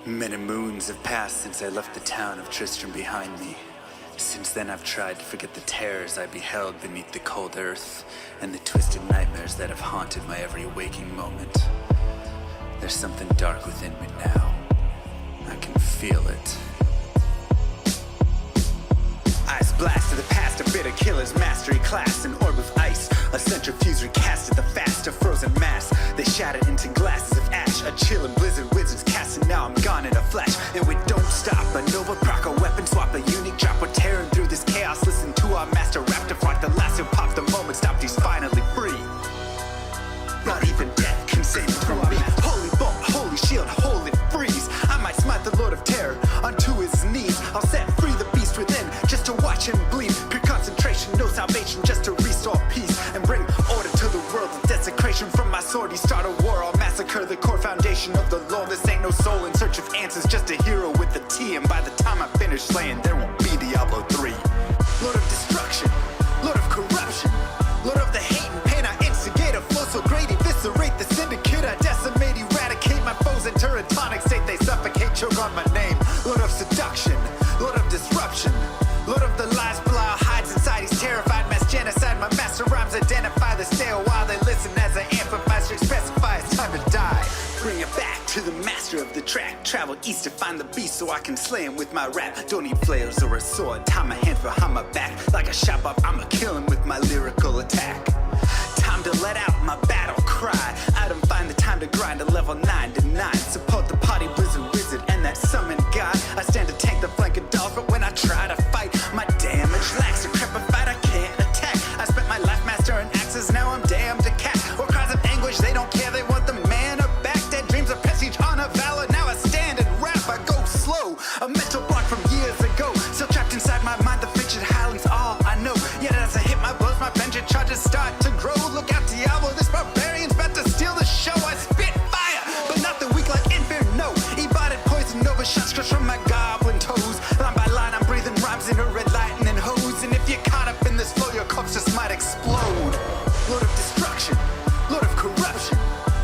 Many moons have passed since I left the town of Tristram behind me. Since then I've tried to forget the terrors I beheld beneath the cold earth and the twisted nightmares that have haunted my every waking moment. There's something dark within me now. I can feel it. Ice blast of the past, a bitter killer's mastery class, an orb of ice, a centrifuge recasted the fast, a frozen mass. They shattered into glasses of ash, a chill and blizzard wizards cast, and now I'm gone in a flash. And we don't stop, a nova proc, a weapon swap, a unique drop. We're tearing through this chaos. Listen to our master rap to flock. The last who popped the moment stopped, he's finally free. Not even death can save him from me. Holy bolt, holy shield, holy freeze. I might smite the Lord of Terror unto his knees. I'll set free the beast within just to watch him bleed. Pure concentration, no salvation, just to restore peace and bring order to the world. The desecration from my sword, he start a war. I'll massacre the core foundation of the law. This ain't no soul in search of answers, just a hero with a T. And by the time I finish slaying, there won't be Diablo 3. Lord of destruction, Lord of corruption, Lord of the hate and pain. I instigate a flow so great, eviscerate the syndicate. I decimate, eradicate my foes in tonic state. They suffocate, choke on my name. Lord of seduction, Lord of disruption, Lord of the lies, Belial hides inside. He's terrified, mass genocide. My master rhymes identify the stale while they listen as I amplify. Strict specify it's time to die. Bring it back to the master of the track. Travel east to find the beast so I can slay him with my rap. Don't need flails or a sword. Tie my hands behind my back. Like a shop up, I'ma kill him with my lyrical attack. Time to let out my battle cry. I don't find the time to grind a level 9 to 9. Support the party blizzard wizard and that summon god. I stand to tank the flank of dolls, but when I try to fight, my damage lacks. Decrepified, I can't attack. I spent my life mastering axes, now I'm damned to cat. Or cries of anguish, they don't care, they want the mana back. Dead dreams of prestige, honor, valor. Now I stand and rap, I go slow. A mental block from years ago, still trapped inside my mind. The fiction howling's all I know. Yet as I hit my blows, my vengeance charges start to grow. Look out, Diablo, this barbarian's about to steal the show. I spit fire, but not the weak like Inferno. Ebotted poison over shots crushed from my goblin toes. Line by line, I'm breathing rhymes in a red lightning hose. And if you're caught up in this flow, your corpse just might explode. Lord of destruction, Lord of corruption,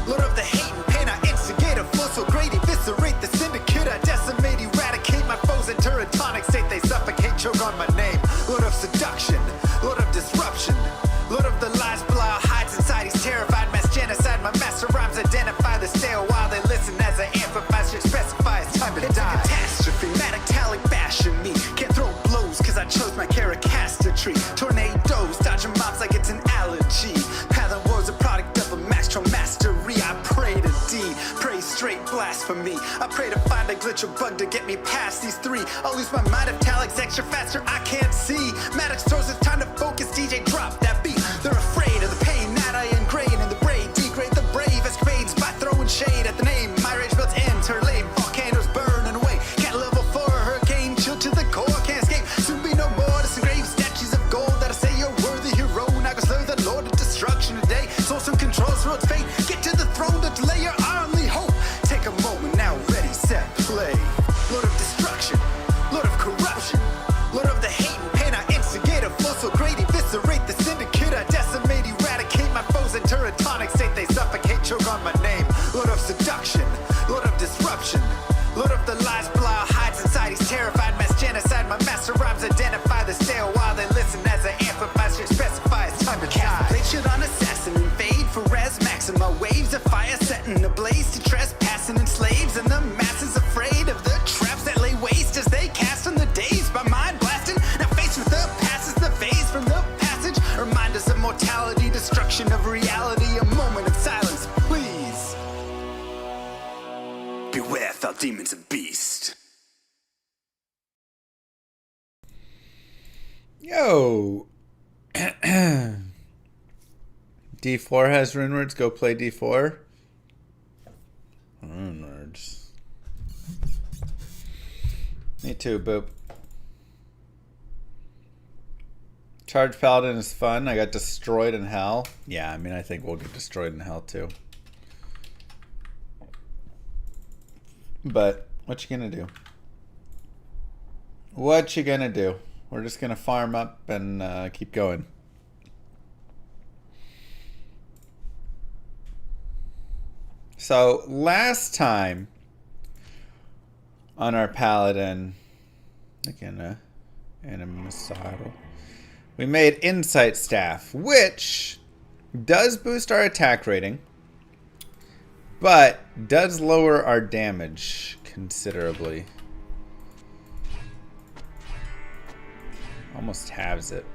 Lord of the hate and pain. I instigate a flow so great, eviscerate the syndicate. I decimate, eradicate my foes in tonic state. They suffocate, choke on my name. Lord of seduction, Lord of disruption, Lord of the lies, Belial hides inside. He's terrified, mass genocide. My master rhymes identify the stale while they listen as I amplify. Strict specify it's time to die. It's a catastrophe, matalic bashing me. Can't throw blows cause I chose my tree. Tornadoes, dodging mobs like it's an allergy. Paladin war's a product of a master mastery. I pray to D, pray straight blasphemy. I pray to find a glitch or bug to get me past these three. I'll lose my mind if Talik's extra faster, I can't see. Maddox throws it's time to focus, DJ drop that beat. They're afraid of the pain that I ingrain in the brain. Degrade the brave escapades by throwing shade at the name. My rage built enter lane, volcanoes burning away. Cat level 4, hurricane chill to the core, can't escape. Soon be no more disengrave statues of gold that'll say you're worthy hero. Now go slay the lord of destruction today. Source and controls road fate. Get to the throne to delay your only hope. Take a moment now, ready, set, play. Lord of destruction, Lord of corruption, Lord of the hate and pain. I instigate a flow so great, eviscerate the syndicate. I decimate, eradicate my foes in tonic state. They suffocate, choke on my name. Lord of seduction, Lord of disruption, Lord of the lies, Belial hides inside. He's terrified, mass genocide. My master rhymes identify the stale while they listen as I amplify. Strict specify it's time to die. Blade shit on assassin, invade for res maxima. Waves of fire setting ablaze to trespassing and slaves. And the masses afraid of the traps that lay waste as they cast on the days by mind blasting. Now faced with the past is the phase from the passage. Remind us of mortality, destruction of reality. A moment of silence, please. Beware, foul demons and beast. Yo. D4 has rune words. Go play D4. Rune words. Me too, boop. Charge Paladin is fun. I got destroyed in hell. Yeah, I mean, I think we'll get destroyed in hell too. But what you gonna do? What you gonna do? We're just gonna farm up and keep going. So last time on our Paladin. Again, Animacidal. We made Insight Staff, which does boost our attack rating, but does lower our damage considerably. Almost halves it.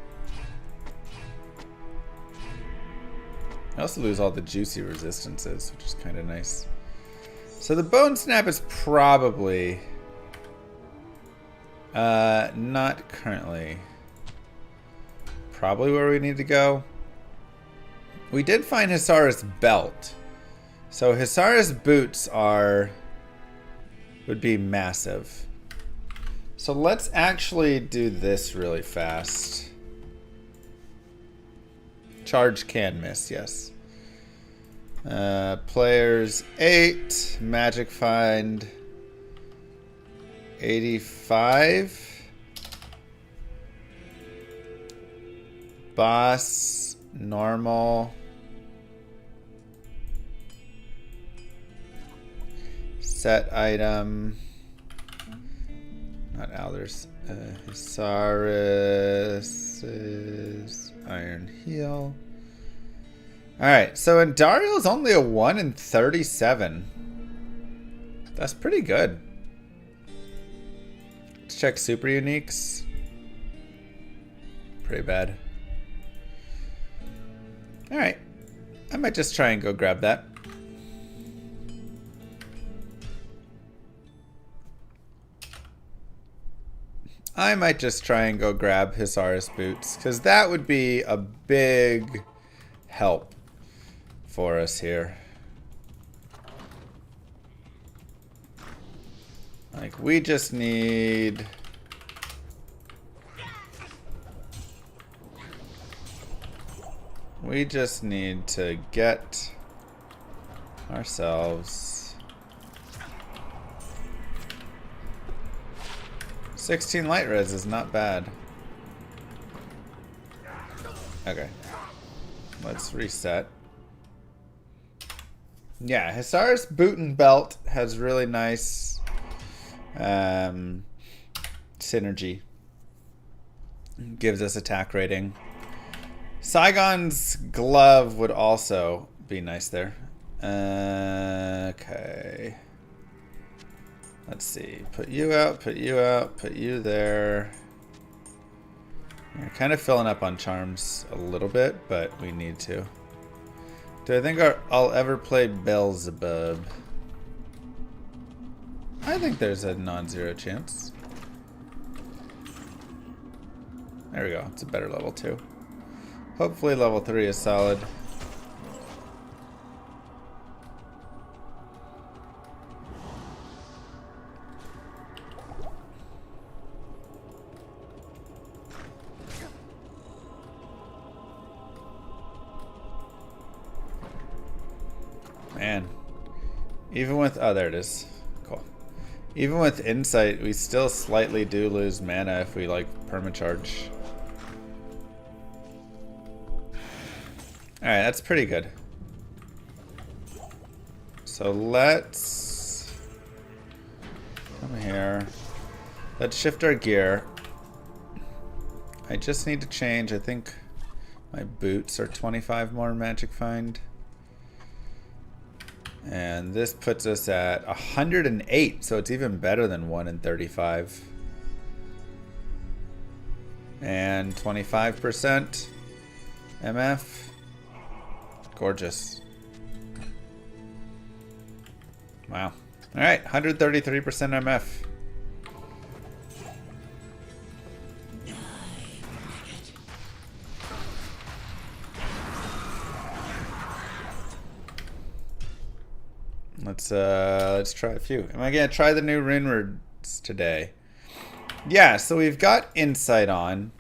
I also lose all the juicy resistances, which is kind of nice. So the Bone Snap is probably not currently probably where we need to go. We did find Hisar's belt. So Hisar's boots would be massive. So let's actually do this really fast. Charge can miss, yes. Players 8, magic find 85. Boss normal. Set item. Not Alders. Hisaris' Iron Heel. Alright, so Andariel's only a 1 in 37. That's pretty good. Let's check super uniques. Pretty bad. Alright. I might just try and go grab that. I might just try and go grab Hisaris boots, because that would be a big help for us here. Like, we just need... We just need to get ourselves 16 light res is not bad. Okay. Let's reset. Yeah, Hisar's boot and belt has really nice synergy. Gives us attack rating. Saigon's glove would also be nice there. Okay. Let's see. Put you out, put you out, put you there. We're kind of filling up on charms a little bit, but we need to. Do I think I'll ever play Beelzebub? I think there's a non-zero chance. There we go. It's a better level 2. Hopefully level 3 is solid. Man. Even with... Oh, there it is. Cool. Even with Insight, we still slightly do lose mana if we, like, permacharge. Alright, that's pretty good. So let's come here. Let's shift our gear. I just need to change, I think my boots are 25 more magic find. And this puts us at 108, so it's even better than 1 in 35. And 25% MF. Gorgeous. Wow. Alright, 133% MF. Let's try a few. Am I gonna try the new rune words today? Yeah, so we've got Insight on,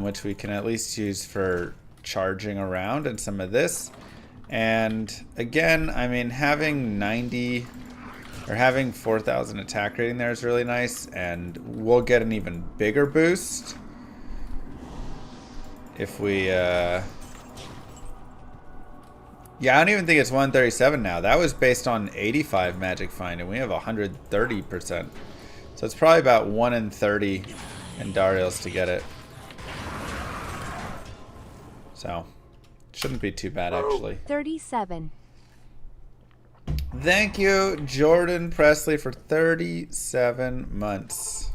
which we can at least use for charging around and some of this. And again, I mean, having 90 or having 4,000 attack rating there is really nice, and we'll get an even bigger boost if we Yeah, I don't even think it's 137 now. That was based on 85 magic find, and we have 130%. So it's probably about 1 in 30 in Dariel's to get it. So, shouldn't be too bad, actually. 37. Thank you, Jordan Presley, for 37 months.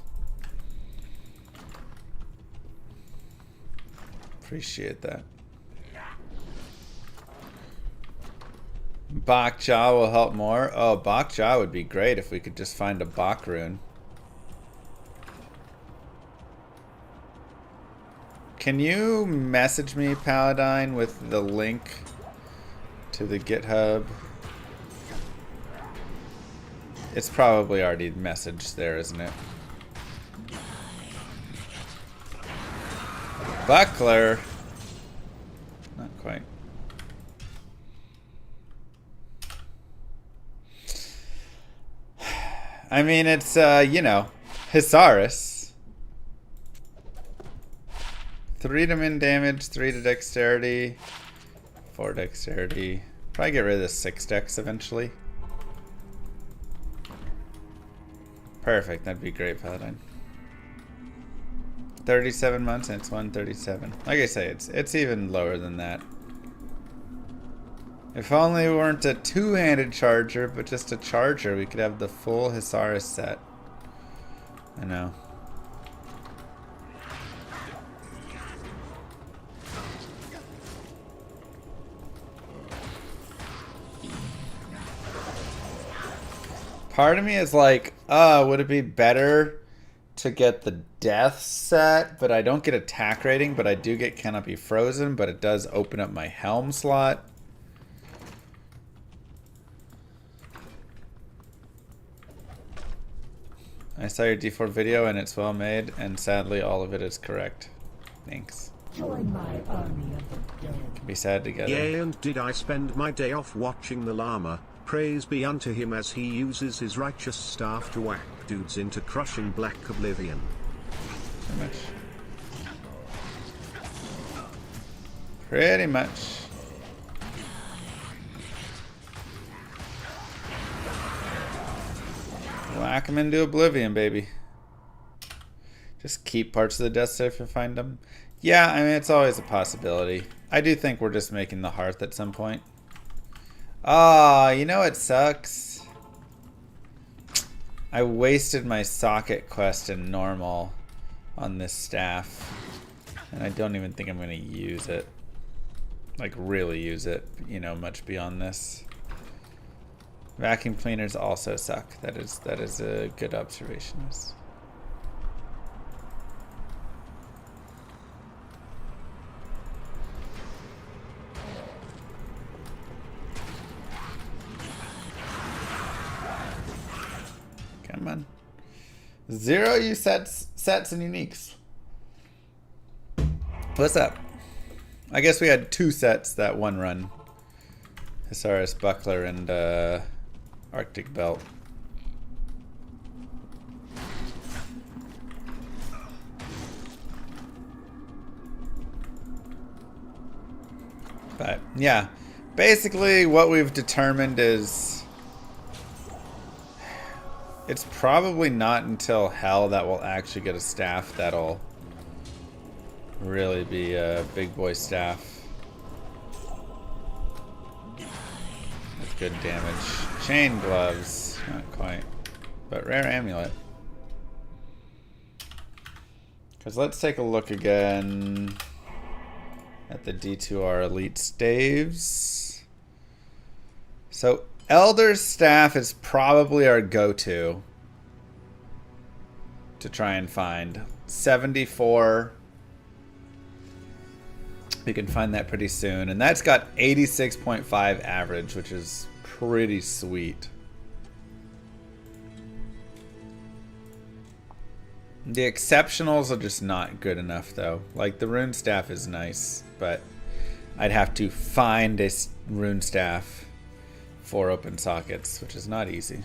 Appreciate that. Bak Ja will help more. Oh, Bak Ja would be great if we could just find a Bak rune. Can you message me, Paladin, with the link to the GitHub? It's probably already messaged there, isn't it? Buckler. Not quite. I mean, it's, you know, Hisaris. 3 to min damage, 3 to dexterity, 4 dexterity. Probably get rid of the 6 dex eventually. Perfect, that'd be great, Paladin. 37 months and it's 137. Like I say, it's even lower than that. If only we weren't a two-handed charger, but just a charger, we could have the full Hisaris set. I know. Part of me is like, would it be better to get the death set, but I don't get attack rating, but I do get cannot be frozen, but it does open up my helm slot. I saw your D4 video and it's well made, and sadly all of it is correct. Thanks. Join my army of the dead. Can be sad together. Yea, and did I spend my day off watching the llama? Praise be unto him as he uses his righteous staff to whack dudes into crushing black oblivion. Pretty much. Pretty much. Whack them into oblivion, baby. Just keep parts of the death safe and find them. Yeah, I mean, it's always a possibility. I do think we're just making the hearth at some point. Ah, you know what sucks? I wasted my socket quest in normal on this staff. And I don't even think I'm going to use it. Like, really use it, you know, much beyond this. Vacuum cleaners also suck. That is a good observation. Come on. 0 you sets and uniques. What's up? I guess we had 2 sets that one run. Hisaris Buckler and Arctic Belt. But yeah, basically what we've determined is it's probably not until hell that we'll actually get a staff that'll really be a big boy staff. With good damage. Chain gloves, not quite. But rare amulet. Because let's take a look again at the D2R Elite staves. So Elder's Staff is probably our go-to to try and find. 74. We can find that pretty soon. And that's got 86.5 average, which is pretty sweet. The exceptionals are just not good enough, though. Like, the rune staff is nice, but I'd have to find a rune staff for open sockets, which is not easy.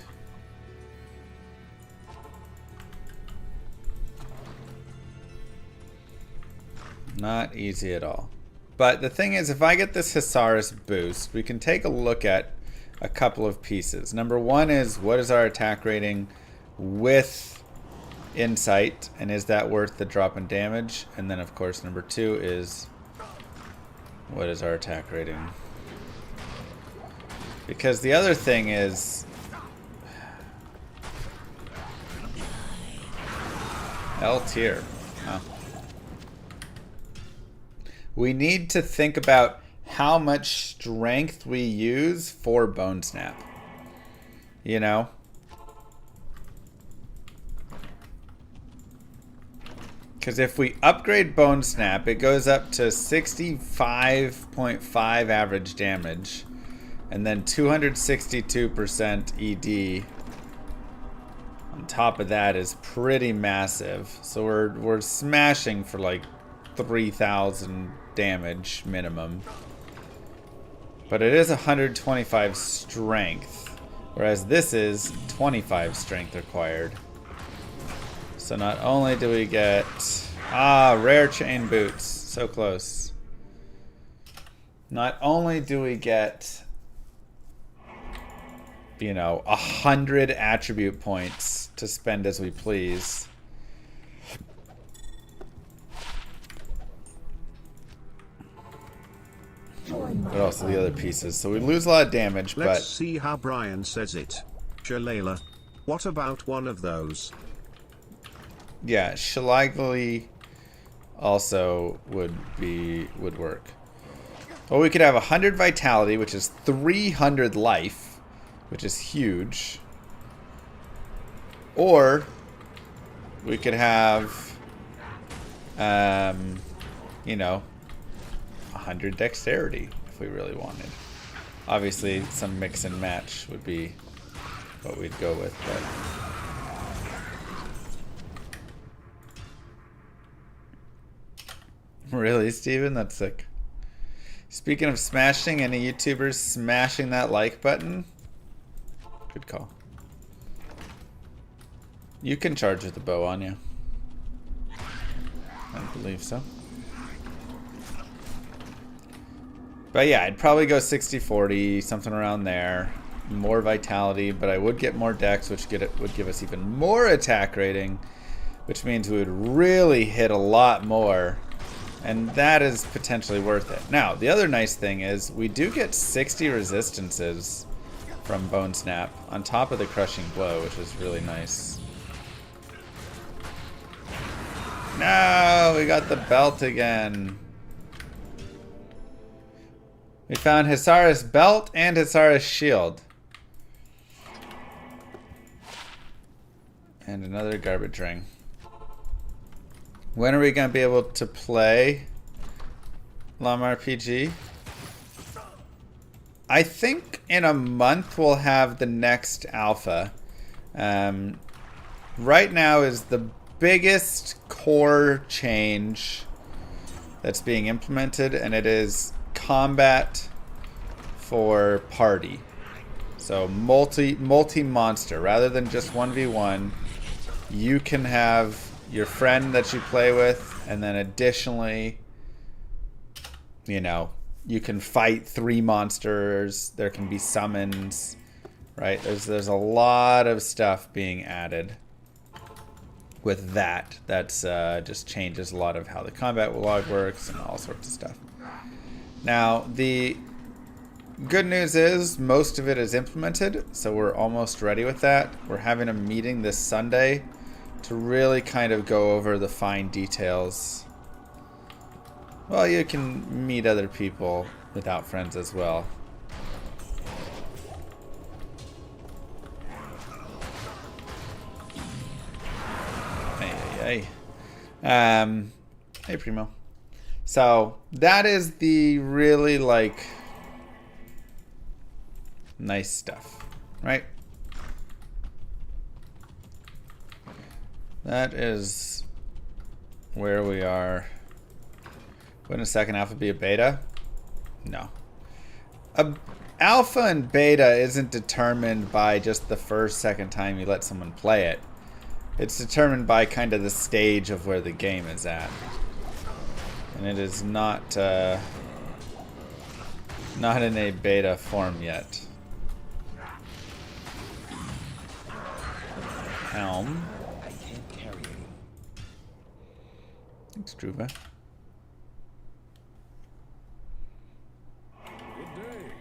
Not easy at all. But the thing is, if I get this Hisaris boost, we can take a look at a couple of pieces. Number one is, what is our attack rating with insight, and is that worth the drop in damage? And then, of course, number two is, what is our attack rating? Because the other thing is, L tier. Wow. We need to think about how much strength we use for Bone Snap. You know? Because if we upgrade Bone Snap, it goes up to 65.5 average damage. And then 262% ED. On top of that is pretty massive. So we're smashing for like 3,000 damage minimum. But it is 125 strength. Whereas this is 25 strength required. So not only do we get... rare chain boots. So close. Not only do we get, you know, 100 attribute points to spend as we please. But also the other pieces. So we lose a lot of damage, Let's but... see how Brian says it. Shalala, what about one of those? Yeah, Shillelagh also would work. Well, we could have 100 vitality, which is 300 life, which is huge. Or we could have, you know, 100 dexterity if we really wanted. Obviously, some mix and match would be what we'd go with, but... Really, Steven? That's sick. Speaking of smashing, any YouTubers smashing that like button? Good call. You can charge with the bow on you. I believe so. But yeah, I'd probably go 60-40, something around there. More vitality, but I would get more dex, which would give us even more attack rating, which means we would really hit a lot more. And that is potentially worth it. Now, the other nice thing is we do get 60 resistances from Bone Snap on top of the Crushing Blow, which is really nice. No, we got the belt again. We found Hisaris belt and Hisaris shield. And another garbage ring. When are we going to be able to play llamarpg? I think in a month we'll have the next alpha. Right now is the biggest core change that's being implemented, and it is combat for party. So multi-monster. Rather than just 1v1, you can have your friend that you play with, and then additionally, you know, you can fight 3 monsters. There can be summons, right? There's a lot of stuff being added with that. That's just changes a lot of how the combat log works and all sorts of stuff. Now, the good news is most of it is implemented, so we're almost ready with that. We're having a meeting this Sunday to really kind of go over the fine details. Well, you can meet other people without friends as well. Hey. Hey, Primo. So, that is the really, like, nice stuff, right? That is where we are. Wouldn't a second alpha be a beta? No. Alpha and beta isn't determined by just the first, second time you let someone play it. It's determined by kind of the stage of where the game is at. And it is not Not in a beta form yet. Helm. I can't carry it. Thanks, Druva. Good day.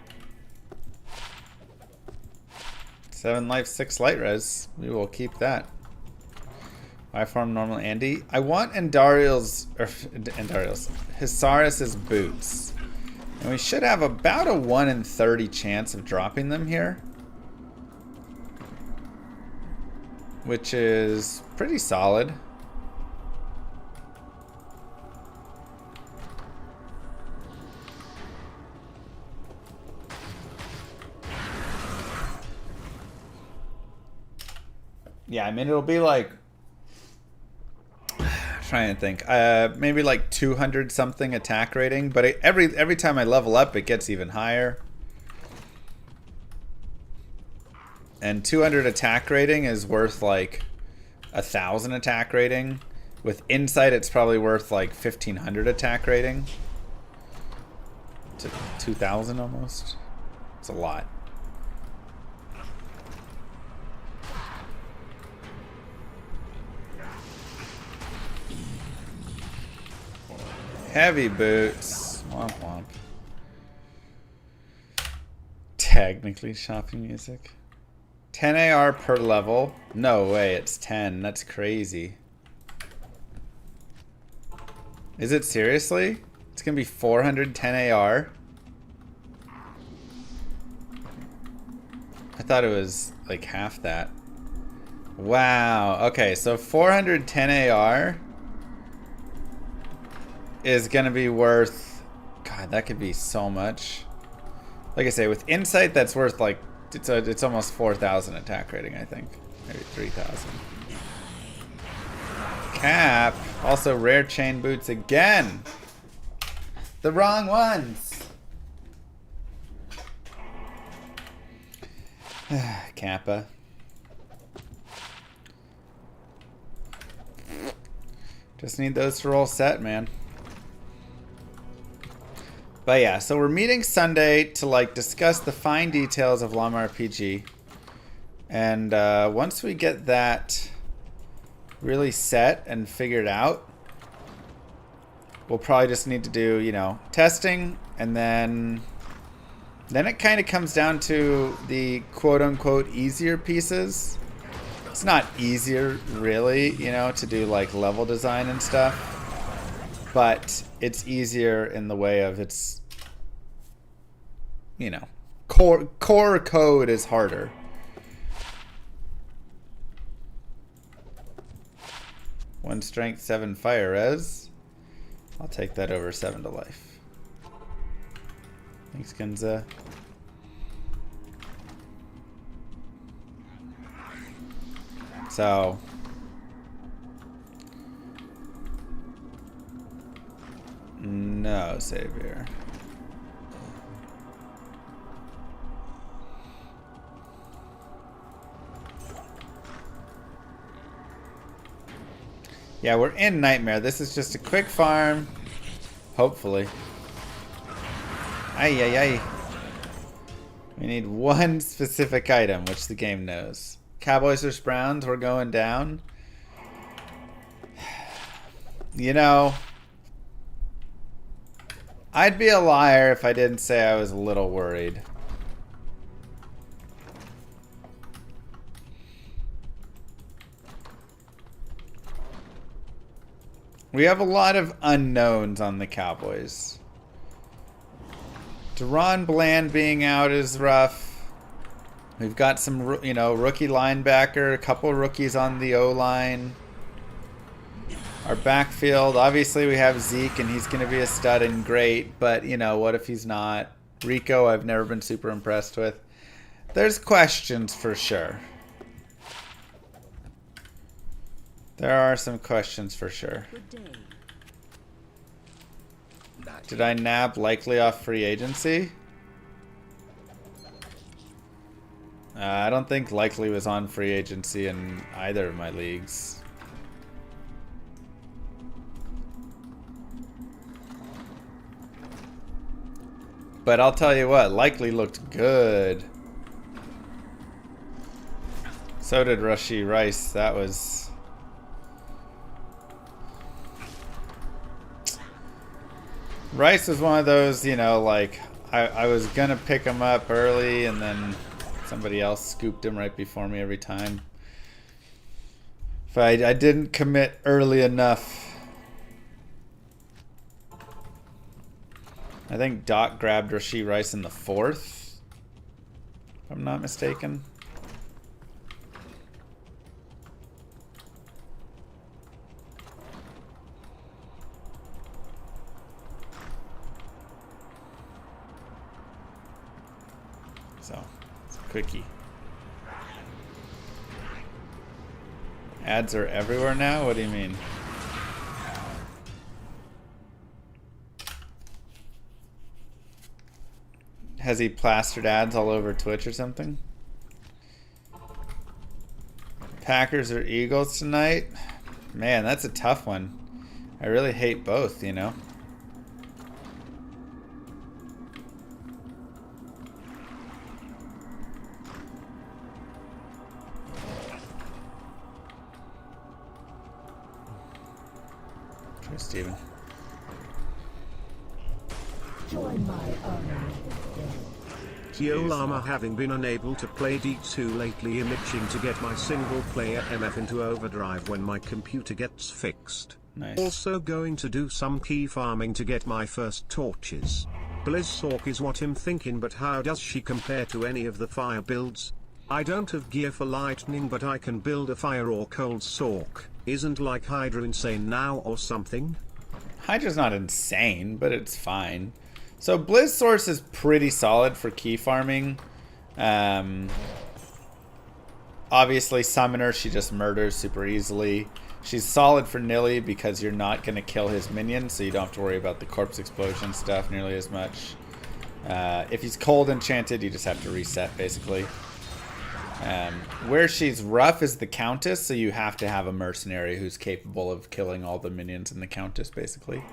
7 life, 6 light res. We will keep that. I farm normal Andy. I want Andariel's Hisaris's boots. And we should have about a 1 in 30 chance of dropping them here. Which is pretty solid. Yeah, I mean, it'll be like, trying to think, maybe like 200 something attack rating, but every time I level up, it gets even higher. And 200 attack rating is worth like 1,000 attack rating. With insight, it's probably worth like 1,500 attack rating. To 2,000 almost. It's a lot. Heavy boots. Womp womp. Technically shopping music. 10 AR per level. No way, it's 10. That's crazy. Is it seriously? It's gonna be 410 AR? I thought it was like half that. Wow. Okay, so 410 AR is gonna be worth, God, that could be so much. Like I say, with insight, that's worth like, it's almost 4,000 attack rating, I think. Maybe 3,000. Cap. Also rare chain boots again. The wrong ones. Kappa. Just need those to roll set, man. But yeah, so we're meeting Sunday to like discuss the fine details of llamarpg. And once we get that really set and figured out, we'll probably just need to do, you know, testing, and then it kind of comes down to the quote-unquote easier pieces. It's not easier, really, you know, to do like level design and stuff. But it's easier in the way of its, you know, core code is harder. One strength, 7 fire res. I'll take that over 7 to life. Thanks, Gunza. So no savior. Yeah, we're in Nightmare. This is just a quick farm. Hopefully. Ay, ay, ay. We need one specific item, which the game knows. Cowboys vs. Browns, we're going down. You know, I'd be a liar if I didn't say I was a little worried. We have a lot of unknowns on the Cowboys. Deron Bland being out is rough. We've got some, you know, rookie linebacker, a couple rookies on the O-line. Our backfield, obviously we have Zeke, and he's going to be a stud and great, but, you know, what if he's not? Rico, I've never been super impressed with. There's questions for sure. There are some questions for sure. Did I nab likely off free agency? I don't think likely was on free agency in either of my leagues. But I'll tell you what, likely looked good. So did Rushy Rice. That was... Rice was one of those, you know, like, I was gonna pick him up early and then somebody else scooped him right before me every time. If I didn't commit early enough. I think Doc grabbed Rashee Rice in the 4th, if I'm not mistaken. So, it's a quickie. Ads are everywhere now? What do you mean? Has he plastered ads all over Twitch or something? Packers or Eagles tonight? Man, that's a tough one. I really hate both, you know? Try Steven. Join my army. Yo Llama, having been unable to play D2 lately, I'm itching to get my single player MF into overdrive when my computer gets fixed. Nice. Also going to do some key farming to get my first torches. Blizzsork is what I'm thinking, but how does she compare to any of the fire builds? I don't have gear for lightning, but I can build a fire or cold sork. Isn't like Hydra insane now or something? Hydra's not insane, but it's fine. So Blizz Source is pretty solid for key farming. Obviously Summoner, she just murders super easily. She's solid for Nilly because you're not going to kill his minions, so you don't have to worry about the corpse explosion stuff nearly as much. If he's cold enchanted, you just have to reset basically. Where she's rough is the Countess, so you have to have a mercenary who's capable of killing all the minions in the Countess basically.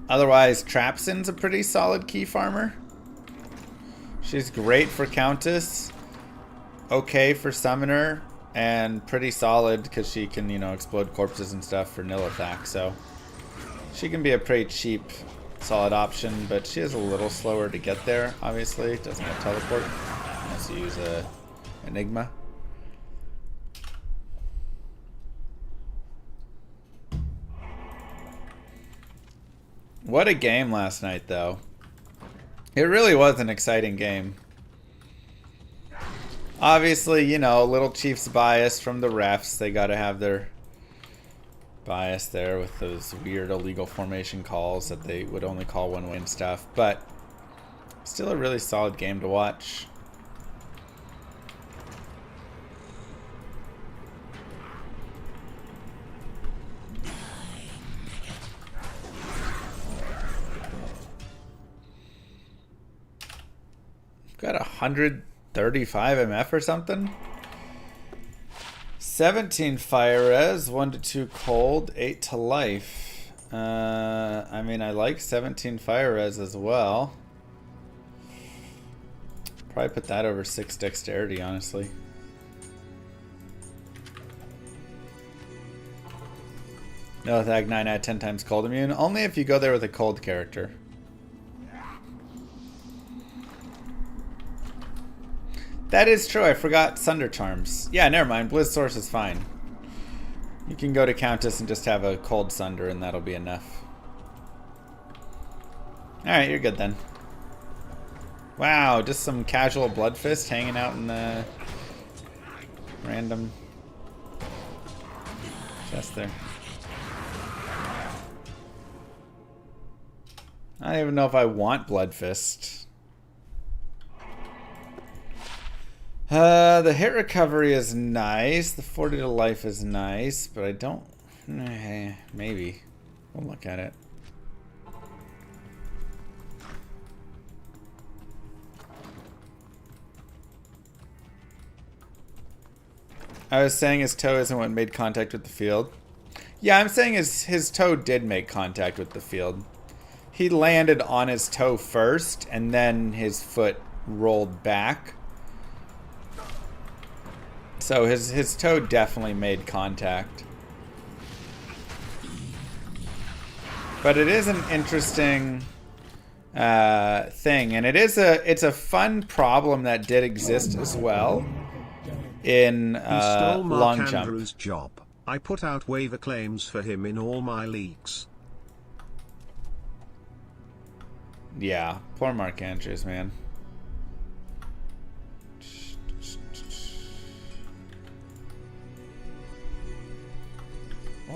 Otherwise, Trapsin's a pretty solid key farmer. She's great for Countess, okay for Summoner, and pretty solid because she can, you know, explode corpses and stuff for nil attack. So she can be a pretty cheap, solid option, but she is a little slower to get there, obviously. Doesn't have teleport unless you use a Enigma. What a game last night, though. It really was an exciting game. Obviously, you know, Little Chief's bias from the refs. They got to have their bias there with those weird illegal formation calls that they would only call when win stuff. But still a really solid game to watch. Got 135 MF or something. 17 fire res, 1 to 2 cold, 8 to life. I mean, I like 17 fire res as well. Probably put that over 6 dexterity, honestly. No attack, 9 out of 10 times cold immune. Only if you go there with a cold character. That is true. I forgot Sunder Charms. Yeah, never mind. Blizz Source is fine. You can go to Countess and just have a cold Sunder and that'll be enough. Alright, you're good then. Wow, just some casual Blood Fist hanging out in the random chest there. I don't even know if I want Blood Fist. The hit recovery is nice. The 40 to life is nice, but I don't... maybe. We'll look at it. I was saying his toe isn't what made contact with the field. Yeah, I'm saying his toe did make contact with the field. He landed on his toe first, and then his foot rolled back. So his toe definitely made contact. But it is an interesting thing, and it's a fun problem that did exist as well in He stole long Mark jump. Andrews' job. I put out waiver claims for him in all my leagues. Yeah, poor Mark Andrews, man.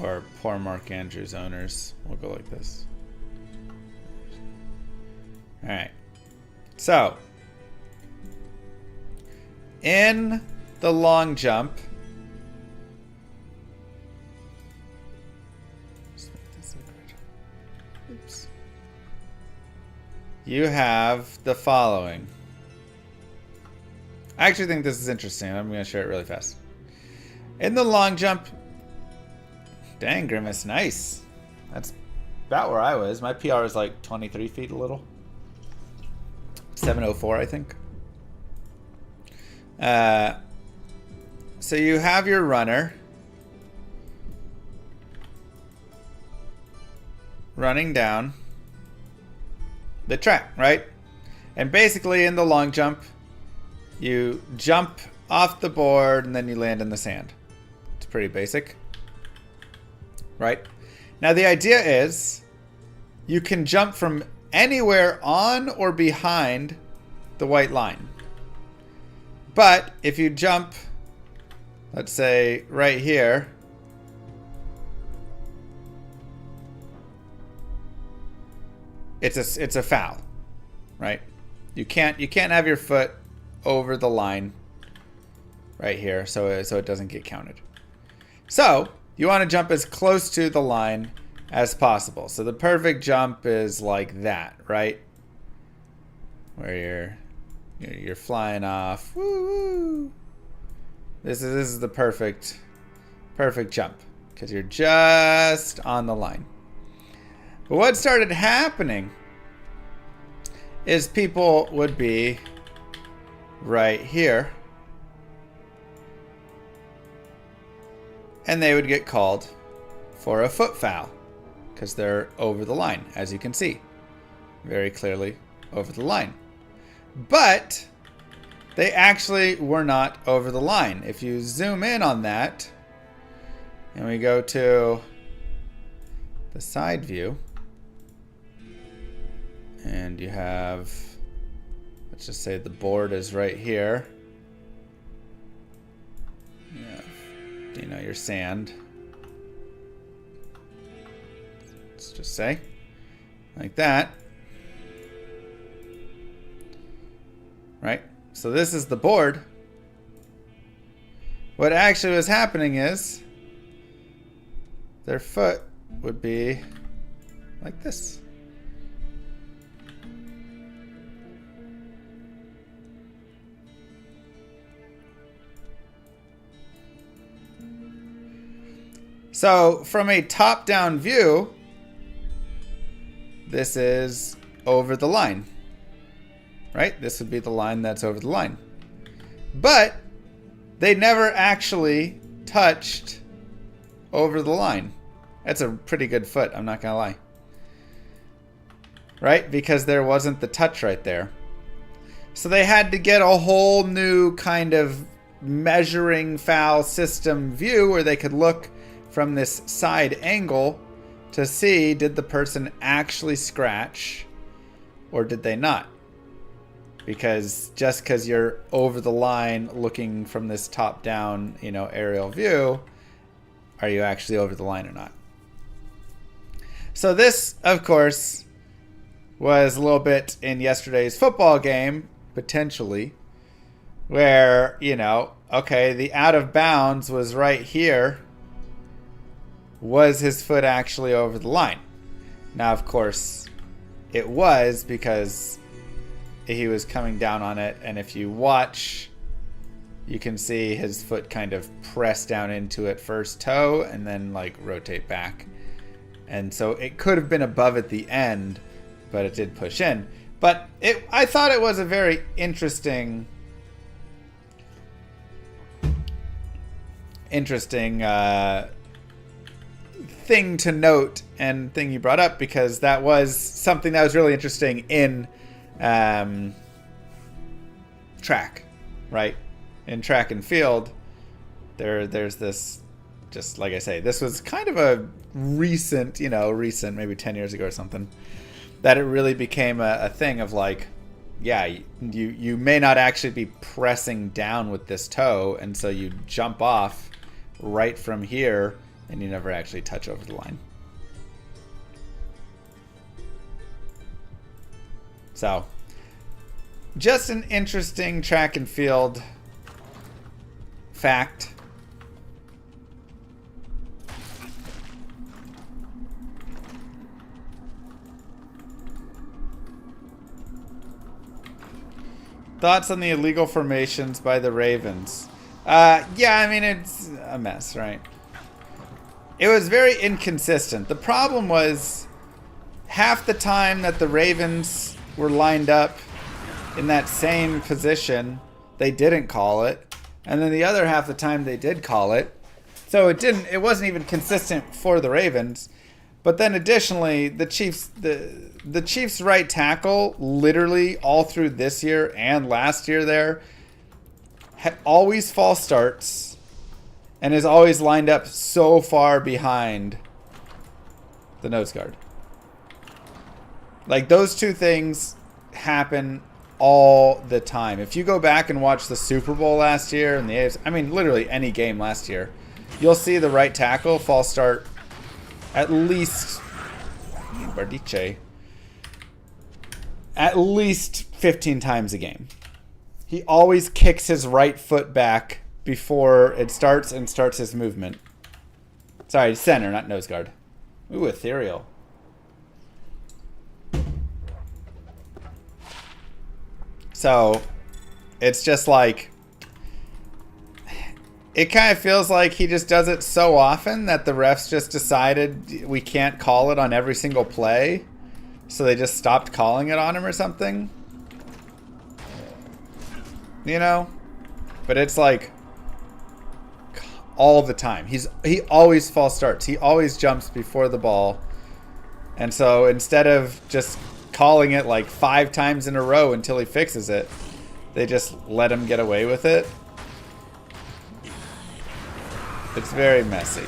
Or poor Mark Andrews owners. We'll go like this. Alright. So, in the long jump, oops, you have the following. I actually think this is interesting. I'm going to share it really fast. In the long jump, dang, Grimace, nice. That's about where I was. My PR is like 23 feet a little. 704, I think. So you have your runner running down the track, right? And basically in the long jump, you jump off the board and then you land in the sand. It's pretty basic, right? Now the idea is you can jump from anywhere on or behind the white line. But if you jump, let's say right here, it's a foul, right? You can't have your foot over the line right here, so it doesn't get counted. So you want to jump as close to the line as possible. So the perfect jump is like that, right? Where you're flying off. Woo! This is the perfect jump because you're just on the line. But what started happening is people would be right here and they would get called for a foot foul because they're over the line, as you can see very clearly over the line. But they actually were not over the line. If you zoom in on that and we go to the side view and you have, let's just say the board is right here. You know, your sand. Let's just say like that. Right? So this is the board. What actually was happening is their foot would be like this. So from a top-down view, this is over the line, right? This would be the line that's over the line. But they never actually touched over the line. That's a pretty good foot, I'm not gonna lie. Right? Because there wasn't the touch right there. So they had to get a whole new kind of measuring foul system view where they could look from this side angle to see, did the person actually scratch or did they not? Because just because you're over the line looking from this top down, aerial view, are you actually over the line or not? So this, of course, was a little bit in yesterday's football game, potentially, where, okay, the out of bounds was right here. Was his foot actually over the line? Now, of course, it was because he was coming down on it. And if you watch you can see his foot kind of press down into it first toe and then like rotate back. And so it could have been above at the end, but it did push in. But I thought it was a very interesting thing to note and thing you brought up, because that was something that was really interesting in track, right? In track and field, there's this, just like I say, this was kind of a recent, maybe 10 years ago or something, that it really became a thing of like, yeah, you may not actually be pressing down with this toe, and so you jump off right from here and you never actually touch over the line. So, just an interesting track and field fact. Thoughts on the illegal formations by the Ravens? Yeah, I mean, it's a mess, right? It was very inconsistent. The problem was, half the time that the Ravens were lined up in that same position, they didn't call it. And then the other half the time they did call it. So it wasn't even consistent for the Ravens. But then additionally, the Chiefs' right tackle, literally all through this year and last year there, always false starts and is always lined up so far behind the nose guard. Like, those two things happen all the time. If you go back and watch the Super Bowl last year and the AFC, I mean, literally any game last year, you'll see the right tackle false start at least Bardiche at least 15 times a game. He always kicks his right foot back before it starts and starts his movement. Sorry, center, not nose guard. Ooh, ethereal. So, it's just like, it kind of feels like he just does it so often that the refs just decided we can't call it on every single play. So they just stopped calling it on him or something. You know? But it's like all the time. He always false starts. He always jumps before the ball. And so instead of just calling it like 5 times in a row until he fixes it, they just let him get away with it. It's very messy.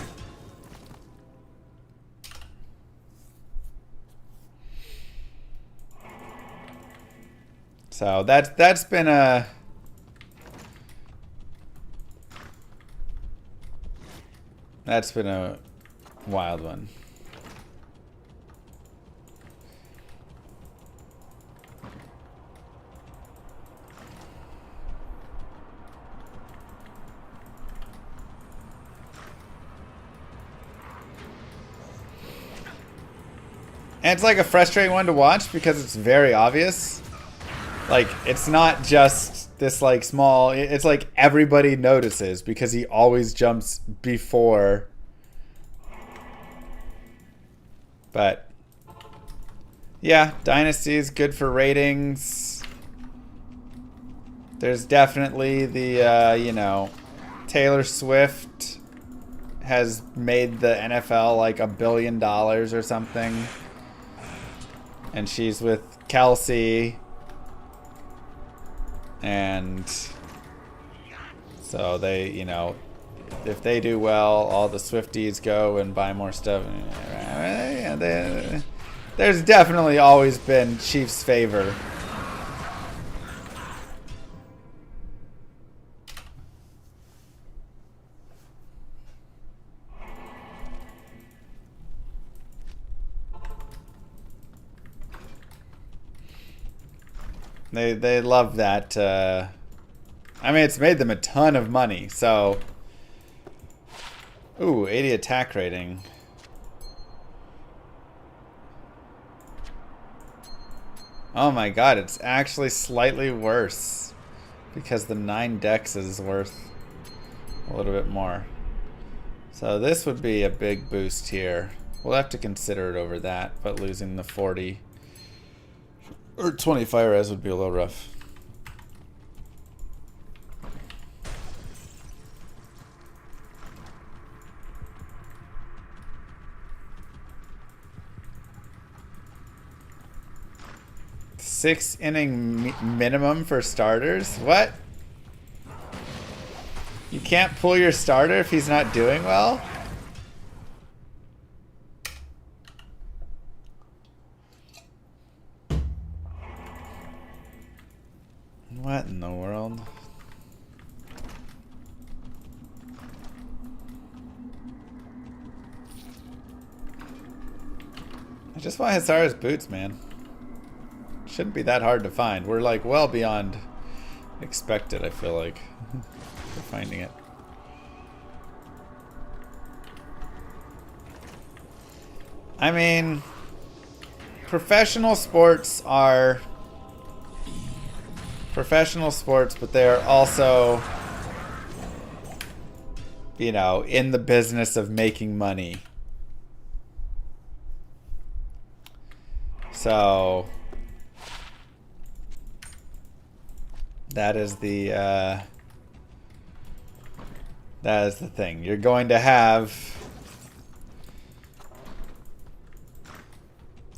So that's been a wild one. And it's like a frustrating one to watch because it's very obvious. Like, it's not just this like small, it's like everybody notices because he always jumps before. But yeah, Dynasty is good for ratings. There's definitely the Taylor Swift has made the NFL like $1 billion or something. And she's with Kelsey. And so they, if they do well, all the Swifties go and buy more stuff. There's definitely always been Chiefs' favor. They love that. I mean, it's made them a ton of money. So, ooh, 80 attack rating. Oh my god, it's actually slightly worse. because the 9 dex is worth a little bit more. So this would be a big boost here. We'll have to consider it over that, but losing the 40 or 20 fire res would be a little rough. Six inning minimum for starters? What? You can't pull your starter if he's not doing well? What in the world? I just want Hisara's boots, man. Shouldn't be that hard to find. We're like well beyond expected, I feel like, for finding it. I mean, professional sports are professional sports, but they are also, you know, in the business of making money. So that is the thing. You're going to have,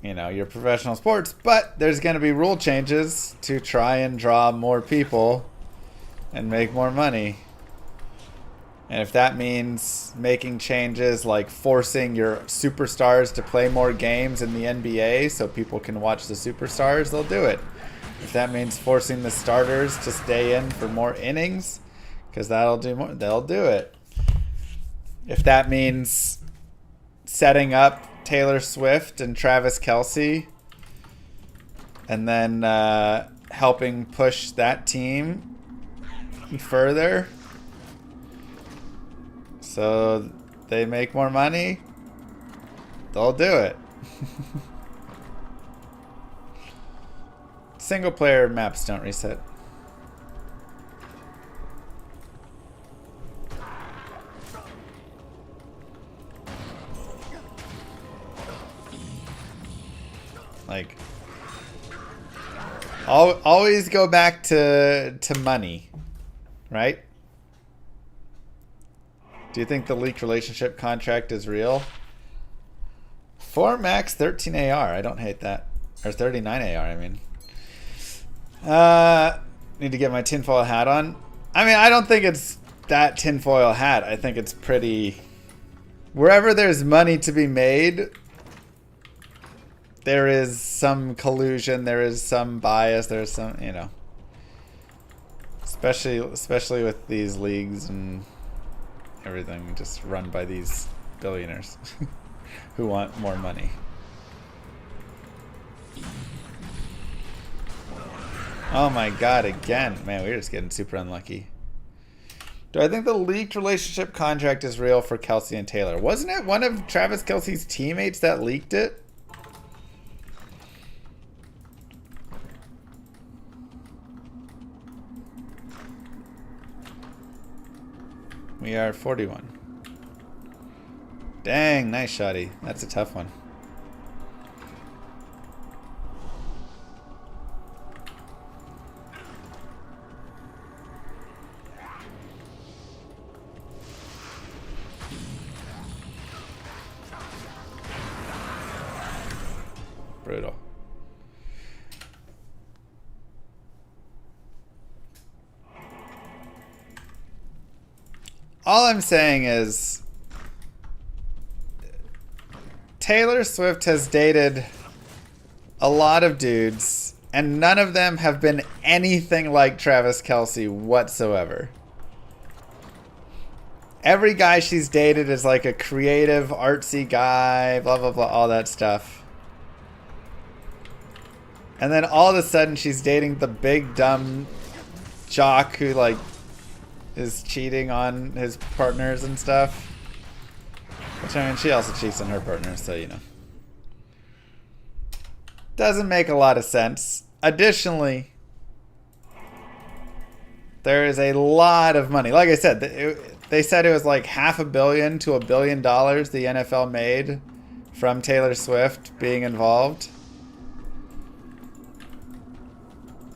you know, your professional sports, but there's going to be rule changes to try and draw more people and make more money. And if that means making changes like forcing your superstars to play more games in the NBA so people can watch the superstars, they'll do it. If that means forcing the starters to stay in for more innings, because that'll do more, they'll do it. If that means setting up Taylor Swift and Travis Kelce and then helping push that team further so they make more money, they'll do it. Single player maps don't reset. Like, always go back to money, right? Do you think the leaked relationship contract is real? 4 max 13 AR. I don't hate that. Or 39 AR, I mean. Need to get my tinfoil hat on. I mean, I don't think it's that tinfoil hat. I think it's pretty... Wherever there's money to be made, there is some collusion, there is some bias, there's some, you know. Especially with these leagues and everything just run by these billionaires who want more money. Oh my god, again. Man, we're just getting super unlucky. Do I think the leaked relationship contract is real for Kelce and Taylor? Wasn't it one of Travis Kelce's teammates that leaked it? We are 41. Dang, nice shotty. That's a tough one. Brutal. All I'm saying is Taylor Swift has dated a lot of dudes, and none of them have been anything like Travis Kelce whatsoever. Every guy she's dated is like a creative, artsy guy, blah, blah, blah, all that stuff. And then all of a sudden she's dating the big, dumb jock who, like, is cheating on his partners and stuff. Which, I mean, she also cheats on her partners, so, you know. Doesn't make a lot of sense. Additionally, There is a lot of money. Like I said, they said it was like $500 million to $1 billion the NFL made from Taylor Swift being involved.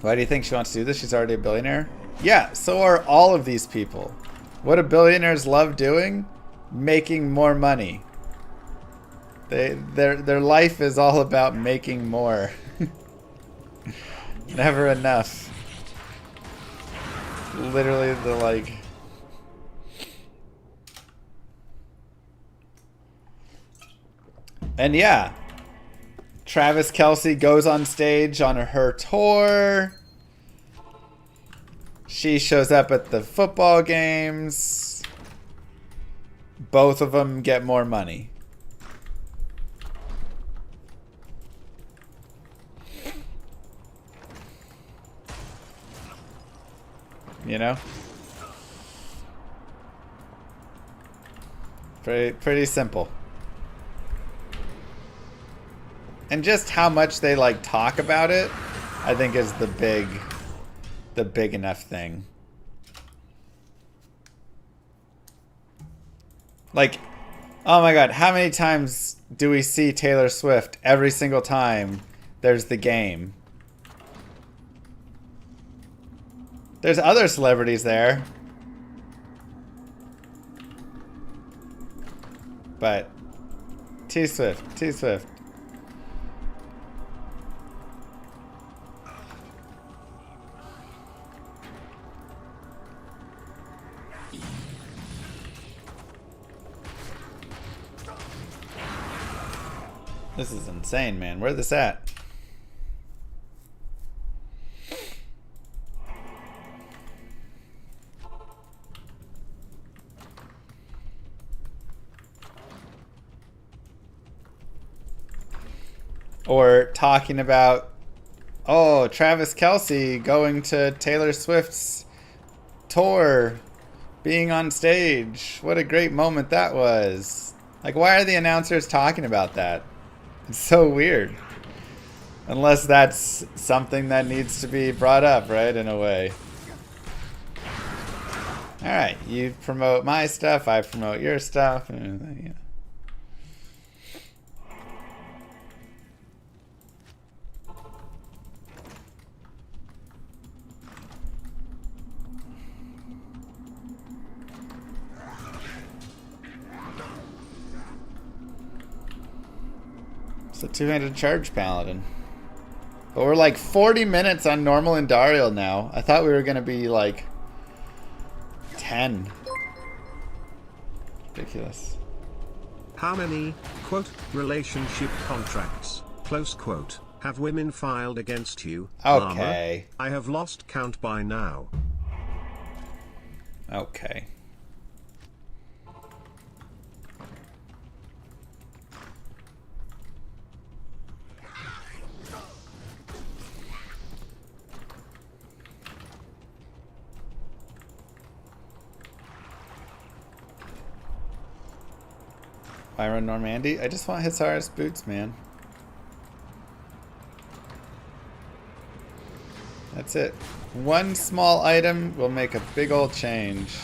Why do you think she wants to do this? She's already a billionaire. Yeah, so are all of these people. What do billionaires love doing? Making more money. Their life is all about making more. Never enough. Literally the like... And yeah, Travis Kelce goes on stage on her tour. She shows up at the football games. Both of them get more money. You know? Pretty simple. And just how much they like talk about it, I think is the big enough thing. Like, oh my god, how many times do we see Taylor Swift every single time there's the game? There's other celebrities there. But T-Swift. This is insane, man. Where's this at? Or talking about, oh, Travis Kelce going to Taylor Swift's tour, being on stage. What a great moment that was. Like, why are the announcers talking about that? It's so weird. Unless that's something that needs to be brought up, right, in a way. Alright, you promote my stuff, I promote your stuff. Yeah. It's a 200 charge Paladin. But we're like 40 minutes on normal Indarial now. I thought we were going to be like 10. Ridiculous. How many, quote, relationship contracts, close quote, have women filed against you? Okay. Llama? I have lost count by now. Okay. Byron Normandy? I just want Hussar's boots, man. That's it. One small item will make a big old change.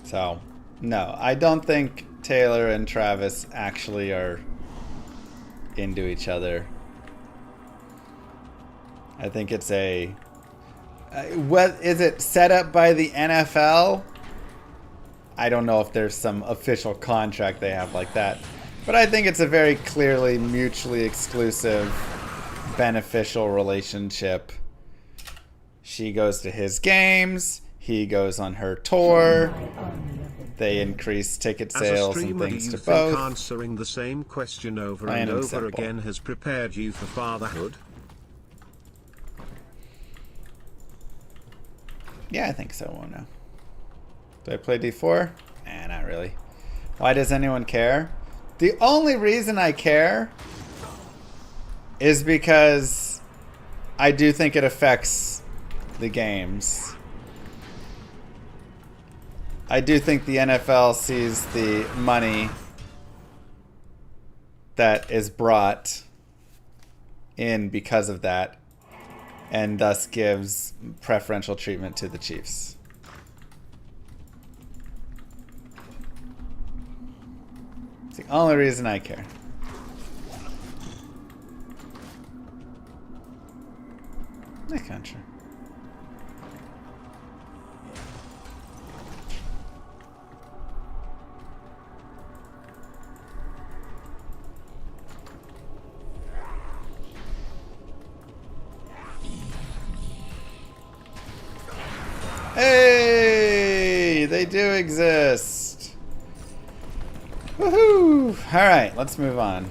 So, no, I don't think Taylor and Travis actually are into each other. I think it's a... what is it set up by the NFL? I don't know if there's some official contract they have like that. But I think it's a very clearly mutually exclusive, beneficial relationship. She goes to his games. He goes on her tour. They increase ticket sales and things to both. Answering the same question over and over again has prepared you for fatherhood? Yeah, I think so. Won't know. Do I play D4? Nah, not really. Why does anyone care? The only reason I care is because I do think it affects the games. I do think the NFL sees the money that is brought in because of that, and thus gives preferential treatment to the Chiefs. It's the only reason I care. I can't sure. Hey, they do exist. Woohoo! All right, let's move on.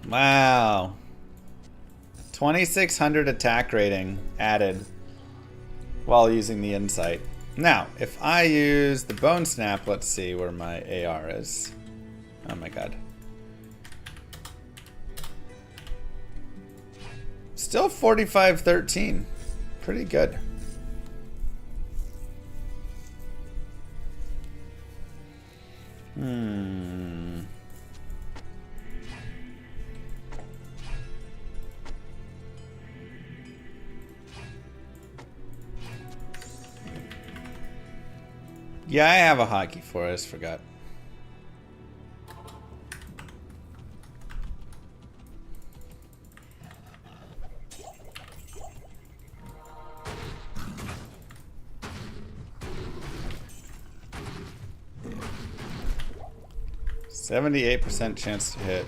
Wow. 2600 attack rating added while using the insight. Now, if I use the bone snap, let's see where my AR is. Oh my god. Still 4513. Pretty good. Yeah, I have a hotkey for it. I just forgot. Yeah. 78% chance to hit.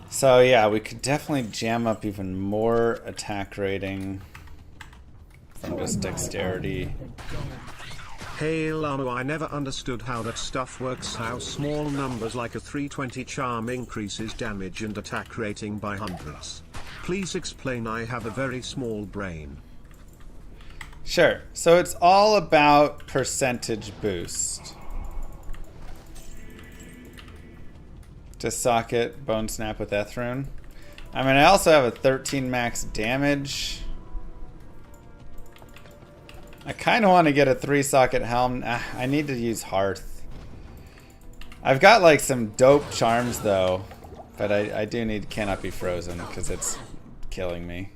So yeah, we could definitely jam up even more attack rating from just dexterity. Hey Lamo, I never understood how that stuff works, how small numbers like a 320 charm increases damage and attack rating by hundreds. Please explain, I have a very small brain. Sure, so it's all about percentage boost. To socket Bone Snap with Ethrune. I mean, I also have a 13 max damage. I kind of want to get a 3-socket helm. I need to use Hearth. I've got like some dope charms though, but I do need Cannot Be Frozen because it's killing me.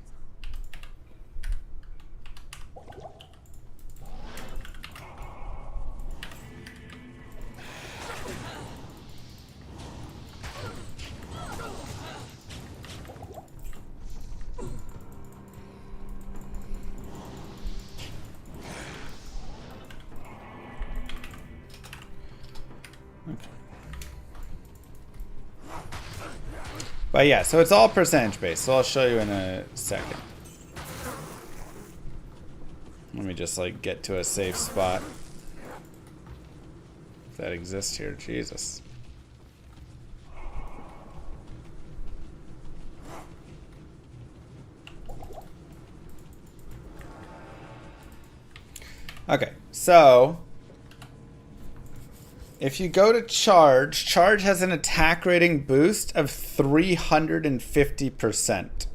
But yeah, so it's all percentage based, so I'll show you in a second. Let me just like get to a safe spot. If that exists here, Jesus. Okay, so if you go to Charge, Charge has an attack rating boost of 350%.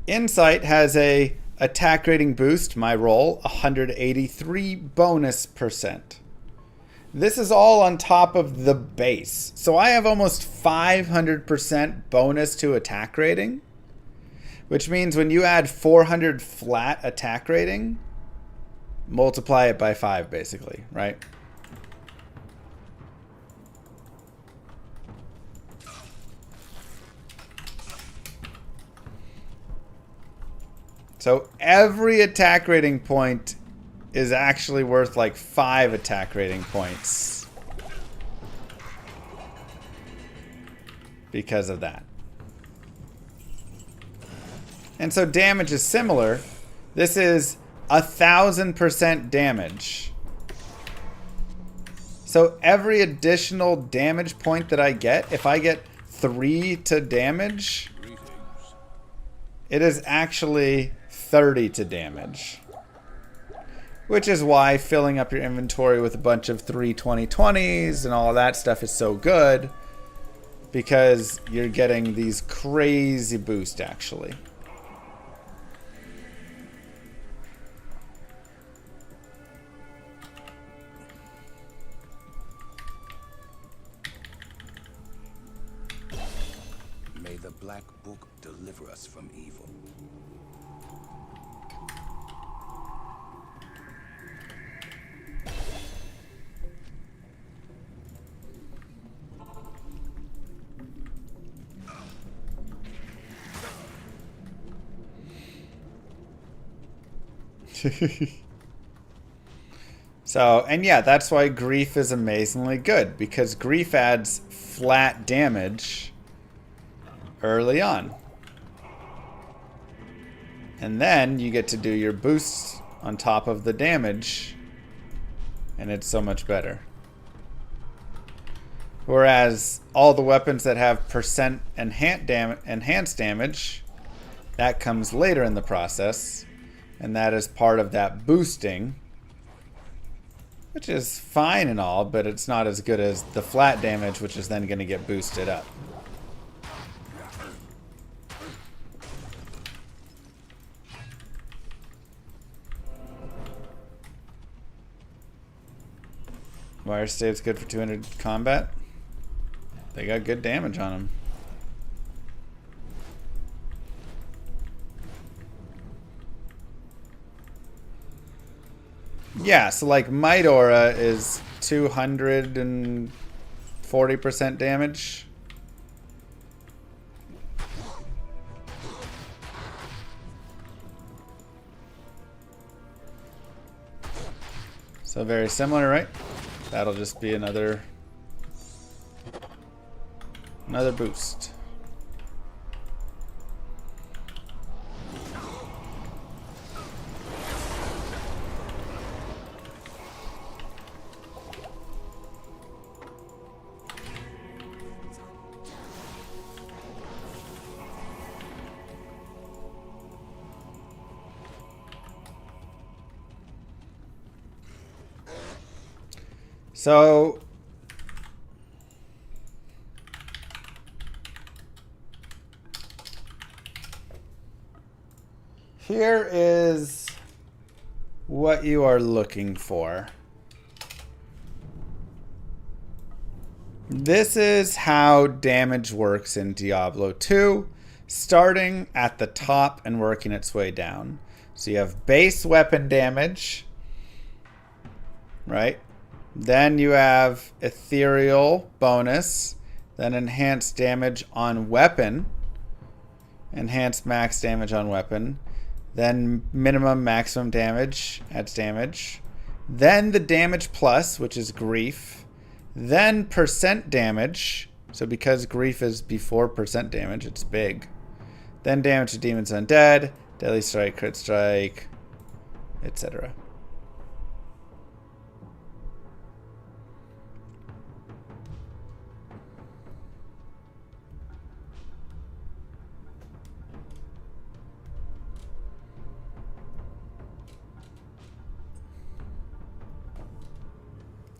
Insight has a attack rating boost, my roll, 183 bonus percent. This is all on top of the base. So I have almost 500% bonus to attack rating, which means when you add 400 flat attack rating, multiply it by 5 basically, right? So every attack rating point is actually worth like 5 attack rating points because of that. And so damage is similar. This is 1000% damage. So every additional damage point that I get, if I get 3 to damage, it is actually 30 to damage. Which is why filling up your inventory with a bunch of 320/20s and all of that stuff is so good. Because you're getting these crazy boosts, actually. May the Black Book deliver us from evil. So, and yeah, that's why Grief is amazingly good, because Grief adds flat damage early on. And then you get to do your boosts on top of the damage, and it's so much better. Whereas all the weapons that have percent enhanced damage, that comes later in the process, and that is part of that boosting. Which is fine and all, but it's not as good as the flat damage, which is then going to get boosted up. Wire stave's good for 200 combat. They got good damage on them. Yeah, so like Might Aura is 240% damage. So very similar, right? That'll just be another boost. So here is what you are looking for. This is how damage works in Diablo 2, starting at the top and working its way down. So you have base weapon damage, right? Then you have ethereal bonus, then enhanced damage on weapon, enhanced max damage on weapon, then minimum maximum damage adds damage, then the damage plus, which is grief, then percent damage, so because grief is before percent damage, it's big, then damage to demons undead, deadly strike, crit strike, etc.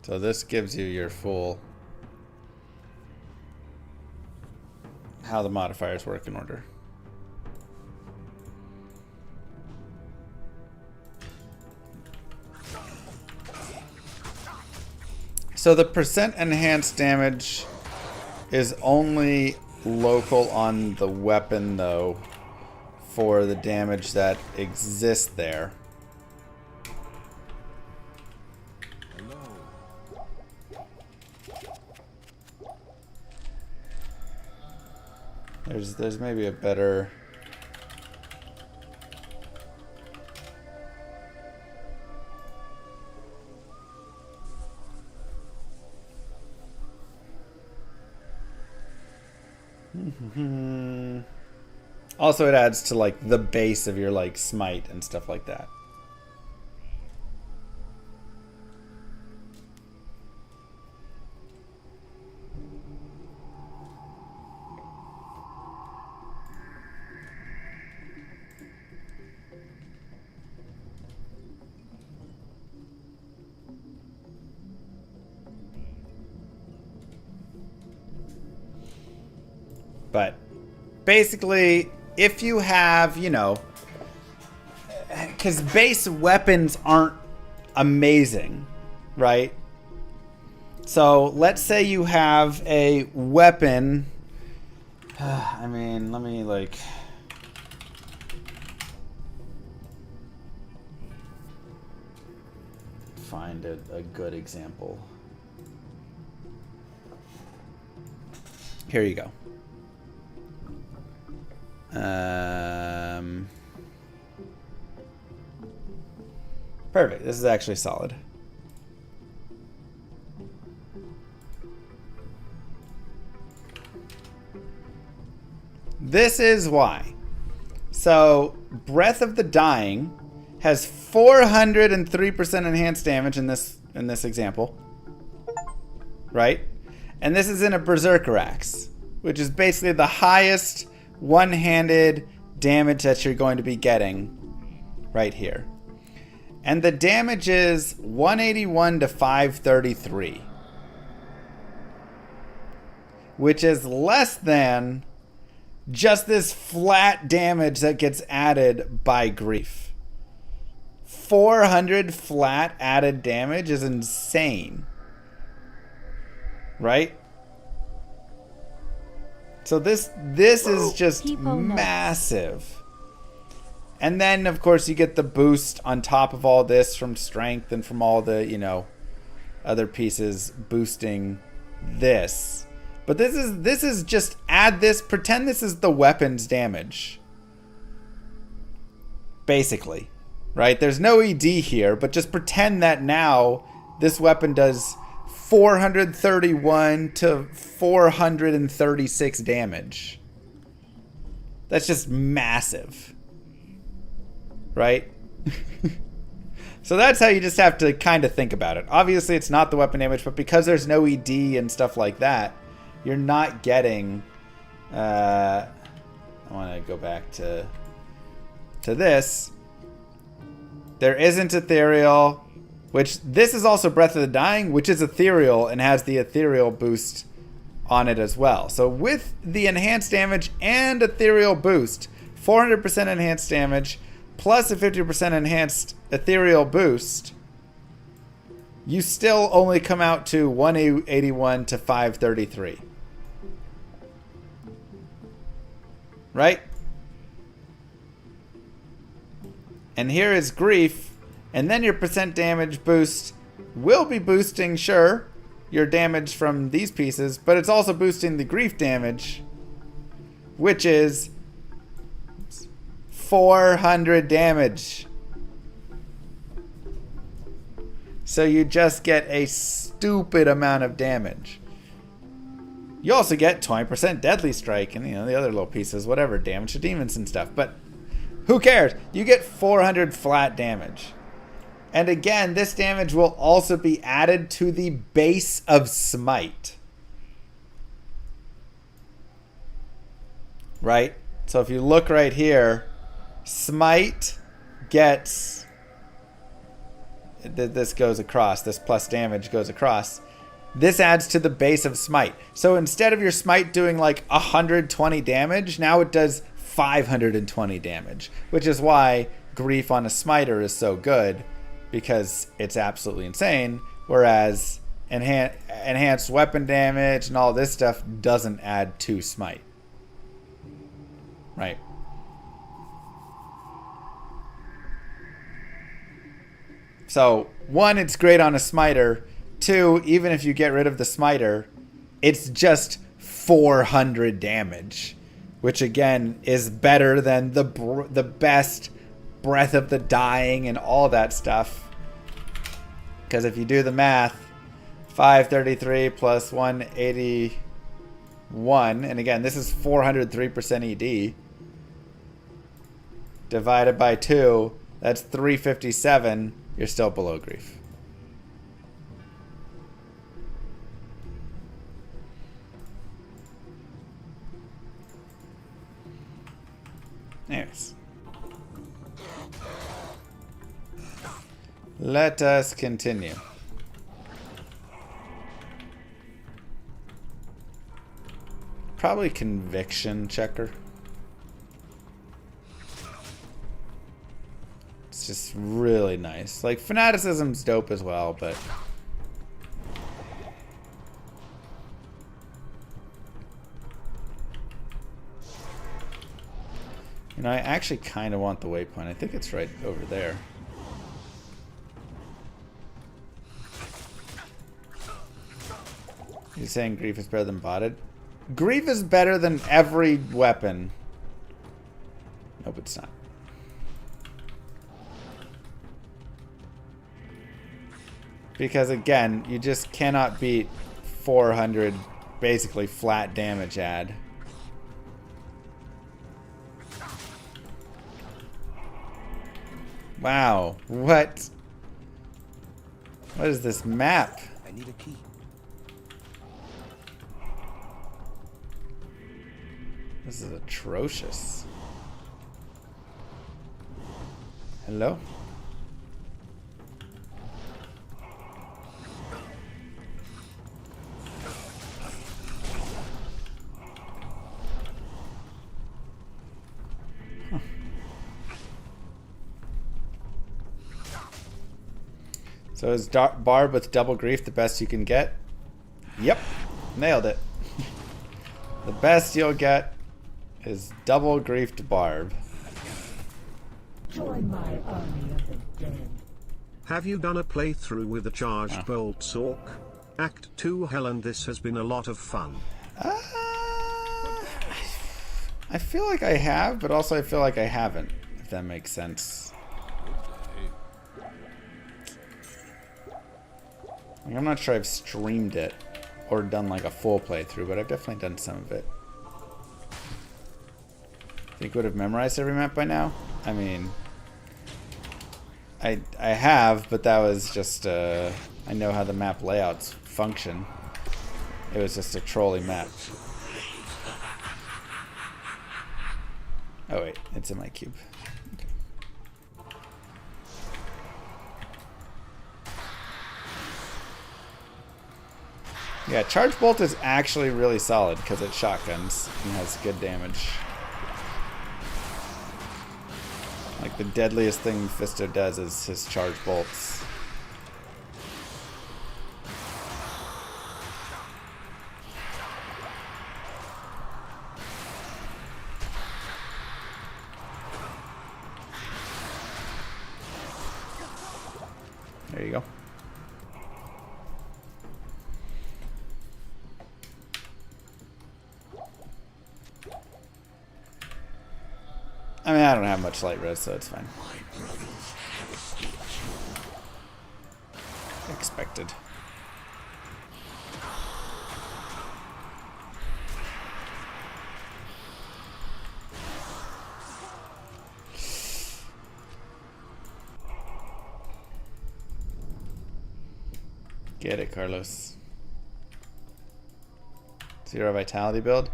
So this gives you your full how the modifiers work in order. So the percent enhanced damage is only local on the weapon though for the damage that exists there. There's maybe a better also it adds to like the base of your like smite and stuff like that. But basically, if you have, you know, because base weapons aren't amazing, right? So let's say you have a weapon. I mean, let me like. Find a good example. Here you go. Perfect. This is actually solid. This is why. So, Breath of the Dying has 403% enhanced damage in this example. Right? And this is in a Berserker Axe, which is basically the highest one-handed damage that you're going to be getting right here. And the damage is 181 to 533, which is less than just this flat damage that gets added by grief. 400 flat added damage is insane. Right? So this is just massive. And then, of course, you get the boost on top of all this from strength and from all the, you know, other pieces boosting this. But this is just add this, pretend this is the weapon's damage. Basically. Right? There's no ED here, but just pretend that now this weapon does 431 to 436 damage. That's just massive. Right? So that's how you just have to kind of think about it. Obviously, it's not the weapon damage, but because there's no ED and stuff like that, you're not getting... I want to go back to this. There isn't ethereal, which this is also Breath of the Dying, which is ethereal and has the ethereal boost on it as well. So with the enhanced damage and ethereal boost, 400% enhanced damage plus a 50% enhanced ethereal boost, you still only come out to 181 to 533. Right? And here is grief, and then your percent damage boost will be boosting, sure, your damage from these pieces, but it's also boosting the grief damage, which is 400 damage. So you just get a stupid amount of damage. You also get 20% deadly strike and, you know, the other little pieces, whatever, damage to demons and stuff, but who cares? You get 400 flat damage. And again, this damage will also be added to the base of Smite. Right? So if you look right here, Smite gets... This goes across. This plus damage goes across. This adds to the base of Smite. So instead of your Smite doing like 120 damage, now it does 520 damage, which is why grief on a smiter is so good, because it's absolutely insane, whereas enhanced weapon damage and all this stuff doesn't add to smite. Right? So, one, it's great on a smiter. Two, even if you get rid of the smiter, it's just 400 damage. Which again is better than the best Breath of the Dying and all that stuff. Because if you do the math, 533 plus 181, and again, this is 403% ED, divided by 2, that's 357, you're still below grief. Anyways. Let us continue. Probably conviction checker. It's just really nice. Like, fanaticism's dope as well, but you know, I actually kind of want the waypoint. I think it's right over there. You're saying grief is better than botted? Grief is better than every weapon. Nope, it's not. Because again, you just cannot beat 400 basically flat damage add. Wow, what? What is this map? I need a key. This is atrocious. Hello? Huh. So is Barb with double grief the best you can get? Yep, nailed it. The best you'll get is double griefed Barb. Join my army of the dead. Have you done a playthrough with the charged bolt Sork? Act 2 Helen, this has been a lot of fun. I feel like I have, but also I feel like I haven't, if that makes sense. Like, I'm not sure I've streamed it or done like a full playthrough, but I've definitely done some of it. Think would have memorized every map by now? I mean, I have, but that was just I know how the map layouts function. It was just a trolley map. Oh wait, it's in my cube. Okay. Yeah, Charge Bolt is actually really solid because it shotguns and has good damage. Like, the deadliest thing Fisto does is his Charge Bolts. There you go. I mean, I don't have much light res, so it's fine. Expected. Get it, Carlos. 0 vitality build.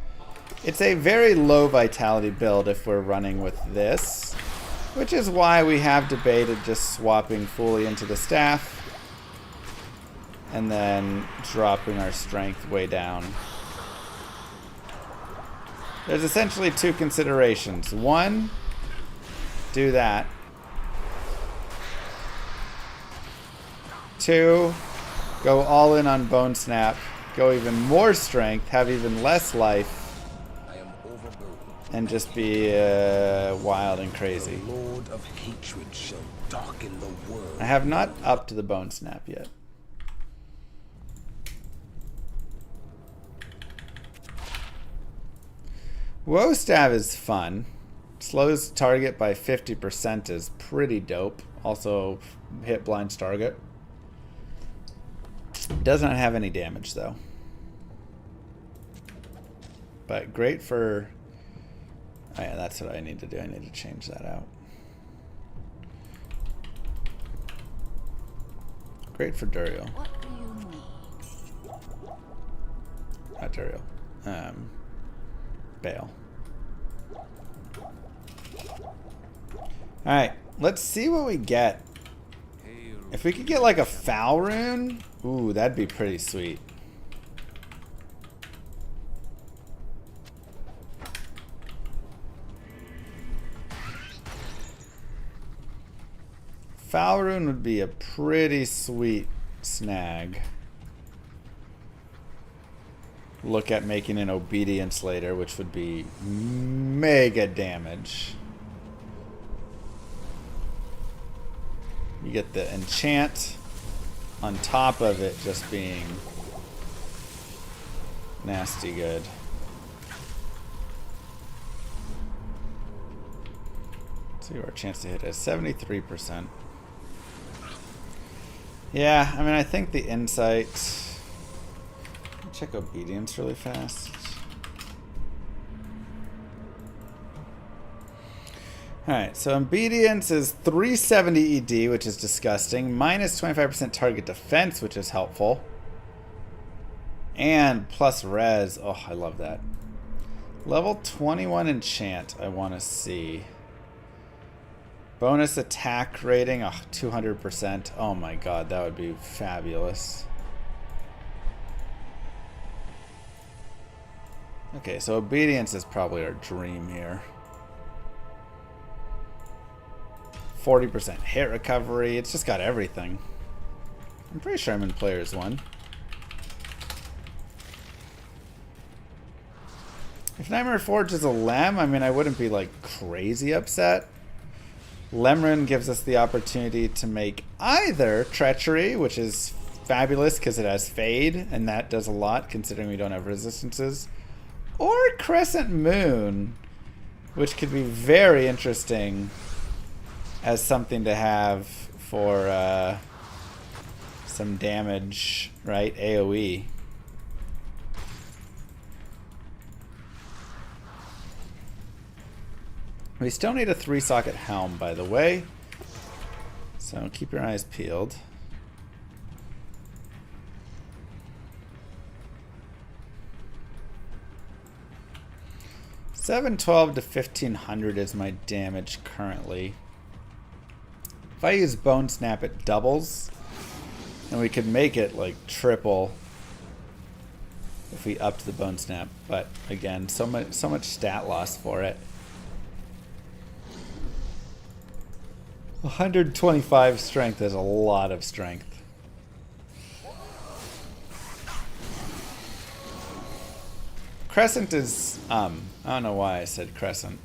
It's a very low vitality build if we're running with this, which is why we have debated just swapping fully into the staff and then dropping our strength way down. There's essentially two considerations. One, do that. Two, go all in on Bone Snap, go even more strength, have even less life, and just be wild and crazy. The Lord of Hatred shall darken the world. I have not upped to the Bone Snap yet. Woe Stab is fun. Slows target by 50% is pretty dope. Also, hit blinds target. Does not have any damage though. But great for... Oh yeah, that's what I need to do. I need to change that out. Great for Duriel. What do you need? Not Duriel. Bale. Alright, let's see what we get. If we could get like a foul rune, ooh, that'd be pretty sweet. Foul Rune would be a pretty sweet snag. Look at making an Obedience later, which would be mega damage. You get the enchant on top of it just being nasty good. Let's see, our chance to hit is 73%. Yeah, I mean, I think the insight. Check Obedience really fast. Alright, so Obedience is 370 ED, which is disgusting. Minus 25% target defense, which is helpful. And plus res. Oh, I love that. Level 21 enchant, I want to see. Bonus attack rating, 200%. Oh my god, that would be fabulous. Okay, so Obedience is probably our dream here. 40% hit recovery. It's just got everything. I'm pretty sure I'm in Players 1. If Nightmare Forge is a Lem, I mean, I wouldn't be like crazy upset. Lemrin gives us the opportunity to make either Treachery, which is fabulous because it has Fade, and that does a lot considering we don't have resistances. Or Crescent Moon, which could be very interesting as something to have for some damage, right? AoE. We still need a 3-socket helm, by the way. So keep your eyes peeled. $712 to $1,500 is my damage currently. If I use Bone Snap, it doubles. And we could make it like triple if we upped the Bone Snap. But again, so much stat loss for it. 125 strength is a lot of strength. Crescent is, I don't know why I said Crescent.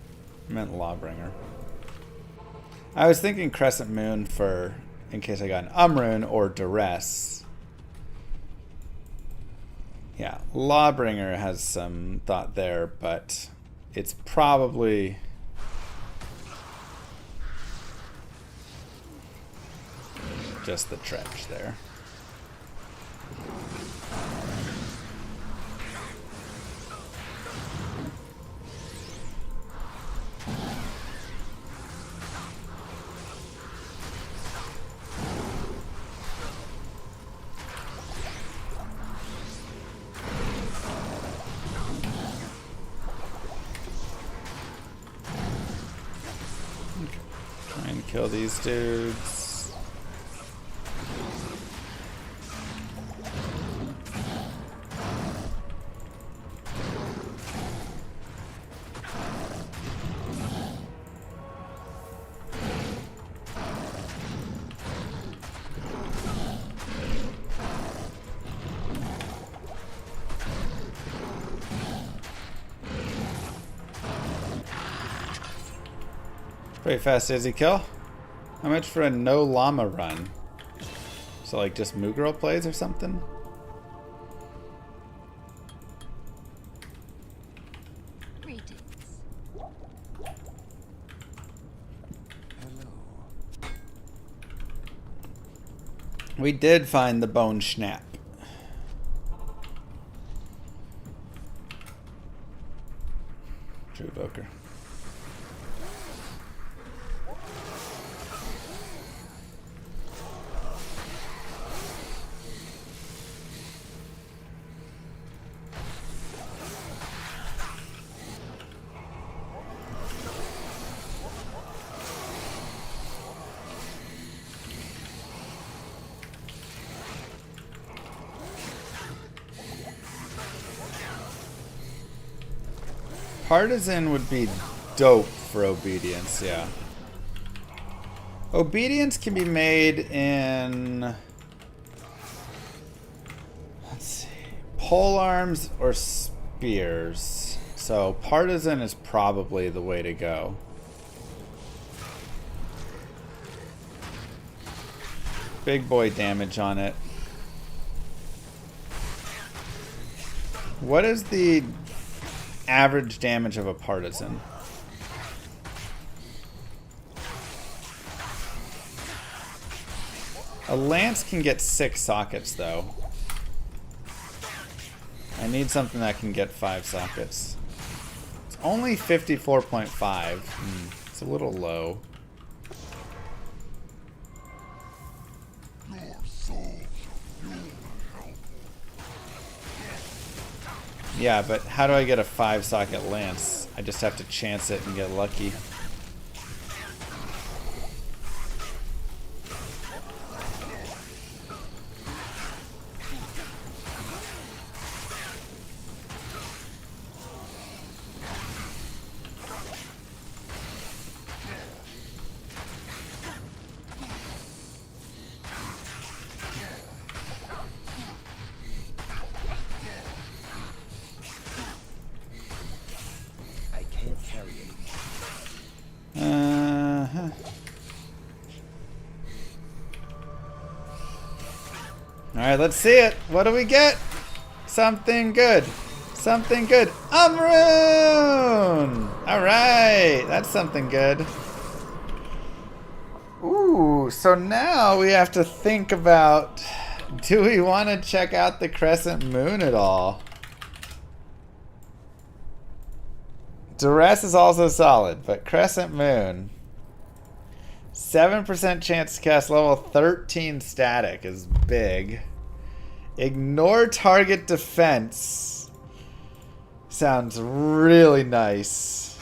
I meant Lawbringer. I was thinking Crescent Moon for, in case I got an Umrune or Duress. Yeah, Lawbringer has some thought there, but it's probably just the Trench there. Try and kill these dudes. Pretty fast Izzy kill. How much for a no llama run? So like just Moogirl plays or something? Greetings. We did find the Bone Snap. True Evoker. Partisan would be dope for Obedience, yeah. Obedience can be made in, let's see, pole arms or spears. So partisan is probably the way to go. Big boy damage on it. What is the average damage of a partisan? A lance can get 6 sockets though. I need something that can get 5 sockets. It's only 54.5. It's a little low. Yeah, but how do I get a 5 socket lance? I just have to chance it and get lucky. Alright, let's see it. What do we get? Something good. Something good. Umrune! Alright, that's something good. Ooh, so now we have to think about, do we want to check out the Crescent Moon at all? Duress is also solid, but Crescent Moon. 7% chance to cast level 13 static is big. Ignore target defense. Sounds really nice.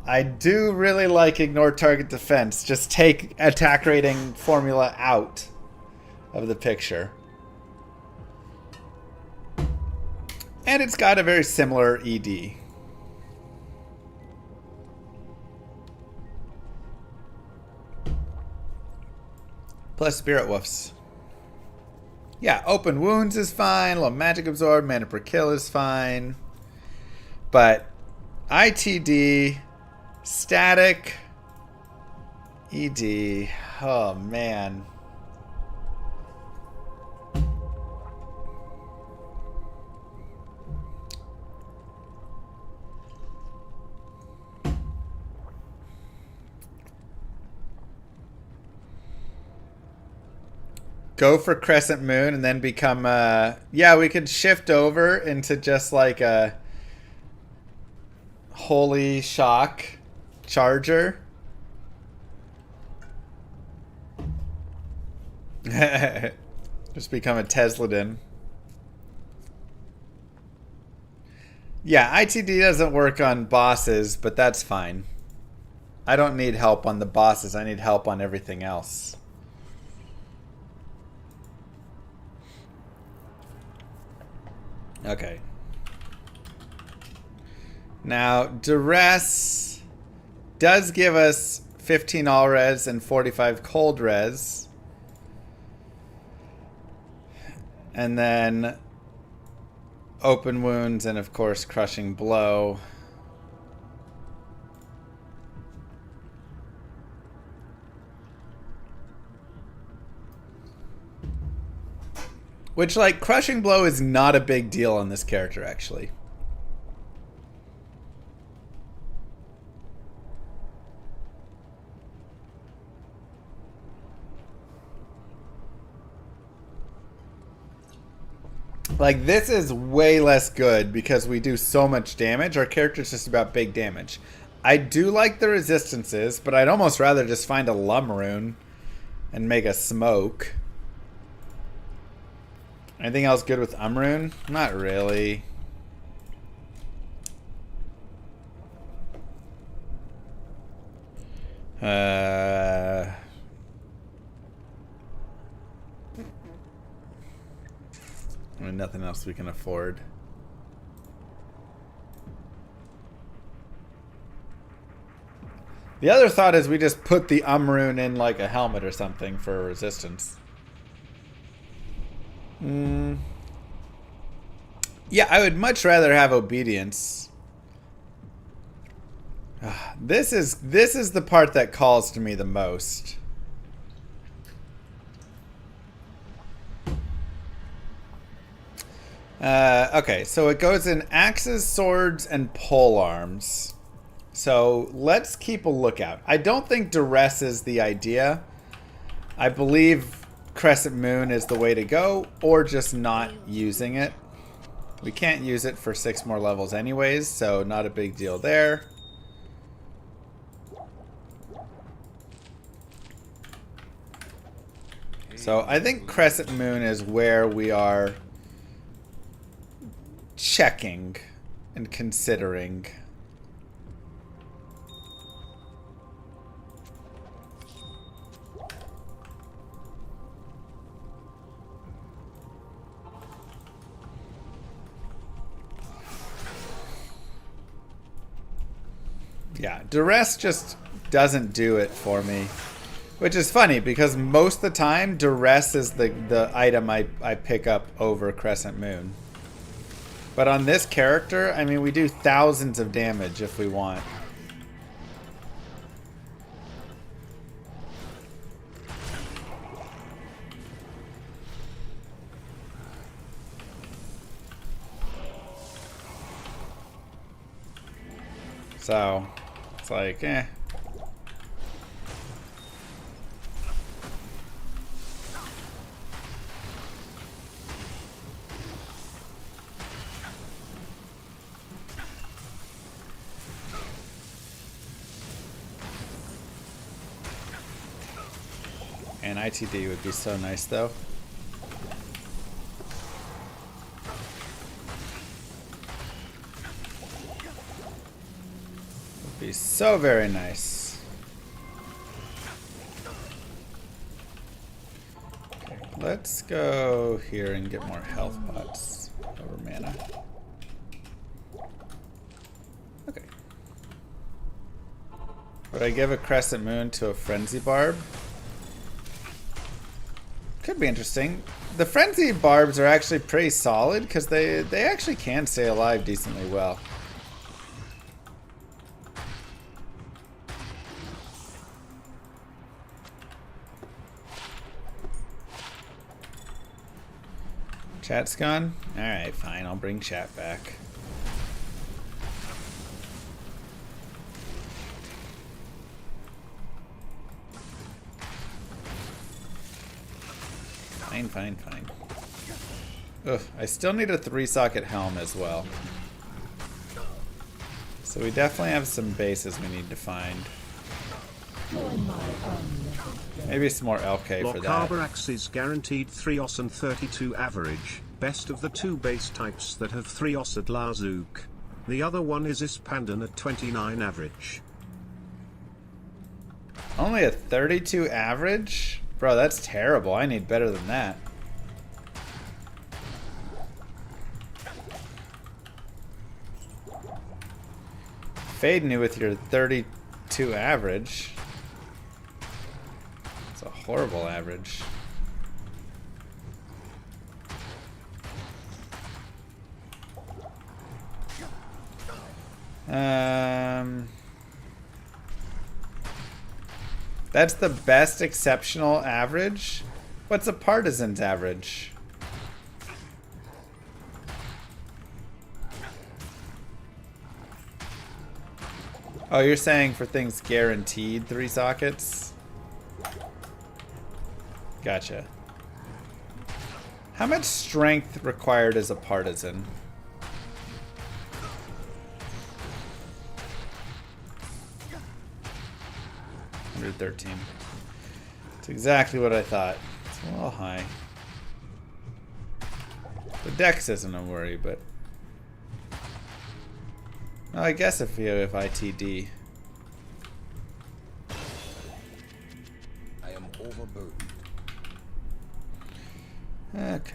I do really like ignore target defense. Just take attack rating formula out of the picture. And it's got a very similar ED. Plus Spirit Woofs. Yeah, Open Wounds is fine. Low Magic Absorb, Mana per Kill is fine. But ITD, Static, ED. Oh, man. Go for Crescent Moon and then become yeah, we could shift over into just like a Holy Shock Charger. Just become a Tesladin. Yeah, ITD doesn't work on bosses, but that's fine. I don't need help on the bosses. I need help on everything else. Okay. Now, Duress does give us 15 all res and 45 cold res. And then Open Wounds and, of course, Crushing Blow. Which, like, Crushing Blow is not a big deal on this character, actually. Like, this is way less good because we do so much damage. Our character's just about big damage. I do like the resistances, but I'd almost rather just find a Lumrune and make a smoke. Anything else good with Umrune? Not really. Nothing else we can afford. The other thought is we just put the rune in like a helmet or something for resistance. Yeah, I would much rather have obedience. This is the part that calls to me the most. Okay, so it goes in axes, swords, and pole arms. So let's keep a lookout. I don't think duress is the idea. I believe Crescent Moon is the way to go, or just not using it. We can't use it for 6 more levels anyways, so not a big deal there. So I think Crescent Moon is where we are checking and considering. Yeah, duress just doesn't do it for me. Which is funny, because most of the time, duress is the item I pick up over Crescent Moon. But on this character, I mean, we do thousands of damage if we want. So, it's like, eh. And ITD would be so nice, though. Would be so very nice. Okay, let's go here and get more health pots over mana. Okay. Would I give a Crescent Moon to a Frenzy Barb? Could be interesting. The Frenzy Barbs are actually pretty solid because they actually can stay alive decently well. Chat's gone? Alright, fine. I'll bring chat back. Fine. Ugh, I still need a 3-socket helm as well. So we definitely have some bases we need to find. Maybe some more LK for that. Locarbarax is guaranteed 3 os and 32 average, best of the 2 base types that have 3 os at Lazook. The other one is Ispandan at 29 average. Only a 32 average? Bro, that's terrible. I need better than that. Fade me with your 32 average. It's a horrible average. That's the best exceptional average? What's a partisan's average? Oh, you're saying for things guaranteed 3 sockets? Gotcha. How much strength required as a partisan? $113. It's exactly what I thought. It's a little high. The dex isn't a worry, but... Well, I guess if you have ITD. I am overburdened. Okay.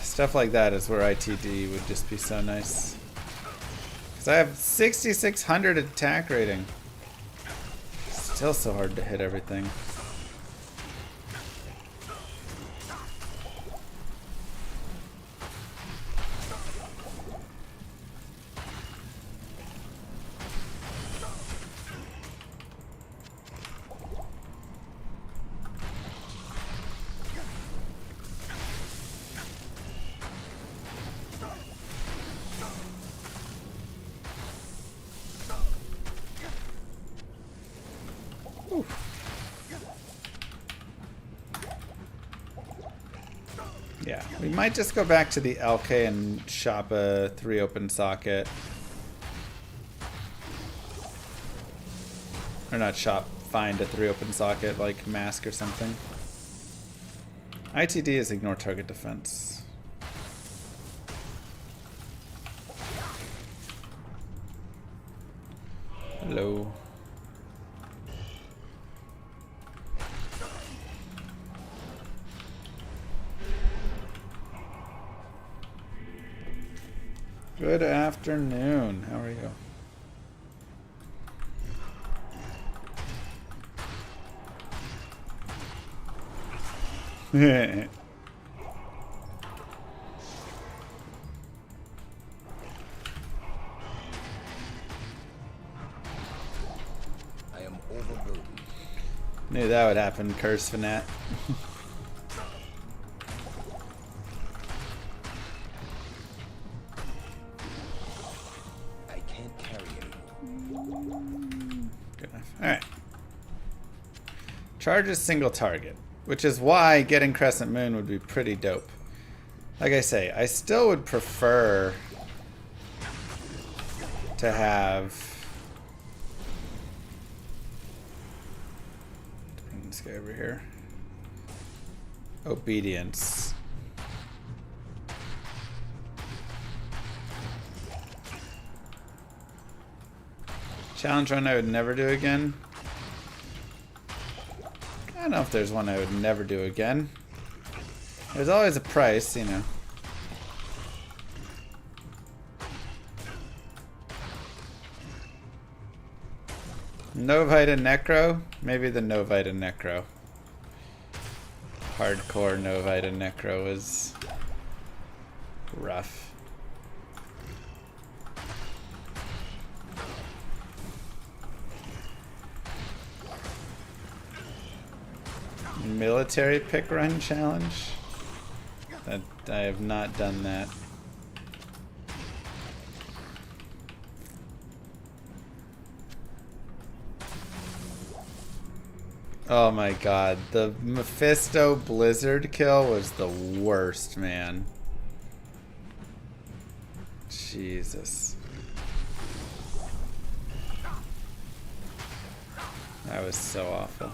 Stuff like that is where ITD would just be so nice. Because I have 6,600 attack rating. Still so hard to hit everything. Yeah, we might just go back to the LK and shop a 3 open socket. Or not shop, find a 3 open socket like mask or something. ITD is ignore target defense. Hello. Good afternoon. How are you? I am overburdened. Knew that would happen, Curse Fanat. I can't carry anymore. Good enough. Alright. Charge a single target, which is why getting Crescent Moon would be pretty dope. Like I say, I still would prefer to have... Bring this guy over here. Obedience. Challenge run I would never do again. I don't know if there's one I would never do again. There's always a price, you know. Novite and Necro? Maybe the Novite and Necro. Hardcore Novite and Necro is rough. Military pick run challenge? That I have not done that. Oh my god, the Mephisto Blizzard kill was the worst, man. Jesus. That was so awful.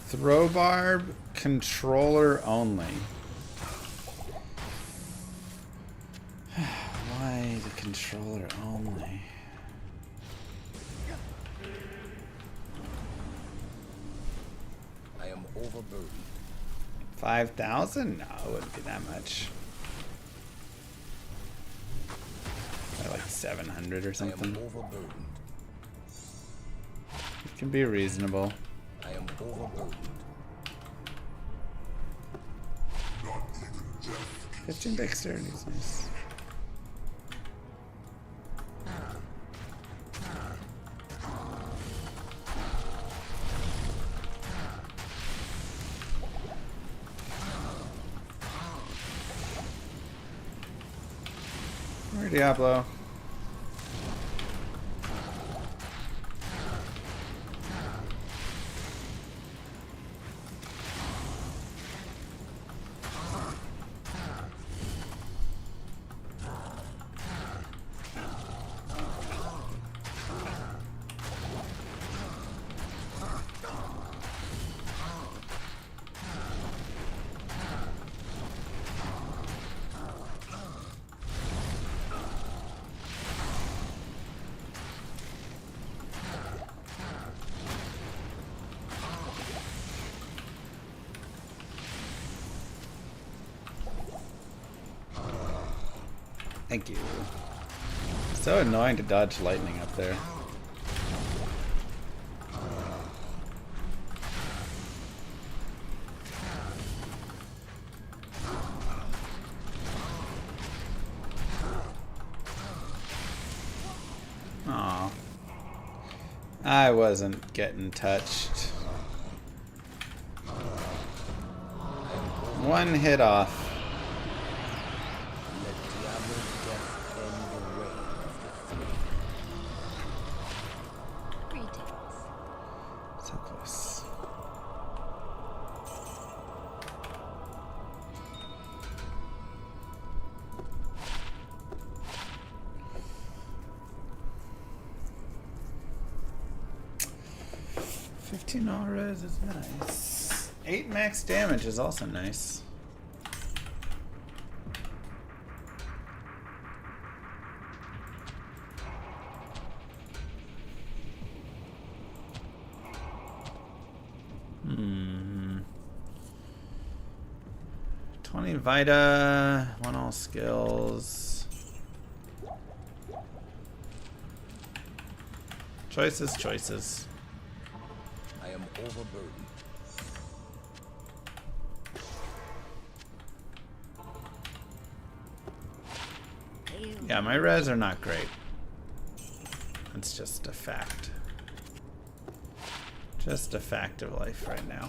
Throw barb, controller only. Why the controller only? I am overburdened. 5,000? No, it wouldn't be that much. Probably like 700 or I am something. overburdened. It can be reasonable. I am overburdened. 15 dexterity is nice. Where Diablo? Thank you. So annoying to dodge lightning up there. Aw. I wasn't getting touched. One hit off. Let Diablo's death end the reign of the three. Greetings. So close. $15 res is nice. 8 max damage is also nice. Hmm. 20 Vita, 1 all skills. Choices, choices. I am overburdened. Yeah, my res are not great. It's just a fact. Just a fact of life right now.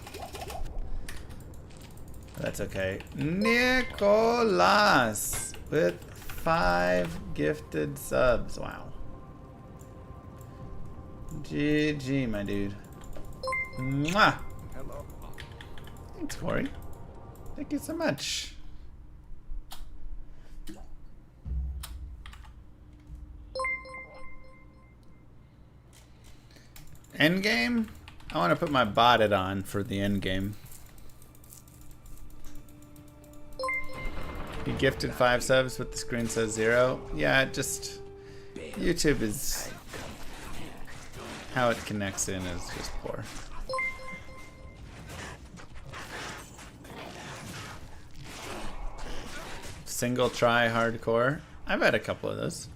That's okay. Nicolas with 5 gifted subs. Wow. GG, my dude. Mwah! Hello. Thanks, Corey. Thank you so much. Endgame? I want to put my botted on for the endgame. He gifted 5 subs, but the screen says 0. Yeah, it just... YouTube is... how it connects in is just poor. Single try hardcore. I've had a couple of those.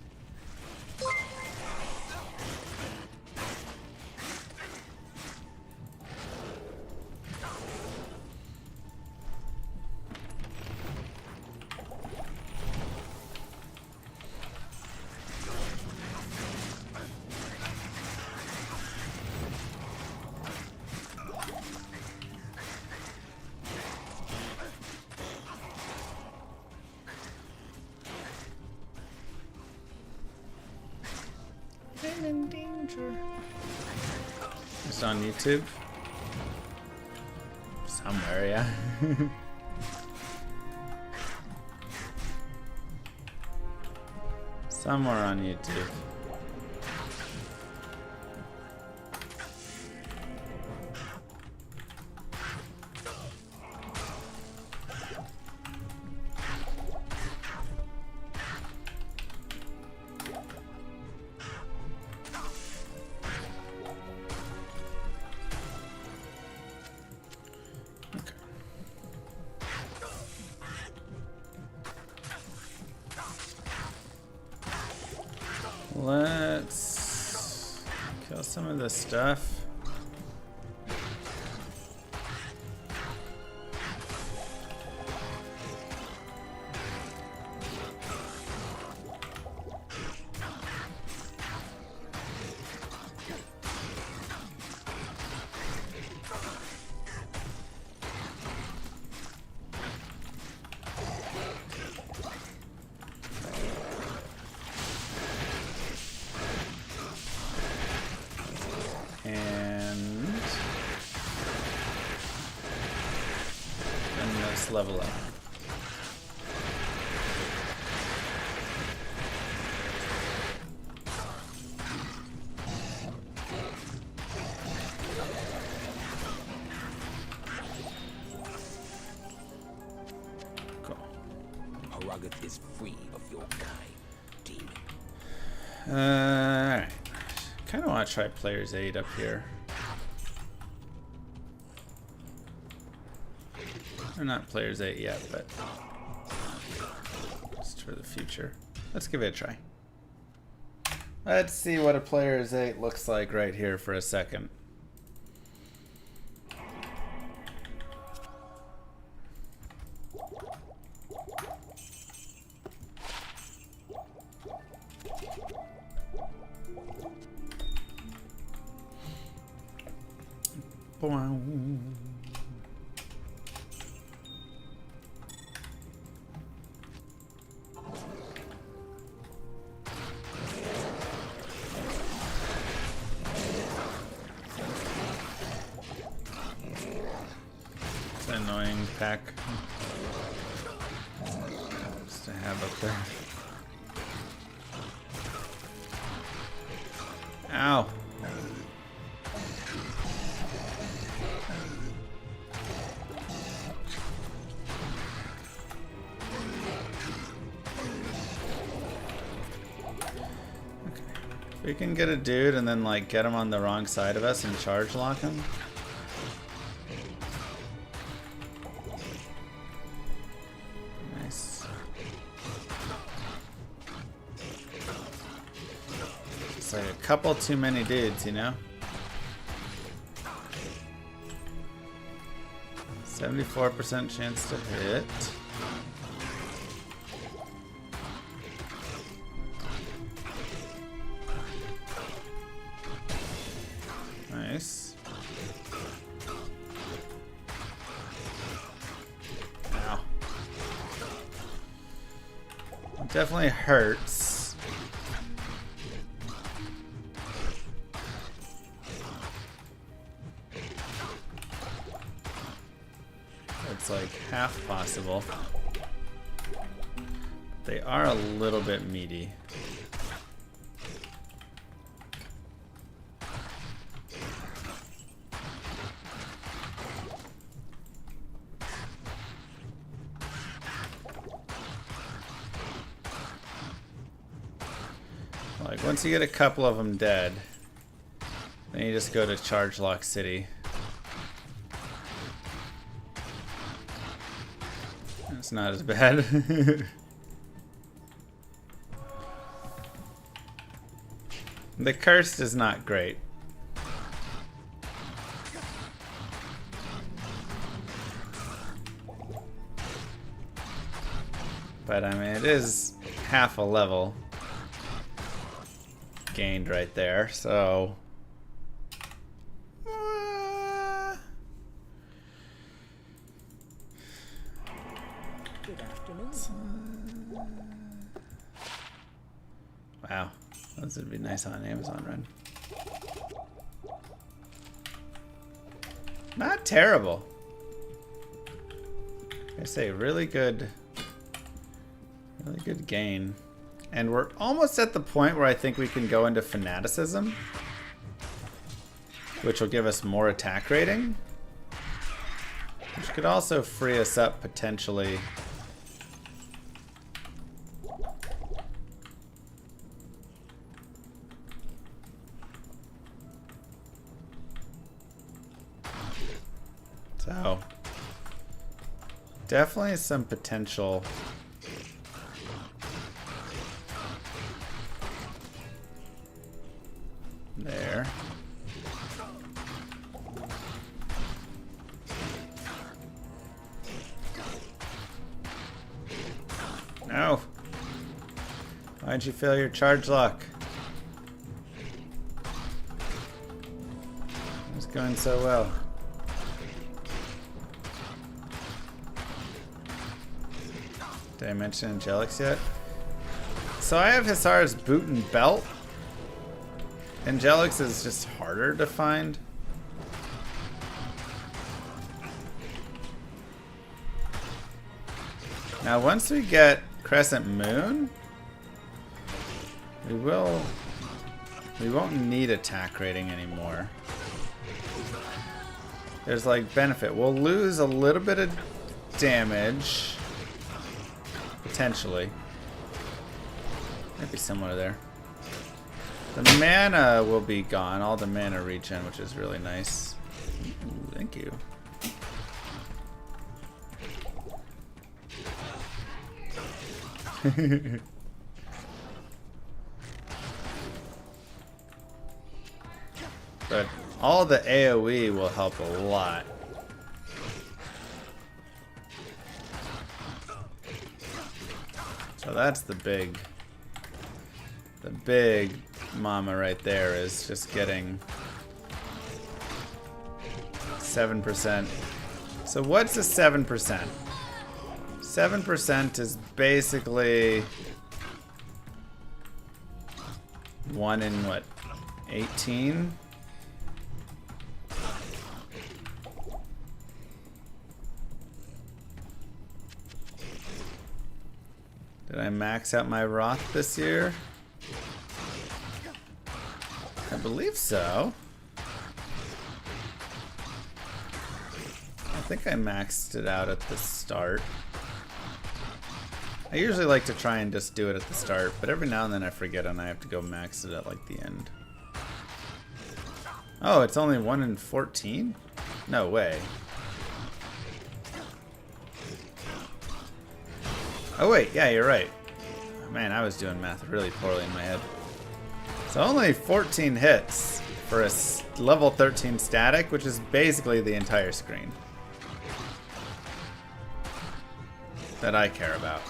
I'm in danger. It's on YouTube. Somewhere, yeah. Somewhere on YouTube. Let's kill some of this stuff. Level up. Cool. Harrogat is free of your kind, demon. Alright. Kind of want to try player's aid up here. Or not player's 8 yet, but just for the future. Let's give it a try. Let's see what a player's 8 looks like right here for a second. It's an annoying pack just to have up there. Ow. We can get a dude and then like get him on the wrong side of us and charge lock him. Nice. It's like a couple too many dudes, you know? 74% chance to hit. Nice. Ow. It definitely hurts. It's like half possible. They are a little bit meaty. Like, once you get a couple of them dead, then you just go to Charge Lock City. It's not as bad. The Cursed is not great. But I mean, it is half a level gained right there, so Good afternoon. wow, those would be nice on Amazon Run. Not terrible. I say really good gain. And we're almost at the point where I think we can go into Fanaticism, which will give us more attack rating, which could also free us up potentially. So, definitely some potential. There. No. Why'd you fail your charge lock? It was going so well. Did I mention Angelics yet? So I have Hisar's boot and belt. Angelics is just harder to find. Now once we get Crescent Moon, we won't need attack rating anymore. There's like benefit. We'll lose a little bit of damage. Potentially. Might be somewhere there. The mana will be gone, all the mana regen, which is really nice. Ooh, thank you. But all the AoE will help a lot. So that's the big mama right there, is just getting 7%. So what's a 7%? 7% is basically 1 in what, 18? Did I max out my Roth this year? I believe so. I think I maxed it out at the start. I usually like to try and just do it at the start, but every now and then I forget and I have to go max it at like the end. Oh, it's only 1 in 14? No way. Oh wait, yeah, you're right. Man, I was doing math really poorly in my head. So only 14 hits for a level 13 static, which is basically the entire screen that I care about.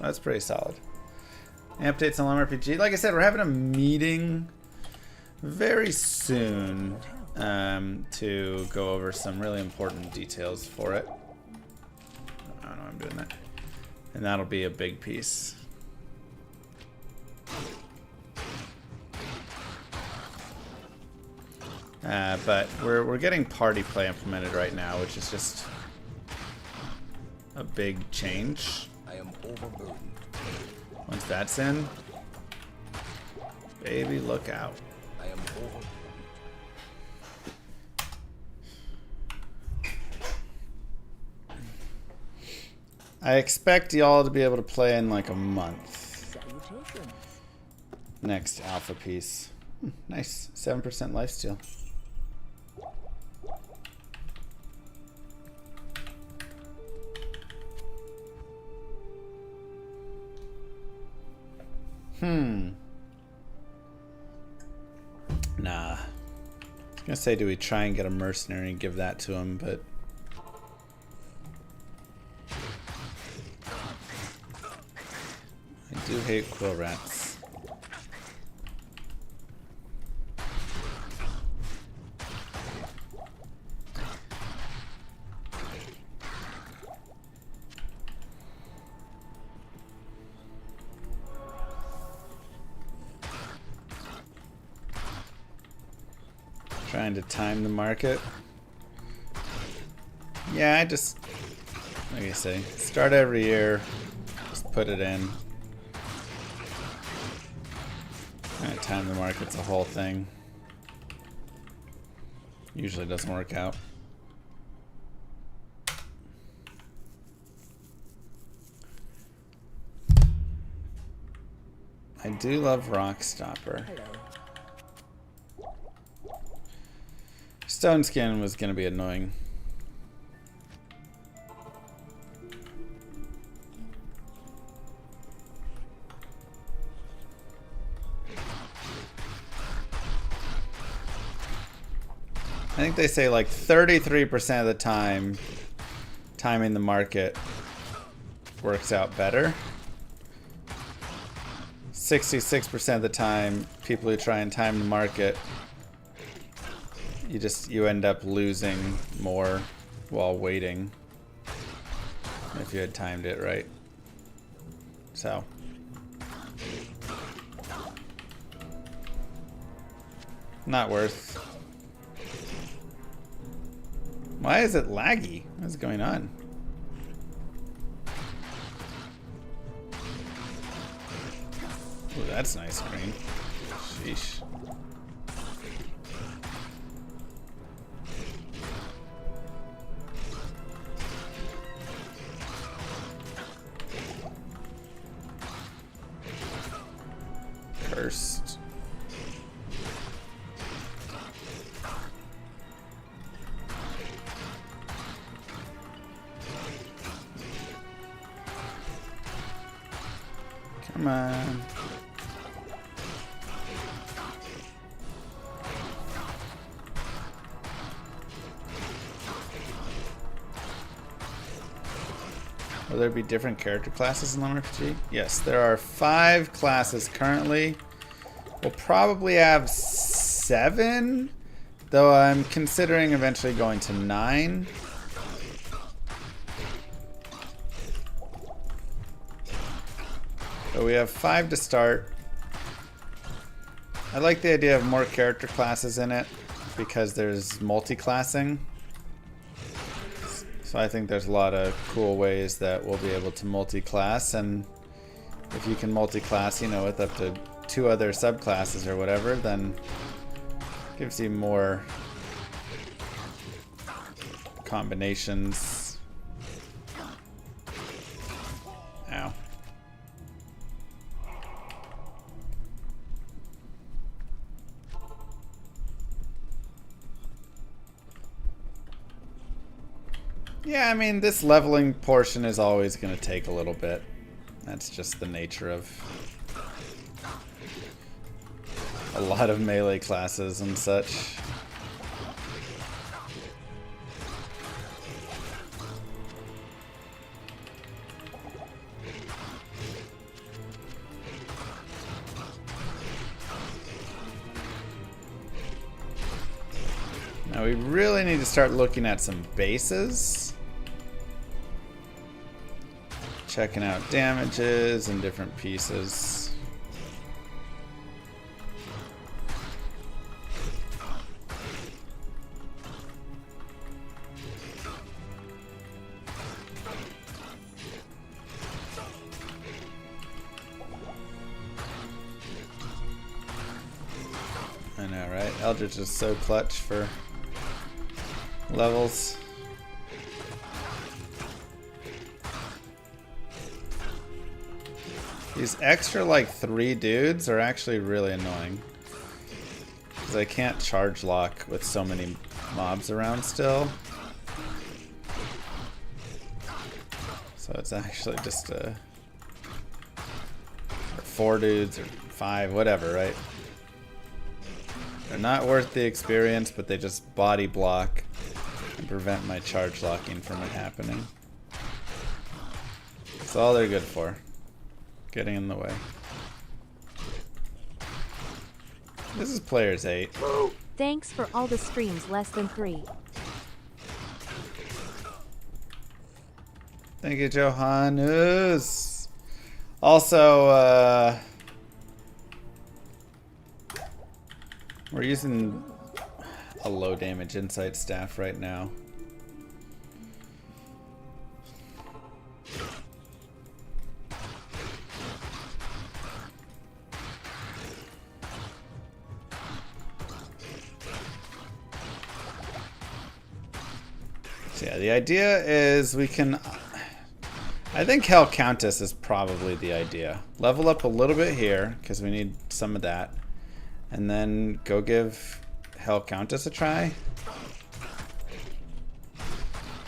That's pretty solid. Any updates on llamarpg? Like I said, we're having a meeting very soon to go over some really important details for it. I don't know, I'm doing that. And that'll be a big piece. But we're getting party play implemented right now, which is just a big change. I am overburdened. Once that's in, baby, look out. I am overburdened. I expect y'all to be able to play in like a month. Salutations. Next alpha piece. Nice. 7% lifesteal. Nah. I was gonna say, do we try and get a mercenary and give that to him, but I do hate quill rats. Trying to time the market. Yeah, I just, like I say, start every year, just put it in. Trying to time the market's a whole thing. Usually doesn't work out. I do love Rock Stopper. Hello. Stone Skin was going to be annoying. I think they say like 33% of the time, timing the market works out better. 66% of the time, people who try and time the market, you end up losing more while waiting if you had timed it right. So not worth. Why is it laggy? What's going on? Ooh, that's a nice screen. Sheesh. Cursed. Come on. Will there be different character classes in llamarpg? Yes, there are 5 classes currently. We'll probably have 7, though I'm considering eventually going to 9. So we have 5 to start. I like the idea of more character classes in it because there's multi-classing. So I think there's a lot of cool ways that we'll be able to multi-class, and if you can multi-class, you know, with up to 2 other subclasses or whatever, then it gives you more combinations. Ow. Yeah, I mean, this leveling portion is always going to take a little bit. That's just the nature of a lot of melee classes and such. Now we really need to start looking at some bases. Checking out damages and different pieces. I know, right? Eldritch is so clutch for levels. These extra, like, 3 dudes are actually really annoying. Because I can't charge lock with so many mobs around still. So it's actually just 4 dudes or 5, whatever, right? They're not worth the experience, but they just body block and prevent my charge locking from it happening. That's all they're good for. Getting in the way. This is players 8. Thanks for all the streams less than 3. Thank you, Johannes. Also, we're using a low damage insight staff right now. So yeah, the idea is we can... I think Hell Countess is probably the idea. Level up a little bit here, because we need some of that. And then go give Hell Countess a try.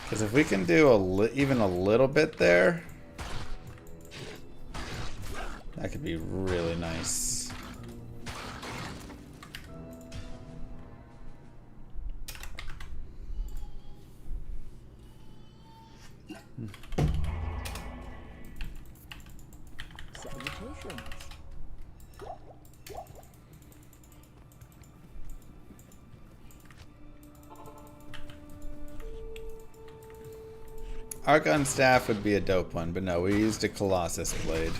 Because if we can do even a little bit there, that could be really nice. Salutations. Archon Staff would be a dope one, but no, we used a Colossus Blade.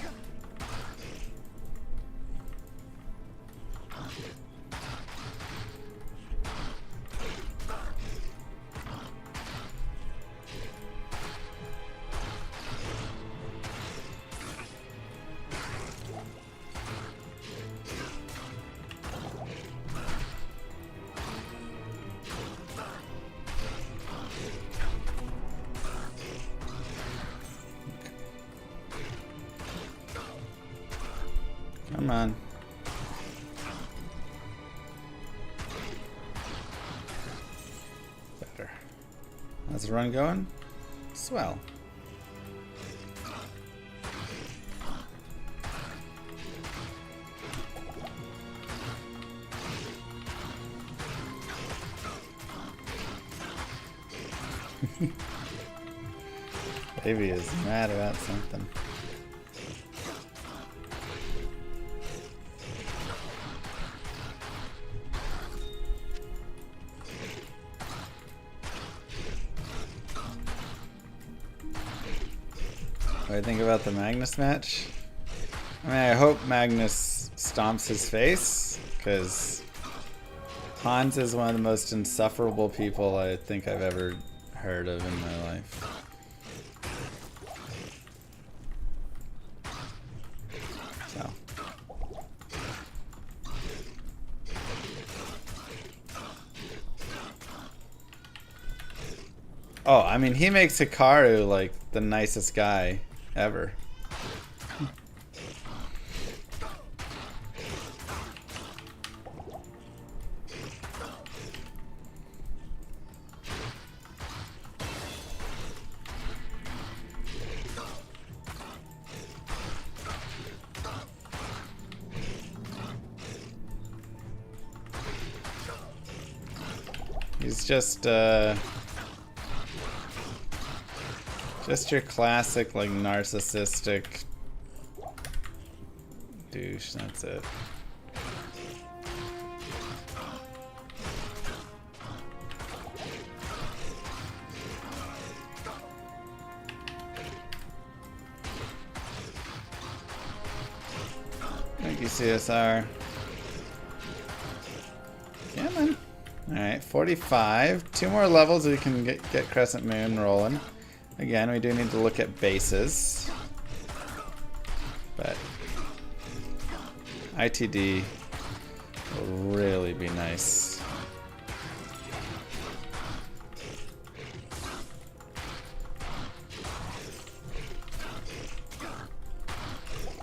Come on. Better. How's the run going? Swell. Baby is mad about something. What do you think about the Magnus match? I mean, I hope Magnus stomps his face, because Hans is one of the most insufferable people I think I've ever heard of in my life. So. Oh, I mean, he makes Hikaru like the nicest guy ever. He's just your classic, like, narcissistic douche, that's it. Thank you, CSR. Come on. Alright, 45. 2 more levels we can get Crescent Moon rolling. Again, we do need to look at bases. But ITD will really be nice.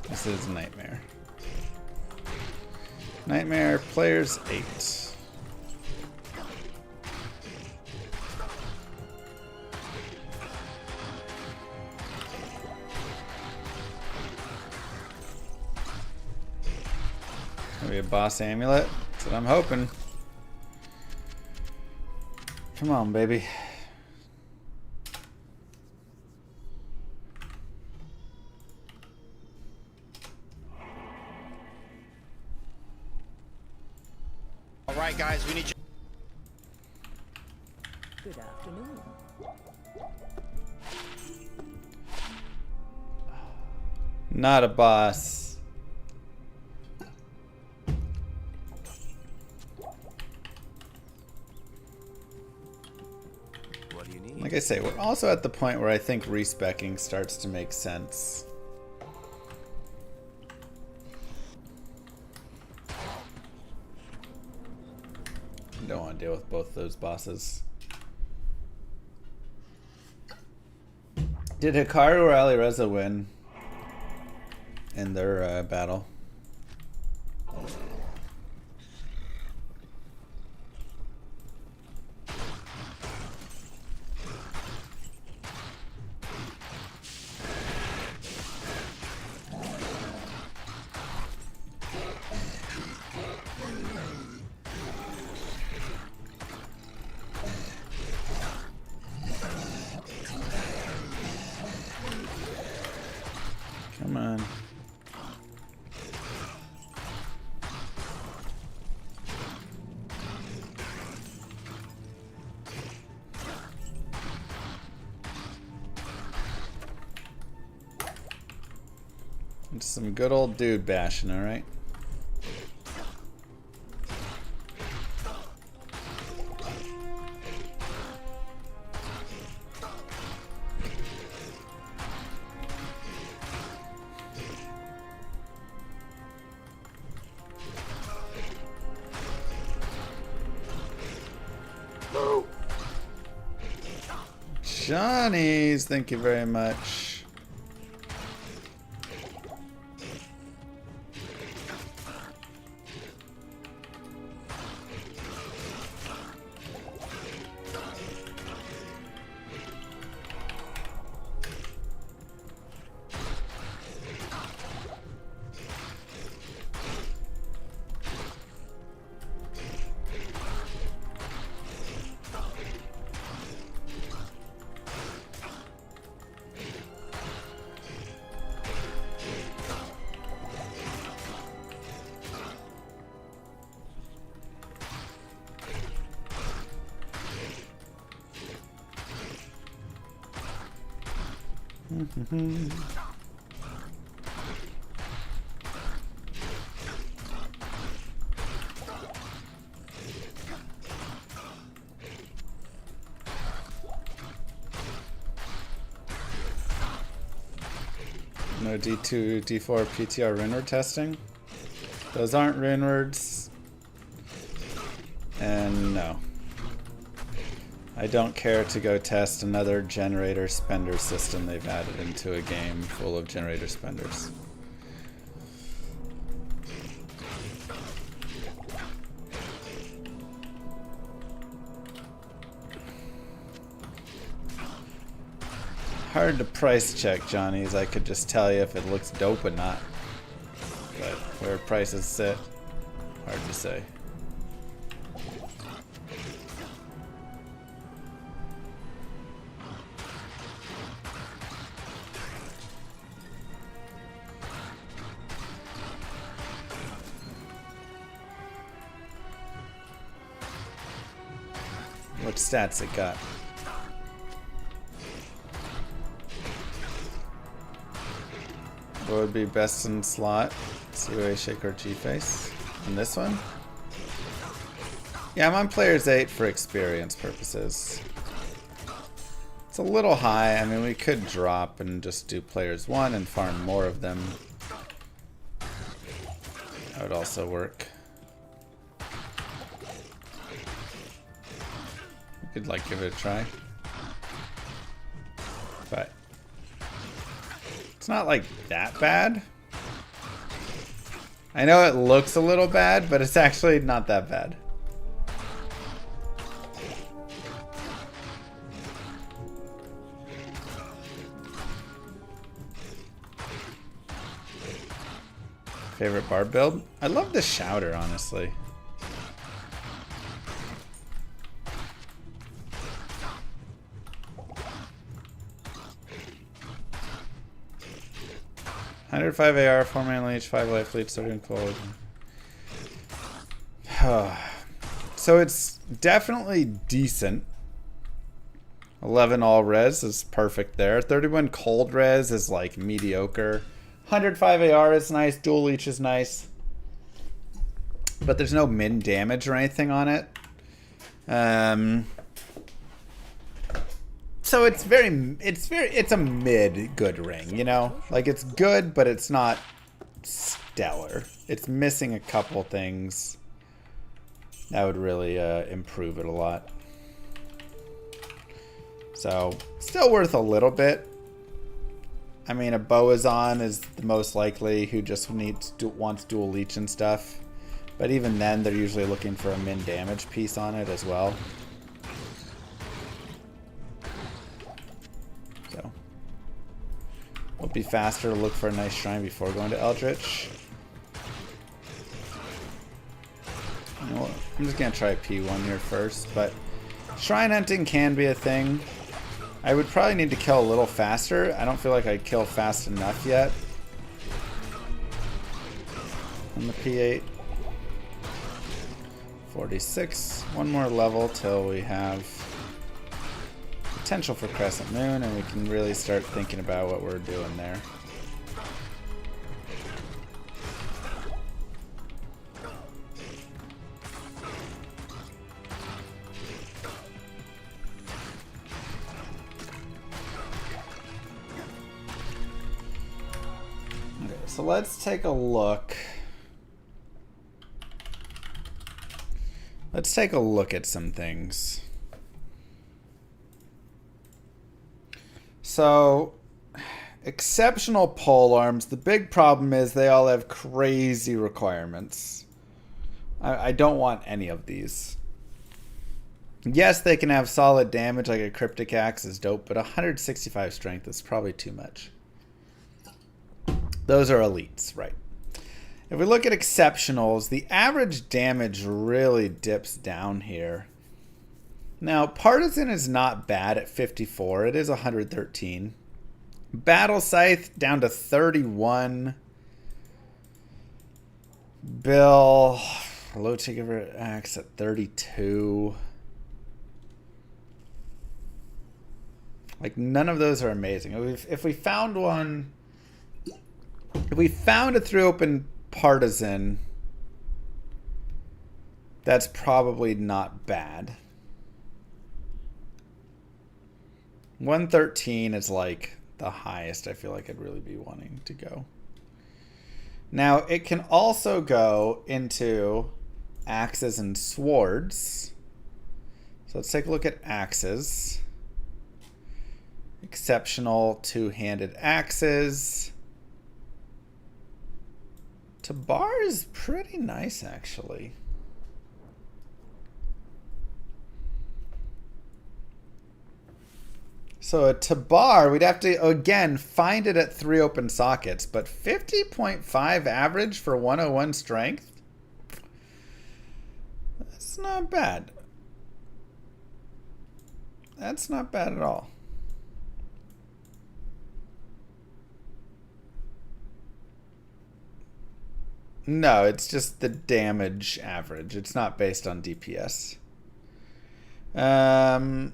This is Nightmare. Nightmare, players 8. Maybe a boss amulet. That's what I'm hoping. Come on, baby. All right, guys, we need you. Good afternoon. Not a boss. Like I say, we're also at the point where I think respecking starts to make sense. Don't want to deal with both those bosses. Did Hikaru or Alireza win in their battle? Come on. It's some good old dude bashing, alright? Johnny's, thank you very much. No D2, D4 PTR runeward testing. Those aren't runewords. And no. I don't care to go test another generator spender system they've added into a game full of generator spenders. Hard to price check, Johnny's. I could just tell you if it looks dope or not. But where prices sit, hard to say. What stats it got? What would be best in slot? COA, Shake, or G-Face? On this one? Yeah, I'm on players 8 for experience purposes. It's a little high. I mean, we could drop and just do players 1 and farm more of them. That would also work. We could, like, give it a try. But it's not like that bad. I know it looks a little bad, but it's actually not that bad. Favorite barb build? I love the Shouter, honestly. $105 AR, 4-man leech, 5 life leech, sodium cold. So it's definitely decent. 11 all res is perfect there. 31 cold res is like mediocre. 105 AR is nice. Dual leech is nice. But there's no min damage or anything on it. So it's a mid good ring, you know? Like, it's good, but it's not stellar. It's missing a couple things that would really improve it a lot. So, still worth a little bit. I mean, a Boazon is the most likely who just wants dual leech and stuff. But even then, they're usually looking for a min damage piece on it as well. So, it'll be faster to look for a nice shrine before going to Eldritch. You know what? I'm just going to try P1 here first, but shrine hunting can be a thing. I would probably need to kill a little faster. I don't feel like I kill fast enough yet on the P8. 46. One more level till we have potential for Crescent Moon, and we can really start thinking about what we're doing there. Okay, so let's take a look. Let's take a look at some things. So, exceptional pole arms. The big problem is they all have crazy requirements. I don't want any of these. Yes, they can have solid damage, like a Cryptic Axe is dope, but 165 strength is probably too much. Those are elites, right? If we look at exceptionals, the average damage really dips down here. Now, Partisan is not bad at 54. It is 113. Battle Scythe down to 31. Bill, low takeover axe at 32. Like, none of those are amazing. If we found one... If we found a 3-open Partisan, that's probably not bad. 113 is like the highest I feel like I'd really be wanting to go. Now, it can also go into axes and swords. So let's take a look at axes. Exceptional two-handed axes. Tabar is pretty nice, actually. So a Tabar, we'd have to, again, find it at 3 open sockets, but 50.5 average for 101 strength? That's not bad. That's not bad at all. No, it's just the damage average. It's not based on DPS. An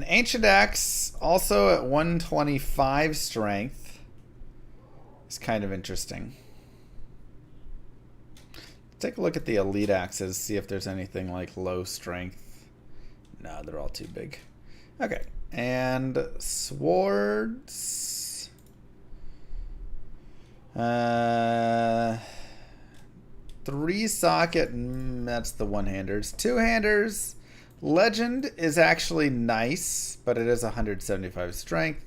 Ancient Axe, also at 125 strength, is kind of interesting. Take a look at the Elite Axes, see if there's anything like low strength. No, they're all too big. Okay, and swords. 3-socket, that's the one-handers. 2-handers. Legend is actually nice, but it is 175 strength.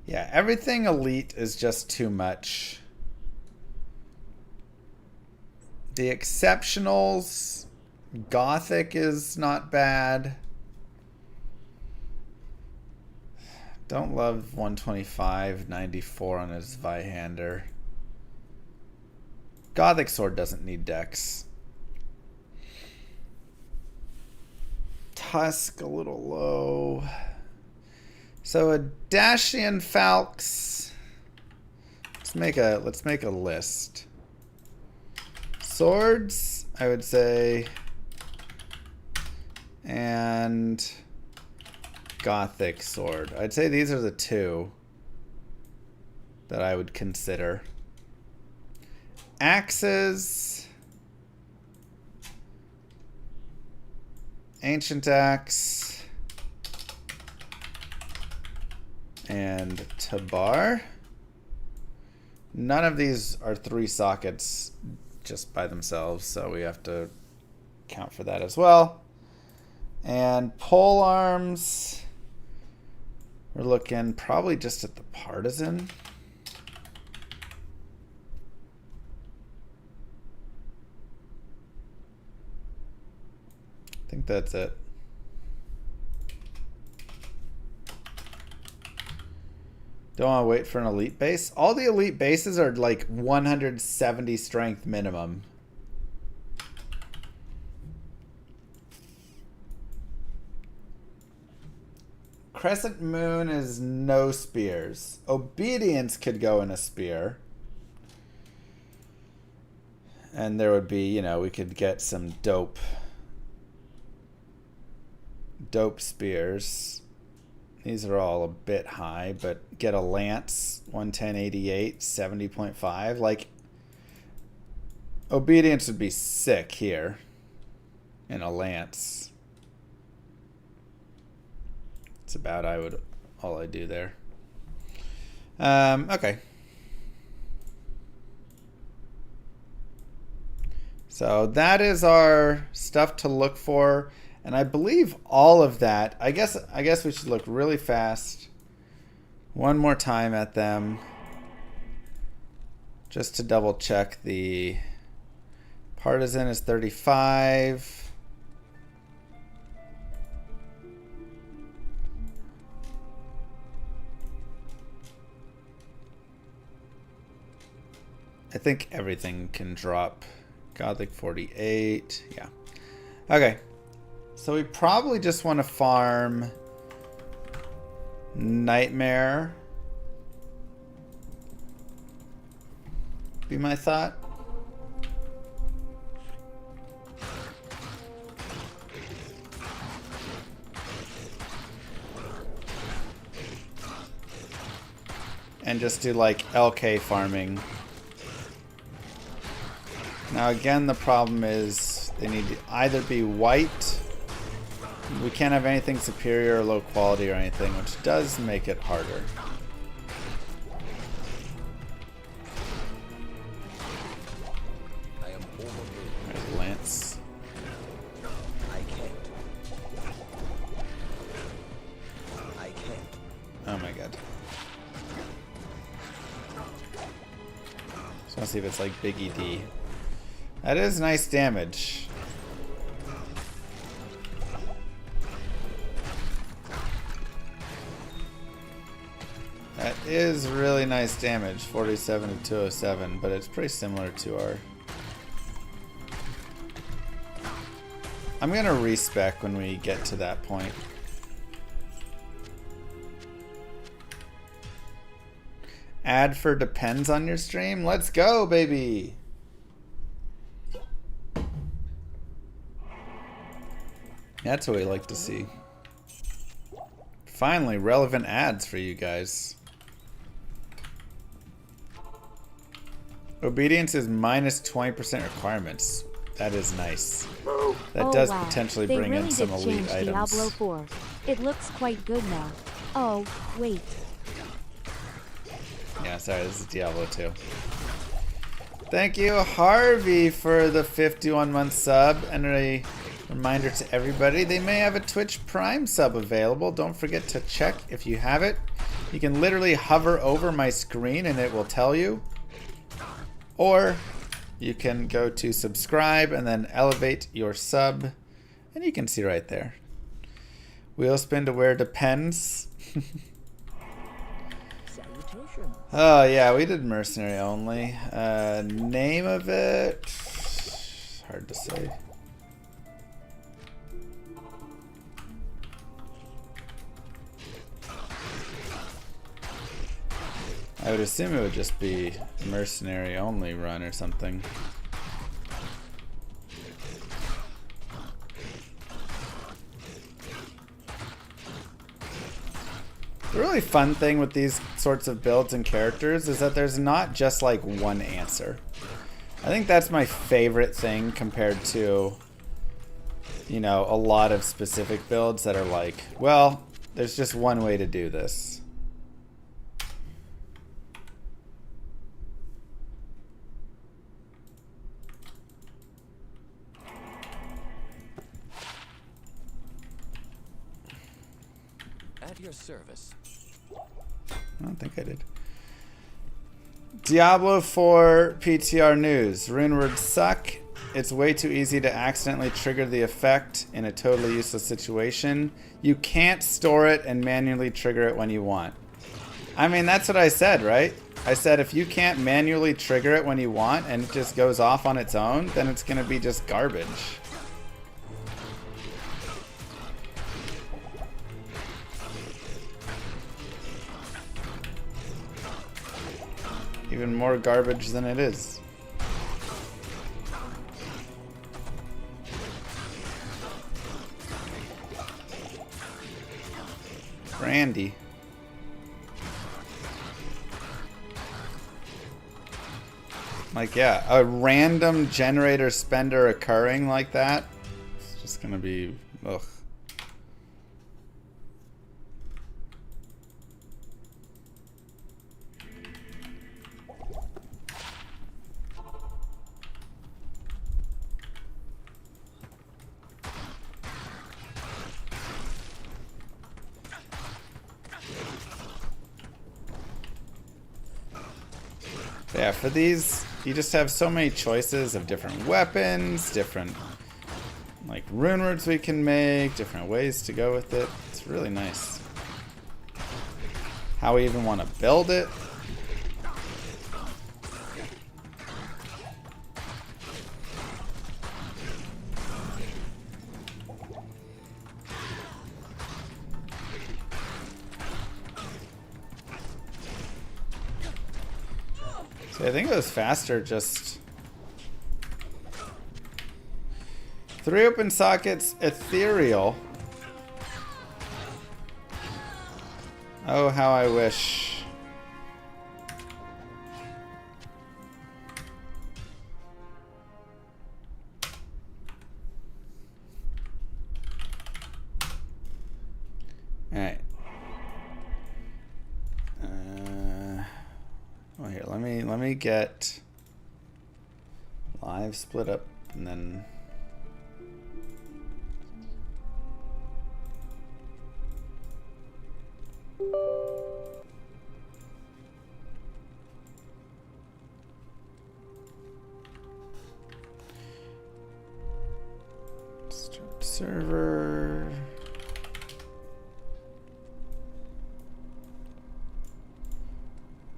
Yeah, everything elite is just too much. The exceptionals, Gothic is not bad. Don't love 125, 94 on his Zweihander. Gothic sword doesn't need dex. Tusk a little low. So a Dacian Falx. Let's make a list. Swords, I would say, and Gothic sword. I'd say these are the two that I would consider. Axes. Ancient Axe. And Tabar. None of these are 3 sockets just by themselves, so we have to count for that as well. And pole arms. We're looking probably just at the Partisan. I think that's it. Don't want to wait for an elite base. All the elite bases are like 170 strength minimum. Crescent Moon is no spears. Obedience could go in a spear. And there would be, you know, we could get some dope spears. These are all a bit high, but get a lance, 110.88, 70.5. Like, obedience would be sick here in a lance. It's about all I do there. Okay. So that is our stuff to look for. And I believe all of that, I guess we should look really fast one more time at them just to double check. The Partisan is 35. I think everything can drop. Gothic 48, yeah. Okay. So we probably just want to farm Nightmare. Be my thought. and just do like LK farming. Now again, the problem is they need to either be white. We can't have anything superior or low quality or anything, which does make it harder. I am overwhelmed. There's Lance. I can't. I can't. Oh my god. Just want to see if it's like Big ED. That is nice damage. That is really nice damage, 47 to 207, but it's pretty similar to our... I'm gonna respec when we get to that point. Ad for depends on your stream? Let's go, baby! That's what we like to see. Finally, relevant ads for you guys. Obedience is minus 20% requirements. That is nice. That does wow. potentially They bring really in some did elite change items. Diablo 4. It looks quite good now. Oh, wait. Yeah, sorry, this is Diablo 2. Thank you, Harvey, for the 51-month sub. And a reminder to everybody, they may have a Twitch Prime sub available. Don't forget to check if you have it. You can literally hover over my screen and it will tell you. Or you can go to subscribe and then elevate your sub. And you can see right there. Wheel spin to where depends. Salutation. Oh yeah, we did mercenary only. Name of it? Hard to say. I would assume it would just be mercenary only run or something. The really fun thing with these sorts of builds and characters is that there's not just like one answer. I think that's my favorite thing compared to, you know, a lot of specific builds that are like, well, there's just one way to do this. At your service. I don't think I did. Diablo 4 PTR news. Rune words suck. It's way too easy to accidentally trigger the effect in a totally useless situation. You can't store it and manually trigger it when you want. I mean, that's what I said, right? I said if you can't manually trigger it when you want and it just goes off on its own, then it's going to be just garbage. Even more garbage than it is. Brandy. Like, yeah, a random generator spender occurring like that, it's just gonna be, ugh. Yeah, for these, you just have so many choices of different weapons, different like rune words we can make, different ways to go with it. It's really nice. How we even want to build it. I think it was faster, just 3 open sockets, ethereal. Oh, how I wish. Oh, here, let me get live split up and then start server.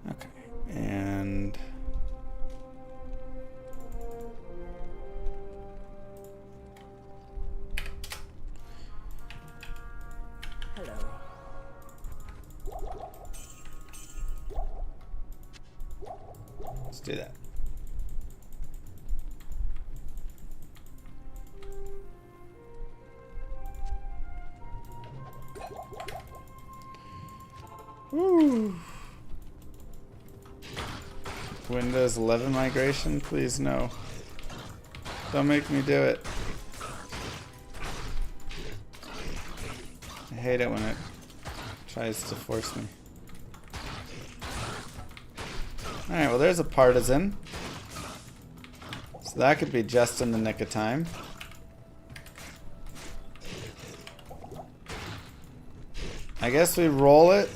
Okay, and Hello. let's do that. Woo. Windows 11 migration? Please no. Don't make me do it. I hate it when it tries to force me. Alright, well there's a partisan. So that could be just in the nick of time. I guess we roll it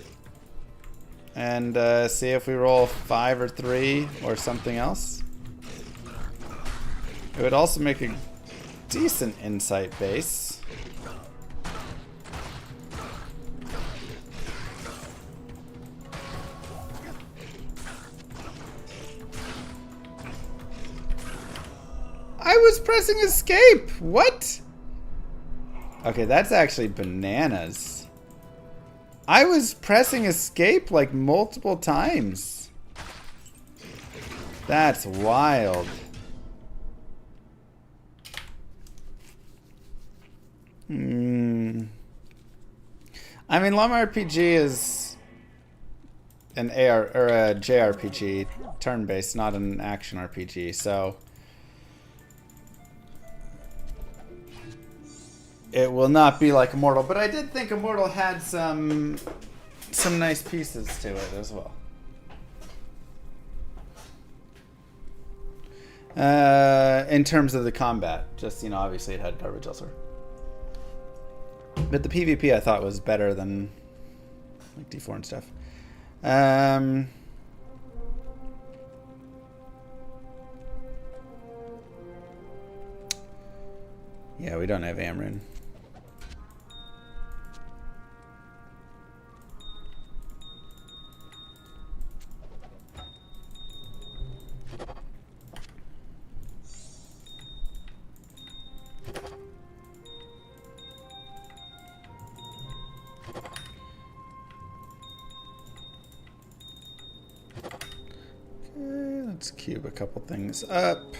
and see if we roll 5 or 3 or something else. It would also make a decent insight base. I was pressing escape! What? Okay, that's actually bananas. I was pressing escape like multiple times. That's wild. I mean, llamarpg is an AR or a JRPG, turn-based, not an action RPG, so it will not be like Immortal, but I did think Immortal had some nice pieces to it as well. In terms of the combat, just, you know, obviously it had garbage elsewhere. But the PvP I thought was better than like D4 and stuff. Yeah, we don't have Amryn. Let's cube a couple things up.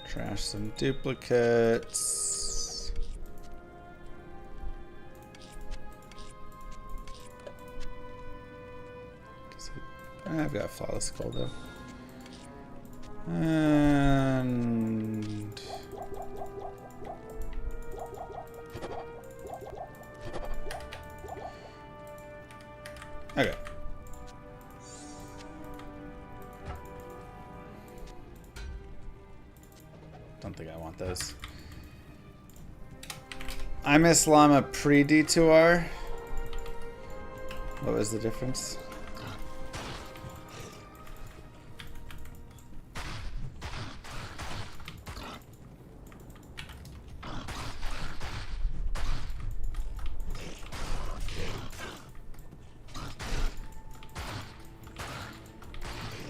Trash some duplicates. I've got flawless skull though. And okay. Don't think I want those. I miss Llama pre-D2R. What was the difference?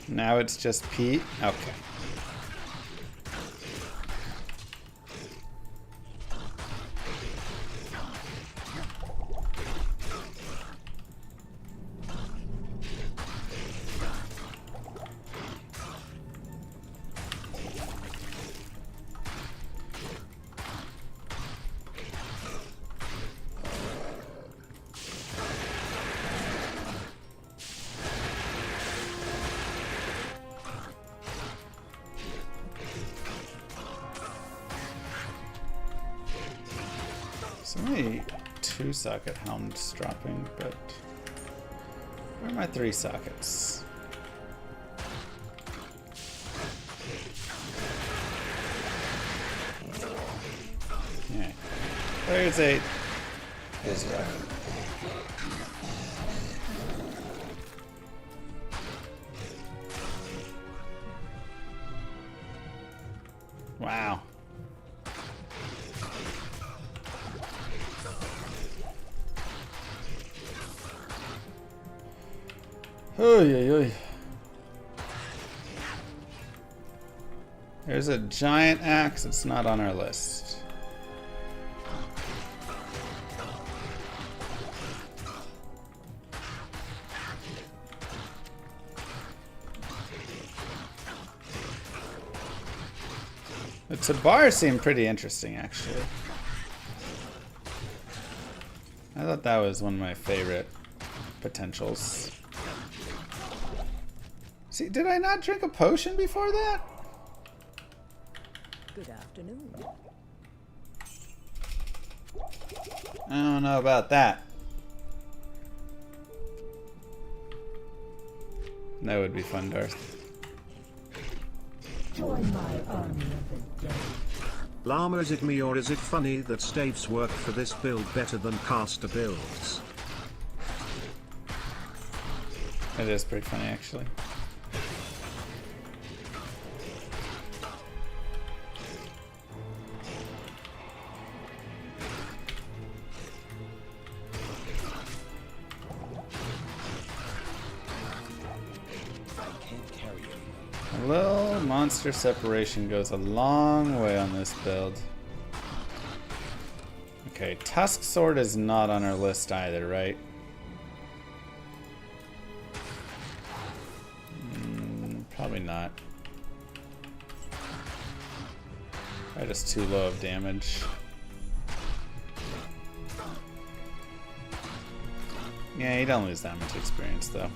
Now it's just Pete? Okay. only 2 socket helms dropping, but where are my 3 sockets? Yeah. There's 8. Is rough. Wow. Oy, oy, oy. There's a giant axe. It's not on our list. The Tabar seemed pretty interesting, actually. I thought that was one of my favorite potentials. See, did I not drink a potion before that? Good afternoon. I don't know about that. That would be fun, Darth. Join my army of the dead. Llama, is it me or is it funny that Staves work for this build better than caster builds? It is pretty funny, actually. A little monster separation goes a long way on this build. Okay, Tusk Sword is not on our list either, right? Probably not. Probably just too low of damage. Yeah, you don't lose that much experience though.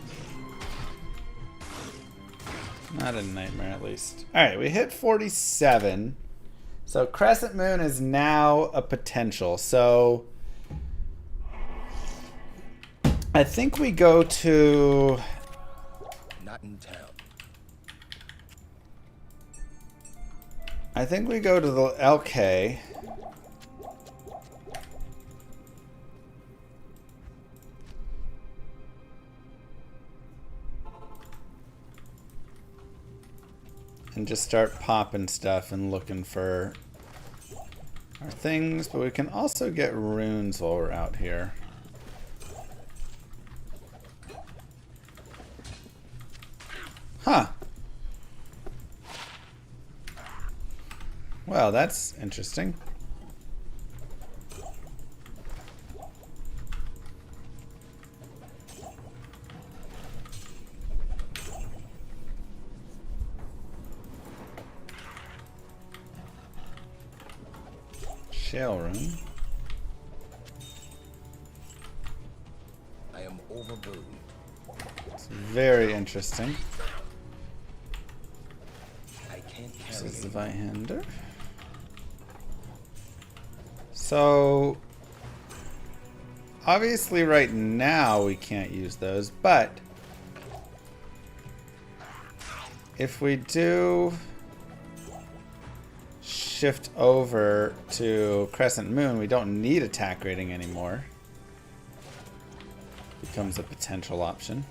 Not a nightmare, at least. Alright, we hit 47. So Crescent Moon is now a potential. So I think we go to... Not in town. I think we go to the LK. And just start popping stuff and looking for our things, but we can also get runes while we're out here. Huh. Well, that's interesting. Shale room. I am overburdened. It's very interesting. I can't This carry is the it. Vihender. So obviously right now we can't use those, but if we do shift over to Crescent Moon, we don't need attack rating anymore. Becomes a potential option.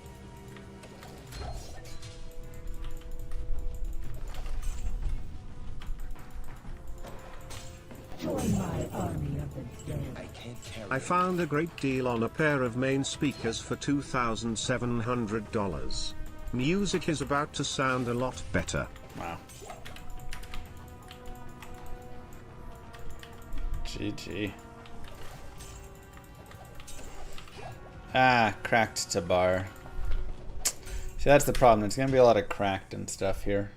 Join my army of the dead. I can't carry I found a great deal on a pair of main speakers for $2,700. Music is about to sound a lot better. Wow. GG. Ah, cracked Tabar. See, that's the problem. It's gonna be a lot of cracked and stuff here.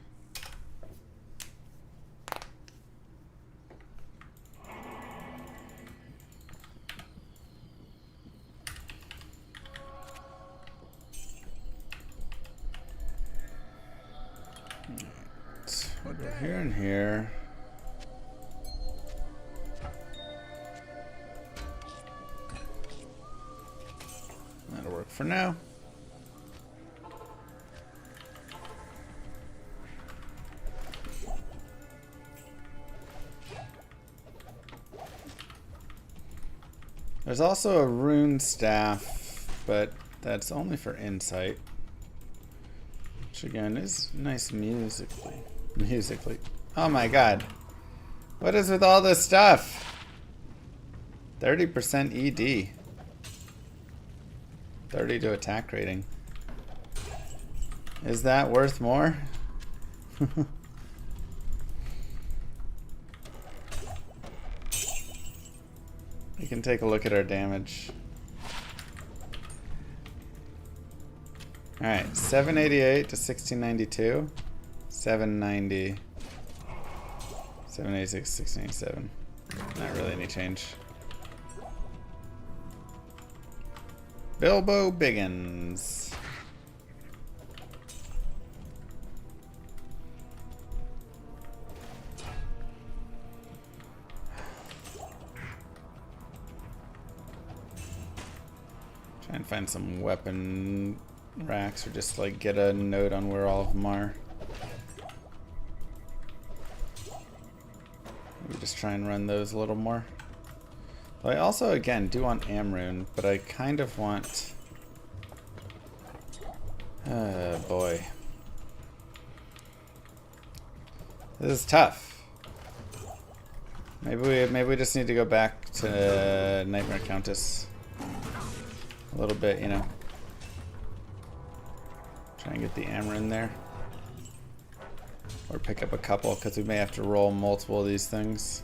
Alright. Over here and here. for now. There's also a rune staff, but that's only for insight. Which again is nice musically. Oh my god. What is with all this stuff? 30% ED. 30 to attack rating. Is that worth more? We can take a look at our damage. Alright, 788 to 1692. 790. 786, 1687. Not really any change. Bilbo Biggins. Try and find some weapon racks or just like get a note on where all of them are. Maybe just try and run those a little more. But I also, again, do want Amrune, but I kind of want... Oh, boy. This is tough. Maybe we just need to go back to Nightmare Countess a little bit, you know. Try and get the Amrune there. Or pick up a couple, because we may have to roll multiple of these things.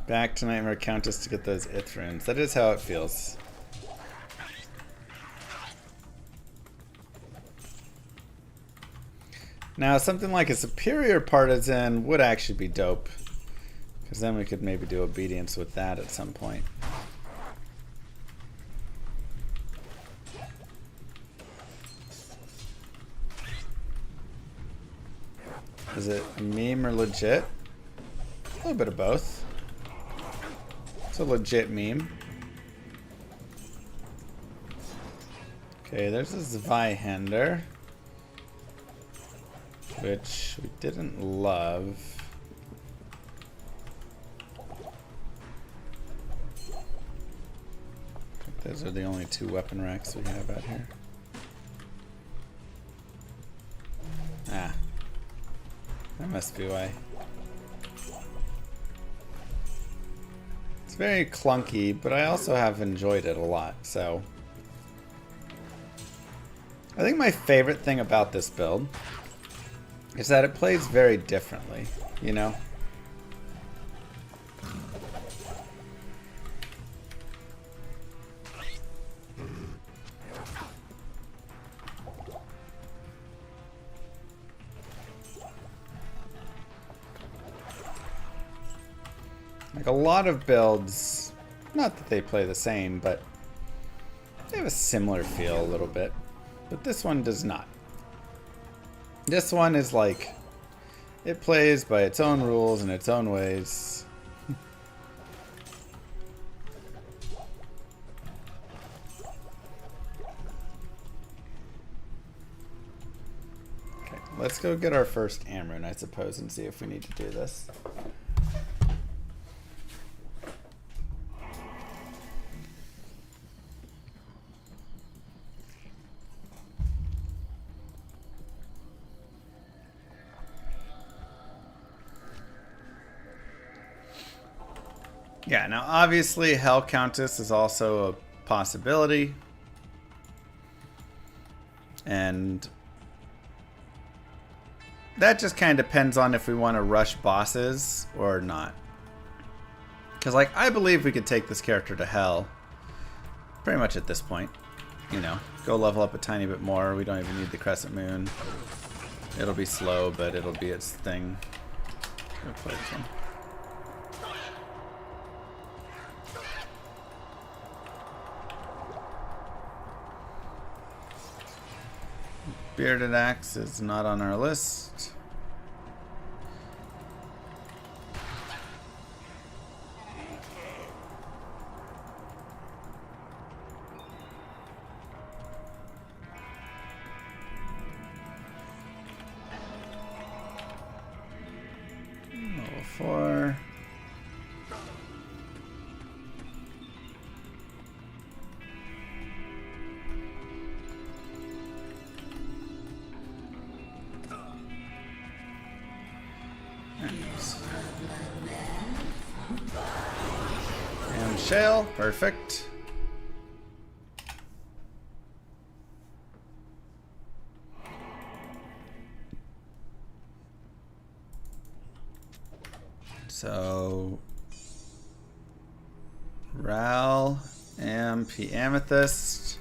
Back to Nightmare Countess to get those Ith runes. That is how it feels. Now, something like a Superior Partisan would actually be dope. Because then we could maybe do Obedience with that at some point. Is it a meme or legit? A little bit of both. It's a legit meme. Okay, there's a Zweihander, which we didn't love. I think those are the only two weapon racks we have out here. Ah. That must be why. It's very clunky, but I also have enjoyed it a lot, so. I think my favorite thing about this build is that it plays very differently, you know? Like a lot of builds, not that they play the same, but they have a similar feel a little bit. But this one does not. This one is like, it plays by its own rules and its own ways. Okay, let's go get our first Amrune, I suppose, and see if we need to do this. Yeah, now obviously Hell Countess is also a possibility. And that just kind of depends on if we want to rush bosses or not. Because, like, I believe we could take this character to Hell pretty much at this point. you know, go level up a tiny bit more. We don't even need the crescent moon. It'll be slow, but it'll be its thing. Go play this one. Bearded Axe is not on our list. Level 4. And shale, perfect. So Ral, MP Amethyst.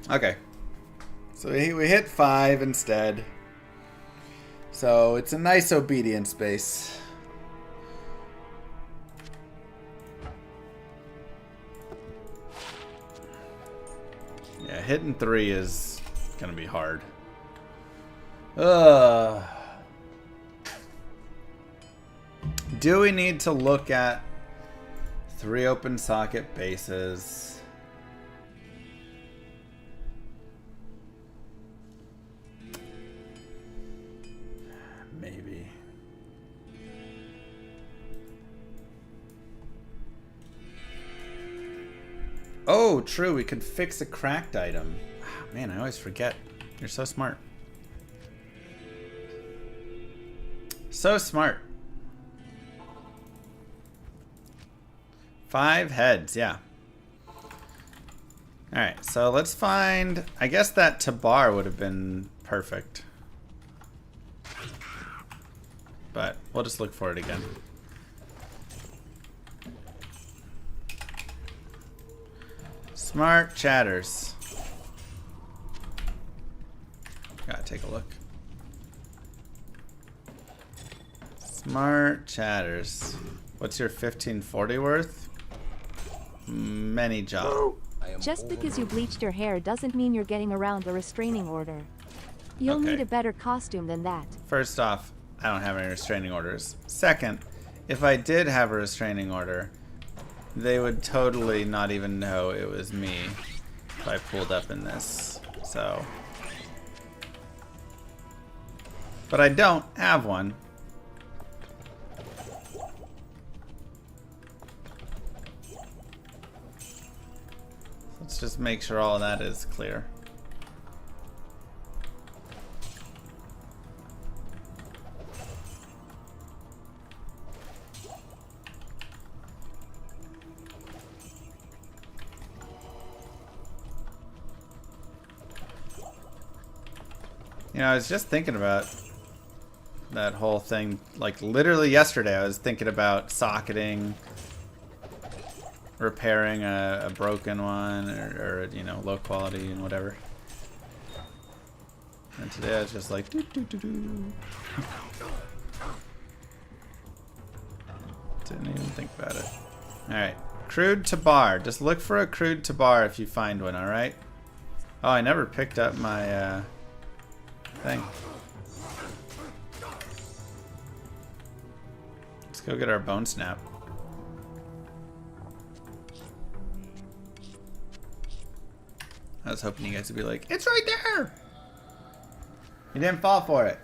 Okay. So we hit 5 instead. So it's a nice obedience base. Yeah, hitting 3 is gonna be hard. Do we need to look at 3 open socket bases? Maybe. Oh, true. We could fix a cracked item. Man, I always forget. You're so smart. So smart. 5 heads, yeah. Alright, so let's find... I guess that Tabar would have been perfect. But we'll just look for it again. Smart chatters. Gotta take a look. Smart chatters. What's your 1540 worth? Many job. Just because you bleached your hair doesn't mean you're getting around the restraining order. You'll Okay. need a better costume than that. First off, I don't have any restraining orders. Second, if I did have a restraining order, they would totally not even know it was me if I pulled up in this. So. But I don't have one. Let's just make sure all of that is clear. You know, I was just thinking about that whole thing. Like, literally yesterday, I was thinking about socketing, repairing a broken one, or you know, low quality and whatever. And today I was just like, doo, doo, doo, doo. Didn't even think about it. Alright, crude Tabar. Just look for a crude Tabar if you find one, alright? Oh, I never picked up my thing. Let's go get our bone snap. I was hoping you guys would be like, it's right there! You didn't fall for it.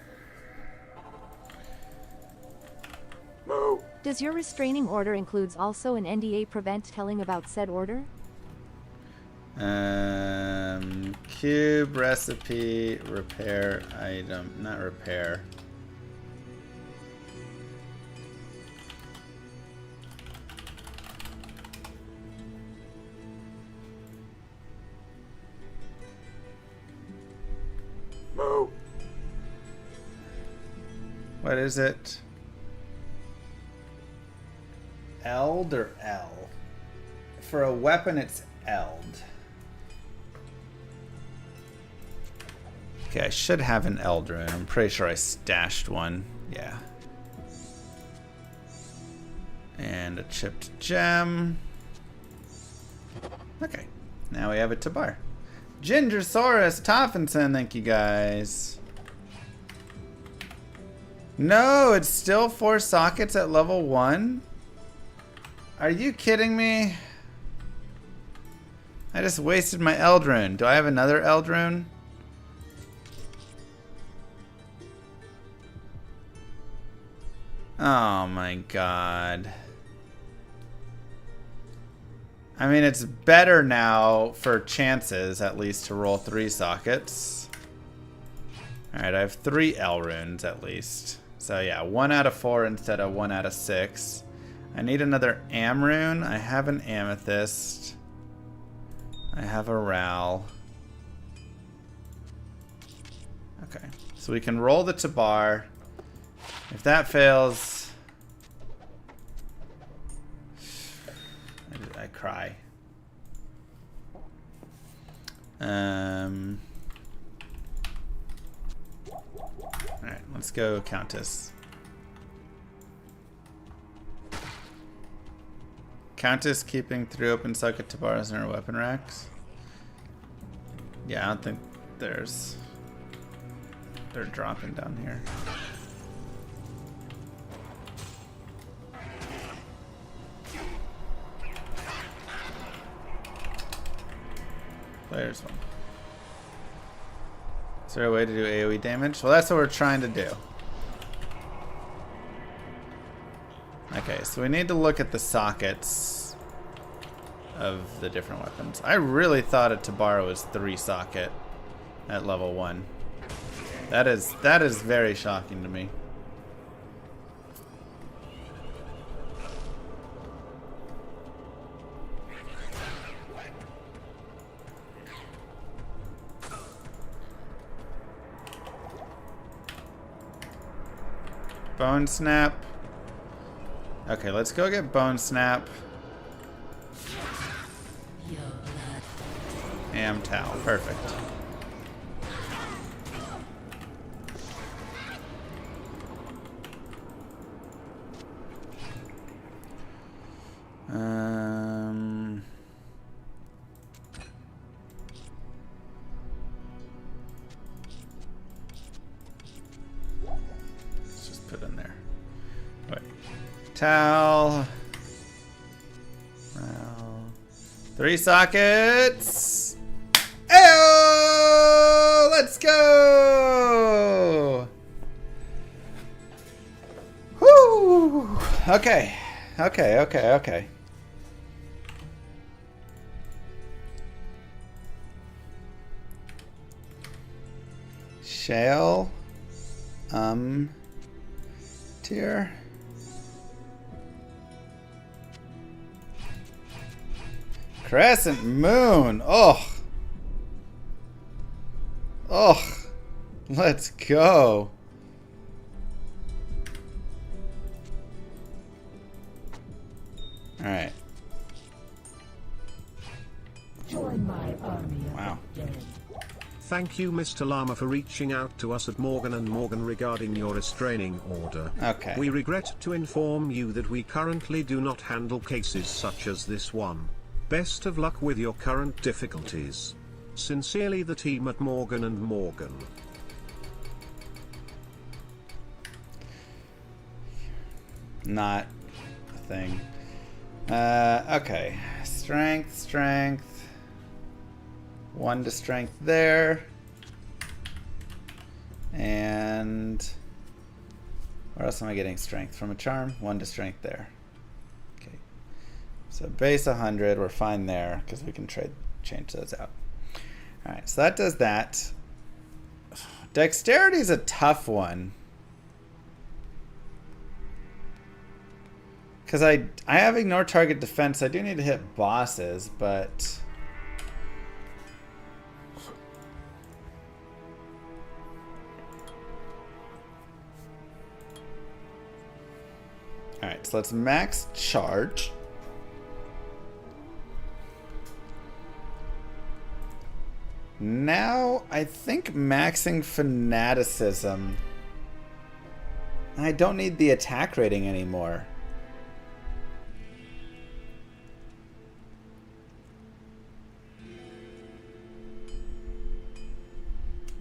Does your restraining order includes also an NDA prevent telling about said order? Cube recipe repair item, not repair. What is it? Eld or L? For a weapon, it's eld. Okay, I should have an eld rune. I'm pretty sure I stashed one. Yeah. And a chipped gem. Okay, now we have a Tabar. Gingersaurus Toffinson, thank you guys. No, it's still 4 sockets at level 1? Are you kidding me? I just wasted my eld rune. Do I have another eld rune? Oh my god. I mean, it's better now for chances, at least, to roll 3 sockets. Alright, I have 3 L runes, at least. So yeah, 1 out of 4 instead of 1 out of 6. I need another Am rune. I have an Amethyst. I have a Ral. Okay, so we can roll the Tabar. If that fails, I cry. Alright, let's go Countess. Countess keeping 3 open socket Tabars in her weapon racks. Yeah, I don't think there's... They're dropping down here. There's one. Is there a way to do AoE damage? Well, that's what we're trying to do. Okay, so we need to look at the sockets of the different weapons. I really thought a Tabar was 3 socket at level 1. That is very shocking to me. Bone Snap. Okay, let's go get Bone Snap. Am Towel. Perfect. Let's just put in there. Wait. Towel. 3 sockets. Ayo! Let's go! Whoo! Okay. Okay. Shale. Tier. Crescent Moon. Oh. Let's go. All right. Join my army of Wow. the dead. Thank you, Mr. Llama, for reaching out to us at Morgan & Morgan regarding your restraining order. Okay. We regret to inform you that we currently do not handle cases such as this one. Best of luck with your current difficulties. Sincerely, the team at Morgan & Morgan. Not a thing. Okay. Strength. 1 to strength there. And where else am I getting strength? From a charm? 1 to strength there. Okay. So base 100, we're fine there because we can change those out. Alright, so that does that. Dexterity is a tough one. Because I have ignore target defense. I do need to hit bosses, but... Alright, so let's max charge. Now, I think maxing fanaticism. I don't need the attack rating anymore.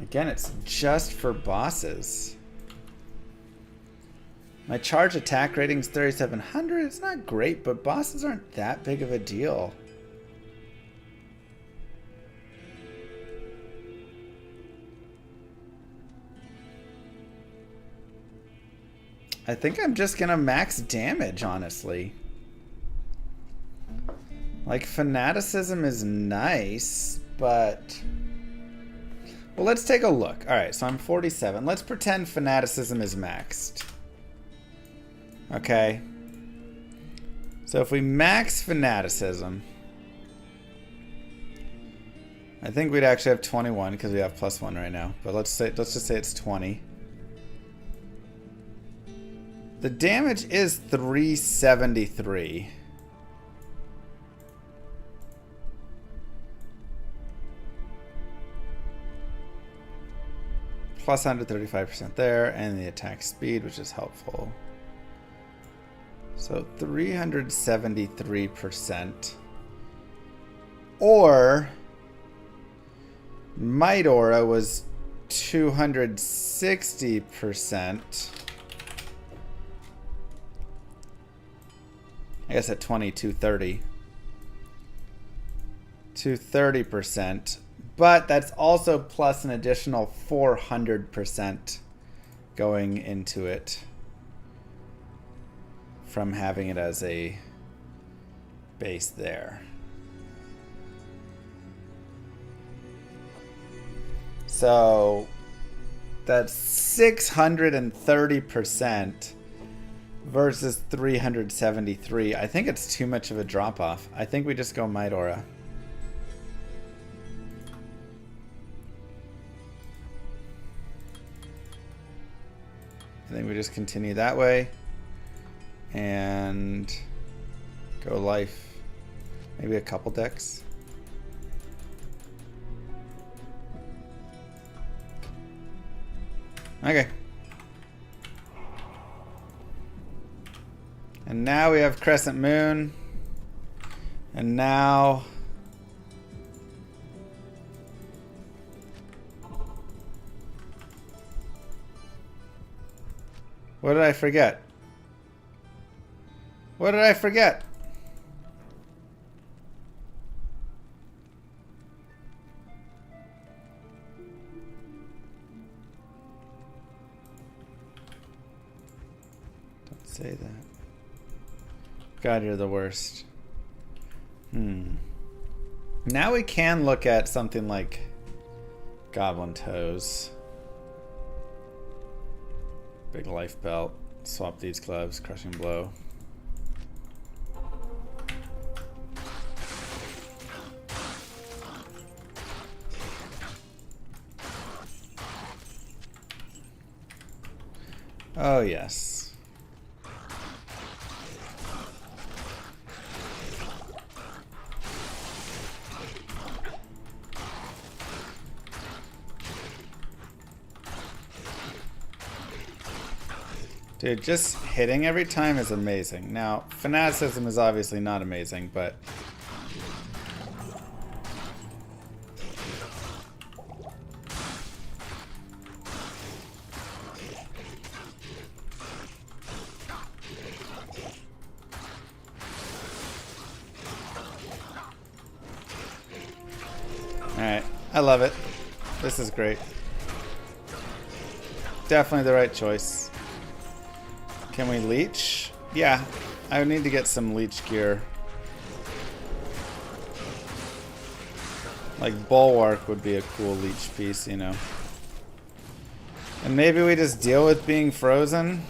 Again, it's just for bosses. My charge attack rating's 3,700. It's not great, but bosses aren't that big of a deal. I think I'm just gonna max damage, honestly. Like, fanaticism is nice, but... Well, let's take a look. Alright, so I'm 47. Let's pretend fanaticism is maxed. Okay. So if we max fanaticism... I think we'd actually have 21, because we have +1 right now. But let's just say it's 20. The damage is 373. Plus 135% there, and the attack speed, which is helpful. So 373%. Or Might Aura was 260%. I guess at 230. 230%. But that's also plus an additional 400% going into it from having it as a base there. So that's 630% versus 373. I think it's too much of a drop off. I think we just go Might Aura. I think we just continue that way and go life. Maybe a couple decks. Okay. And now we have Crescent Moon. And now... What did I forget? What did I forget? Don't say that. God, you're the worst. Now we can look at something like Goblin Toes. Big life belt. Swap these gloves. Crushing blow. Oh yes. Dude, just hitting every time is amazing. Now, fanaticism is obviously not amazing, but... Alright, I love it. This is great. Definitely the right choice. Can we leech? Yeah, I would need to get some leech gear. Like Bulwark would be a cool leech piece, you know. And maybe we just deal with being frozen?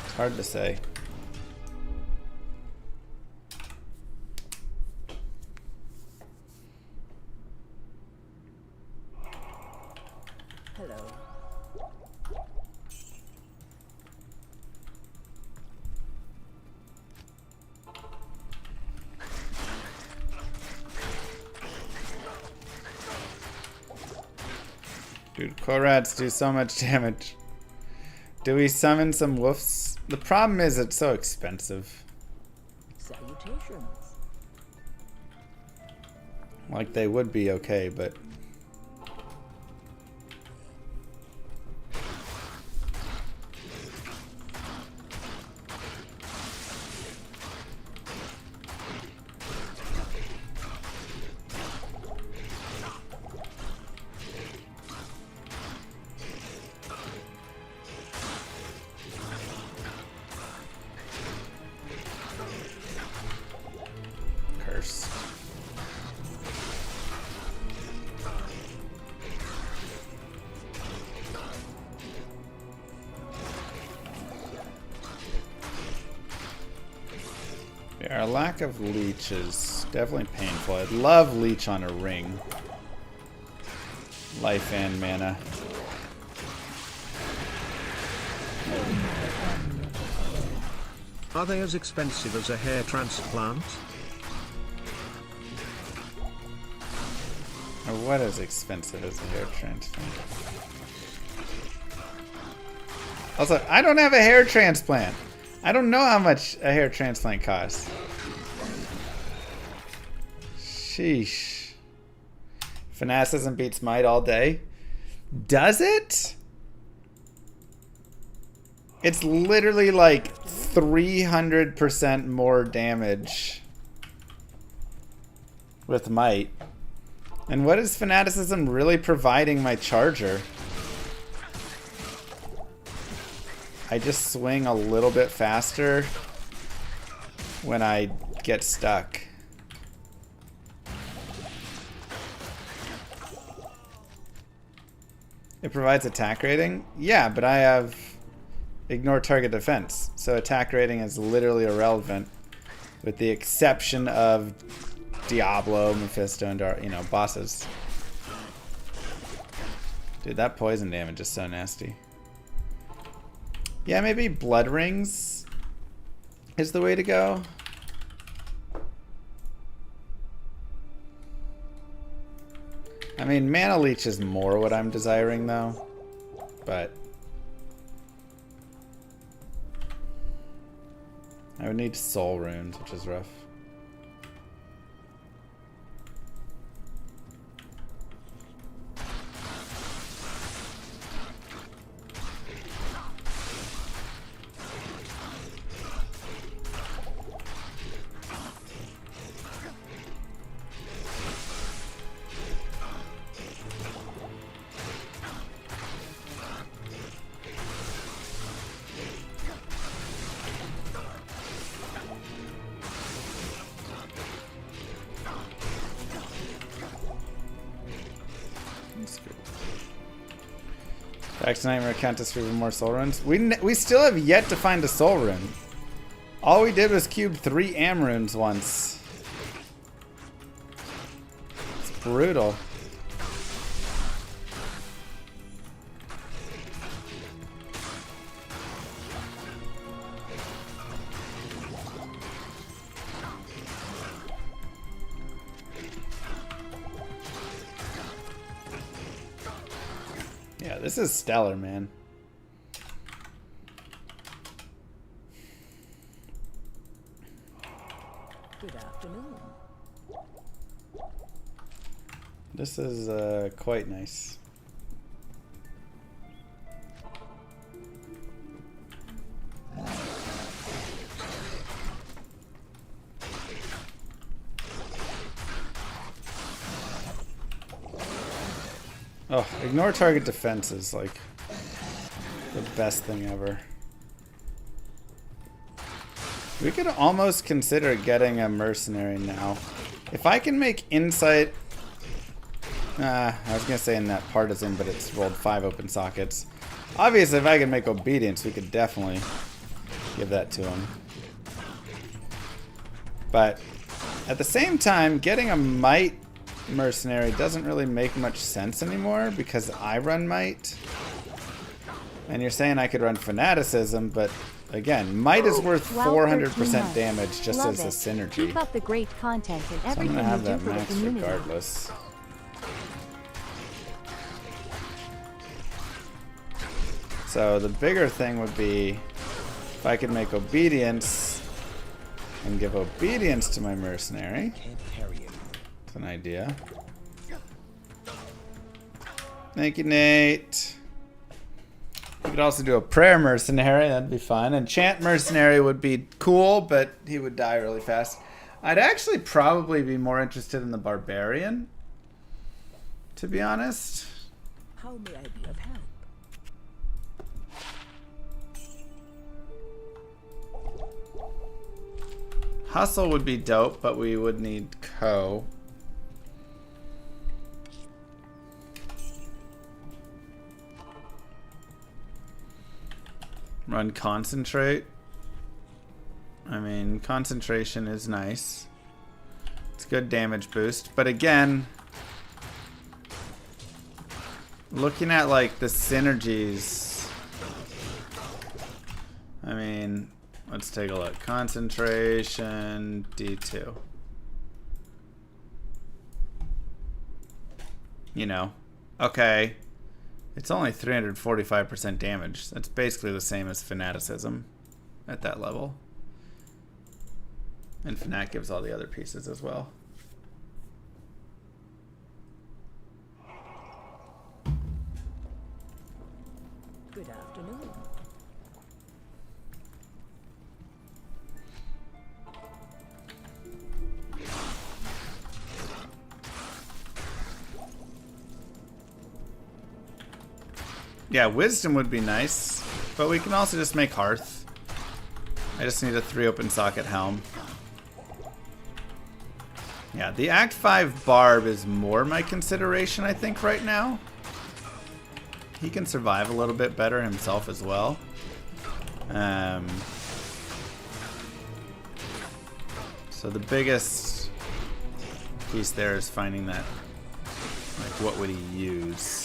It's hard to say. Dude, Korats do so much damage. Do we summon some wolves? The problem is it's so expensive. Salutations. Like they would be okay, but curse. Yeah, our lack of leech is definitely painful. I'd love leech on a ring. Life and mana. Are they as expensive as a hair transplant? Or what is expensive as a hair transplant? Also, I don't have a hair transplant. I don't know how much a hair transplant costs. Sheesh. Fanaticism beats might all day. Does it? It's literally like 300% more damage with might. And what is fanaticism really providing my charger? I just swing a little bit faster when I get stuck. It provides attack rating? Yeah, but I have ignore target defense. So attack rating is literally irrelevant with the exception of Diablo, Mephisto, and bosses. Dude, that poison damage is so nasty. Yeah, maybe blood rings is the way to go. I mean, mana leech is more what I'm desiring though, but I would need soul runes, which is rough. Back to Nightmare Countess for even more soul runes. We still have yet to find a soul rune. All we did was cube 3 am runes once. It's brutal. Yeah, this is stellar, man. Good afternoon. This is quite nice. Oh, ignore target defense is like the best thing ever. We could almost consider getting a mercenary now. If I can make insight... I was going to say in that partisan, but it's rolled 5 open sockets. Obviously, if I can make obedience, we could definitely give that to him. But at the same time, getting a might mercenary doesn't really make much sense anymore because I run might. And you're saying I could run fanaticism, but again, might is worth 400% damage just Love as a it. synergy. Keep up the great content and So I'm everything gonna have you do that for the max community. regardless. So the bigger thing would be if I could make obedience and give obedience to my mercenary. Can't carry it. That's an idea. Thank you, Nate. We could also do a prayer mercenary. That'd be fun. And chant mercenary would be cool, but he would die really fast. I'd actually probably be more interested in the barbarian, to be honest. How may I be of help? Hustle would be dope, but we would need Co. Run concentrate. I mean, concentration is nice. It's a good damage boost. But again, looking at like the synergies, I mean, let's take a look. Concentration, D2. You know, okay. It's only 345% damage. That's basically the same as fanaticism at that level. And Fnac gives all the other pieces as well. Good afternoon. Yeah, wisdom would be nice, but we can also just make hearth. I just need a 3 open socket helm. Yeah, the Act 5 barb is more my consideration, I think, right now. He can survive a little bit better himself as well. So the biggest piece there is finding that, like, what would he use?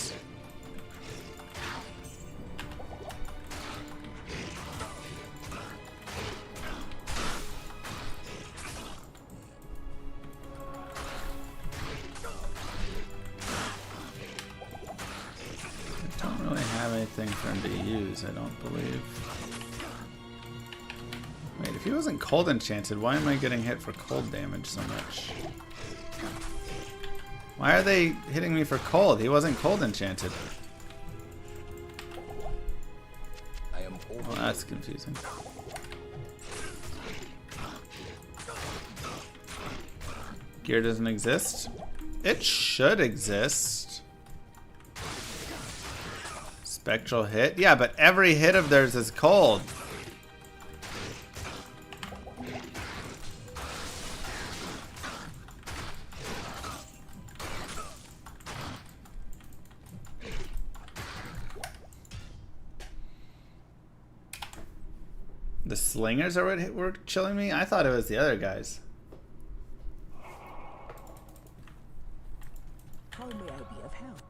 For him to use, I don't believe. Wait, if he wasn't cold enchanted, why am I getting hit for cold damage so much? Why are they hitting me for cold? He wasn't cold enchanted. I am Well, that's confusing. Gear doesn't exist? It should exist. Spectral hit? Yeah, but every hit of theirs is cold. The slingers are what were chilling me? I thought it was the other guys. How may I be of help?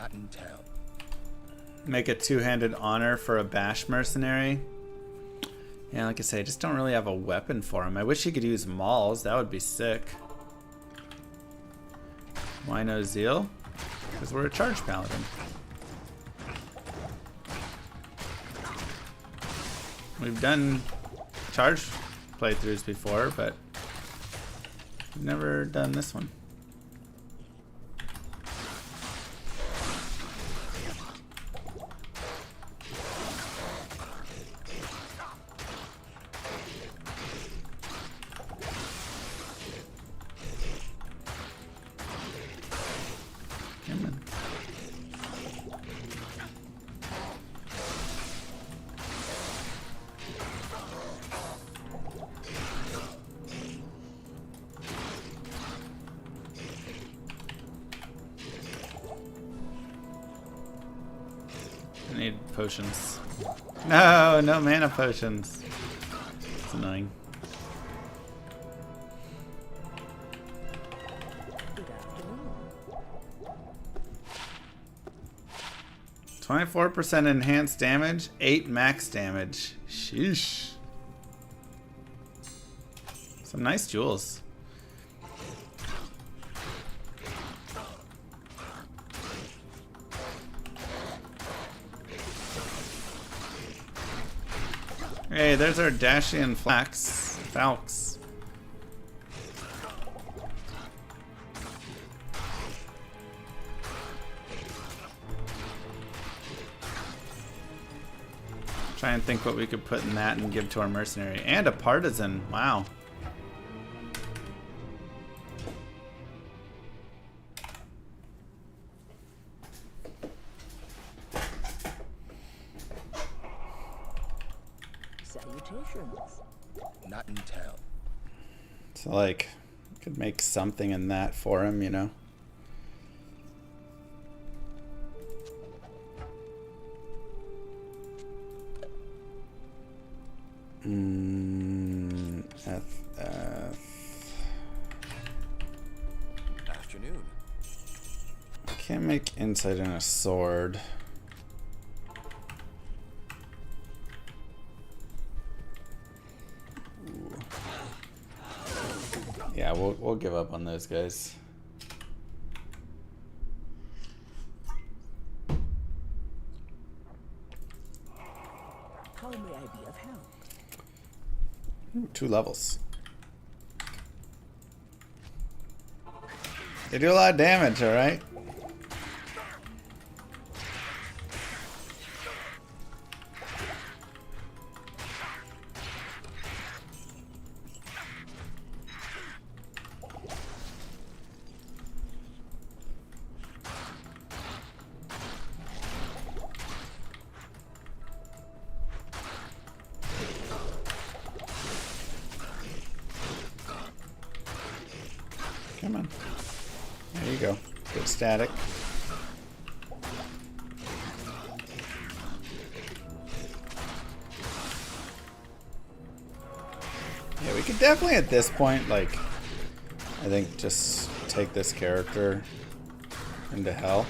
not in town. Make a two-handed honor for a bash mercenary. Yeah, like I say, I just don't really have a weapon for him. I wish he could use mauls. That would be sick. Why no zeal? Because we're a charge paladin. We've done charge playthroughs before, but we've never done this one. Come on. I need potions. No, no mana potions. It's annoying. Good afternoon. 24% enhanced damage, 8 max damage. Sheesh. Some nice jewels. Hey, there's our Dashian Falx. Try and think what we could put in that and give to our mercenary. And a partisan. Wow. Salutations. Not in town. So, like, could make something in that for him, you know? FF. Afternoon. Can't make insight in a sword. Ooh. Yeah, we'll give up on those guys. How may I be of help? Ooh, 2 levels. They do a lot of damage, alright? Come on. There you go. Good static. Yeah, we could definitely at this point, like, I think just take this character into hell.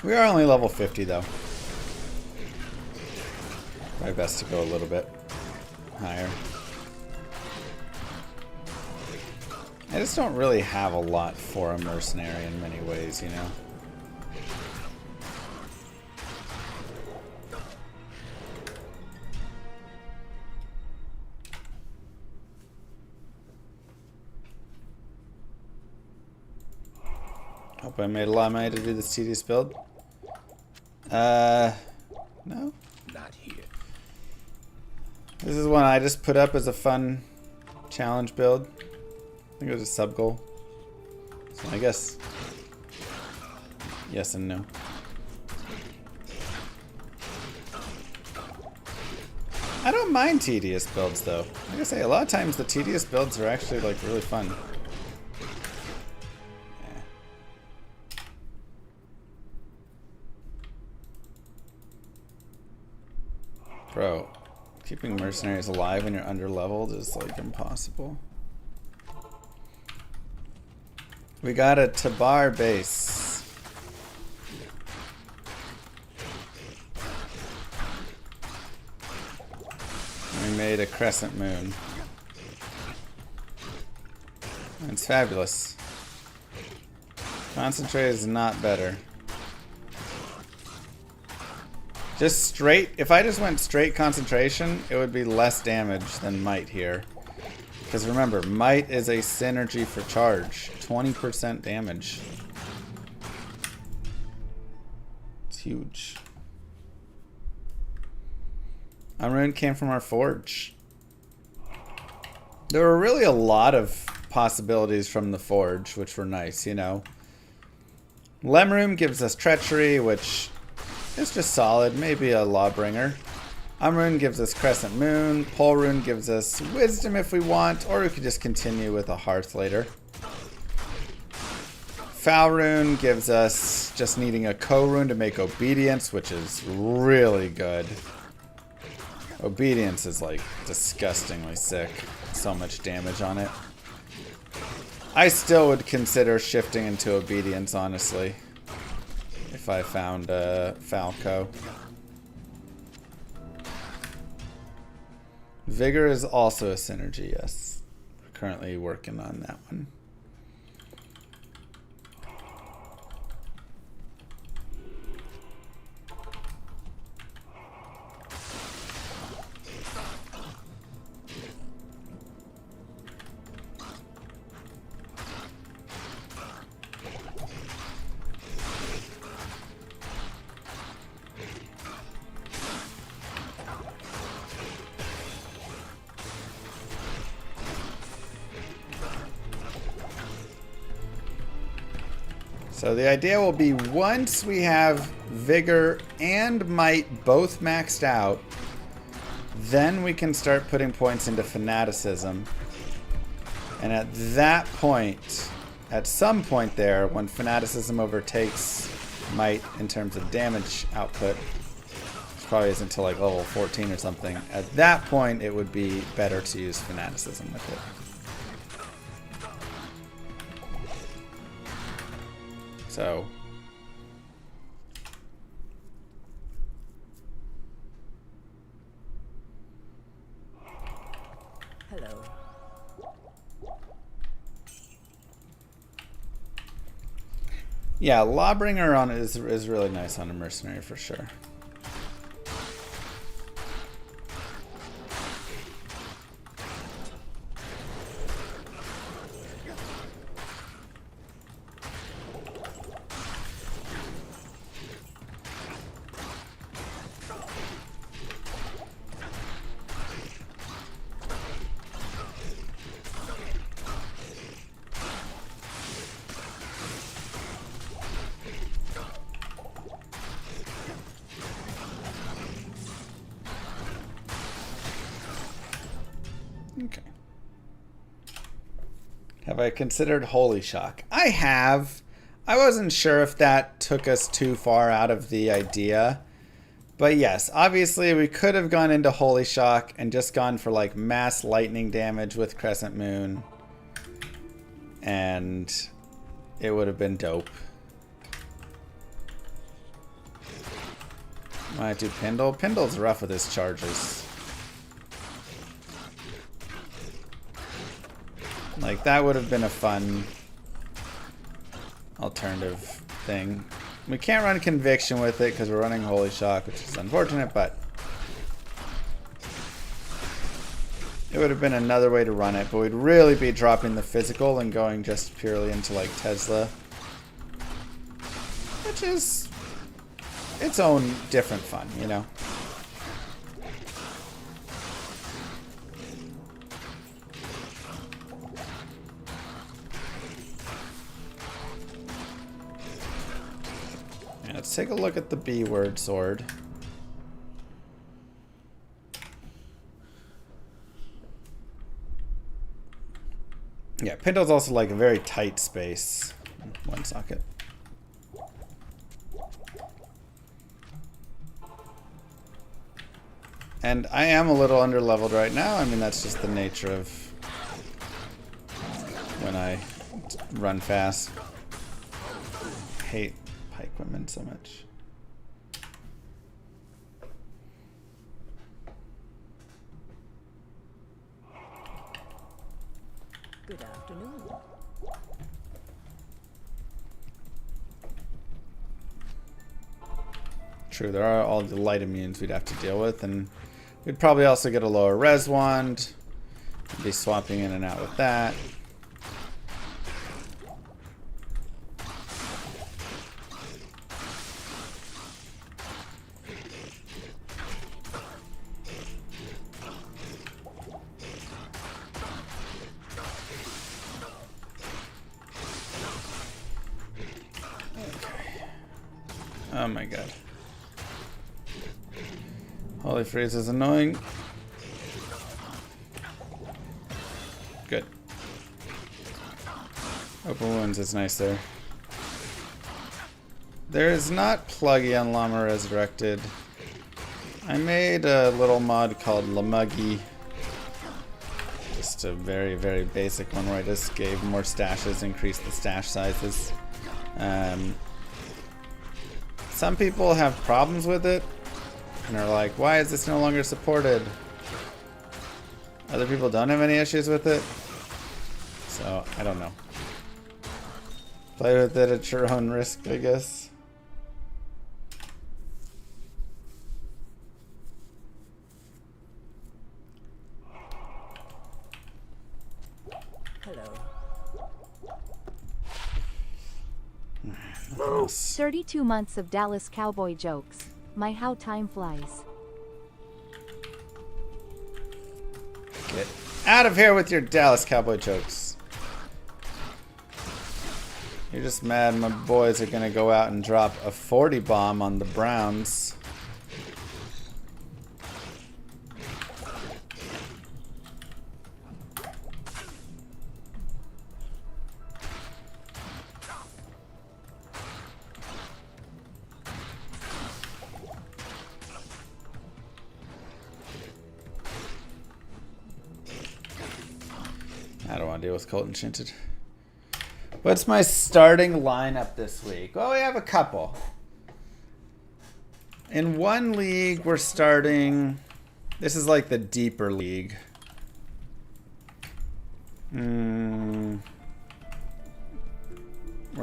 We are only level 50 though. Probably best to go a little bit higher. I just don't really have a lot for a mercenary in many ways, you know? Hope I made a lot of money to do this tedious build. No? Not here. This is one I just put up as a fun challenge build. I think it was a sub goal. So I guess yes and no. I don't mind tedious builds though. Like I say, a lot of times the tedious builds are actually like really fun. Yeah. Bro, keeping mercenaries alive when you're under-leveled is like impossible. We got a Tabar base. We made a crescent moon. It's fabulous. Concentrate is not better. Just straight, if I just went straight concentration, it would be less damage than might here. Because remember, might is a synergy for charge. 20% damage. It's huge. Unruined came from our forge. There were really a lot of possibilities from the forge, which were nice, you know. Lemroom gives us treachery, which is just solid. Maybe a Lawbringer. Unruined gives us Crescent Moon. Polrune gives us Wisdom if we want, or we could just continue with a Hearth later. Foulrune gives us just needing a Co-Rune to make Obedience, which is really good. Obedience is like disgustingly sick. So much damage on it. I still would consider shifting into Obedience, honestly, if I found Falco. Vigor is also a synergy, yes. We're currently working on that one. So the idea will be once we have Vigor and Might both maxed out, then we can start putting points into Fanaticism. And at that point, at some point there, when Fanaticism overtakes Might in terms of damage output, which probably isn't until like level 14 or something, at that point it would be better to use Fanaticism with it. So Hello. yeah, Lawbringer on is really nice on a mercenary for sure. Okay. Have I considered Holy Shock? I have. I wasn't sure if that took us too far out of the idea. But yes, obviously we could have gone into Holy Shock and just gone for like mass lightning damage with Crescent Moon. And it would have been dope. Might do Pindle. Pindle's rough with his charges. Like, that would have been a fun alternative thing. We can't run Conviction with it because we're running Holy Shock, which is unfortunate, but it would have been another way to run it, but we'd really be dropping the physical and going just purely into, like, Tesla. Which is its own different fun, you know? Let's take a look at the B-word sword. Yeah, Pindle's also like a very tight space. One socket. And I am a little under-leveled right now. I mean, that's just the nature of when I run fast. I hate pike women so much. Good afternoon. True, there are all the light immunes we'd have to deal with, and we'd probably also get a lower res wand. Be swapping in and out with that. Oh my god. Holy Freeze is annoying. Good. Open wounds is nice there. There is not Pluggy on Llama Resurrected. I made a little mod called Lamuggy. Just a very, very basic one where I just gave more stashes, increased the stash sizes. Some people have problems with it and are like, why is this no longer supported? Other people don't have any issues with it. So, I don't know. Play with it at your own risk, I guess. Hello. 32 months of Dallas cowboy jokes. My how time flies. Get out of here with your Dallas cowboy jokes. You're just mad my boys are gonna go out and drop a 40 bomb on the Browns. I don't want to deal with Colt Enchanted. What's my starting lineup this week? Well, we have a couple. In one league, we're starting... This is like the deeper league. We're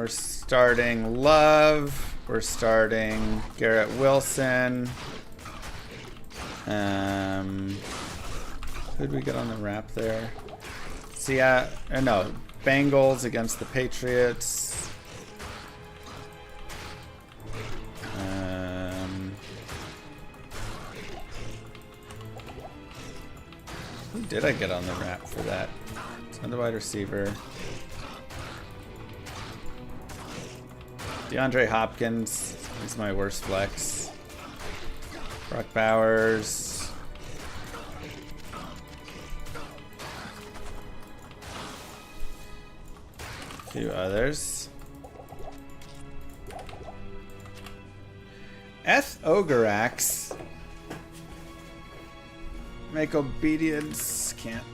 starting Love. We're starting Garrett Wilson. Who'd we get on the wrap there? No, Bengals against the Patriots. Who did I get on the wrap for that? It's another wide receiver. DeAndre Hopkins is my worst flex. Brock Bowers. Few others. Ogarax. Make obedience. Can't.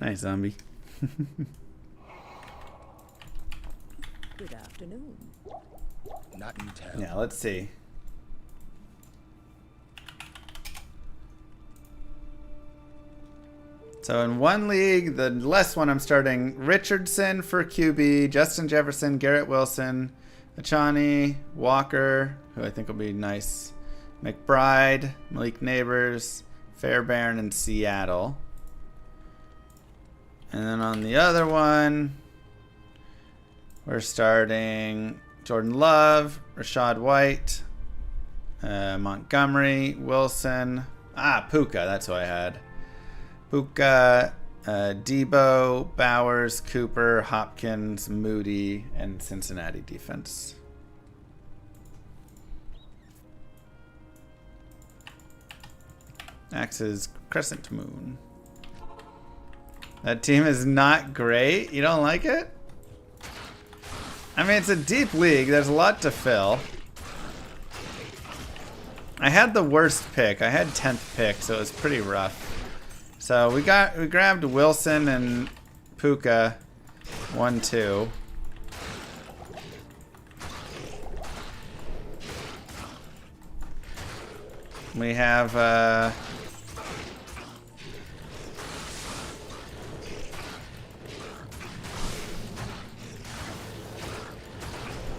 Nice zombie. Good afternoon. Not in town. Yeah, let's see. So in one league, the less one, I'm starting Richardson for QB, Justin Jefferson, Garrett Wilson, Achani, Walker, who I think will be nice, McBride, Malik Neighbors, Fairbairn, and Seattle. And then on the other one, we're starting Jordan Love, Rashad White, Montgomery, Wilson, Puka, that's who I had. Puka, Debo, Bowers, Cooper, Hopkins, Moody, and Cincinnati defense. Axe's Crescent Moon. That team is not great. You don't like it? I mean, it's a deep league. There's a lot to fill. I had the worst pick. I had 10th pick, so it was pretty rough. So we grabbed Wilson and Puka 1-2. We have let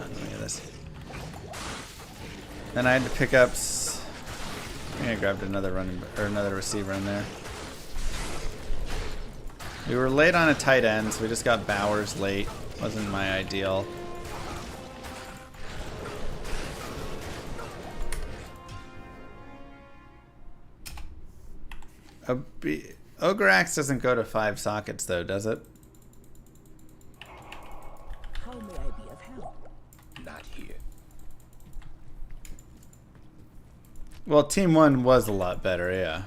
me get this. Then I had to pick up. I think I grabbed another receiver in there. We were late on a tight end, so we just got Bowers late. Wasn't my ideal. Ogreax doesn't go to 5 sockets though, does it? How may I be of help? Not here. Well, Team 1 was a lot better, yeah.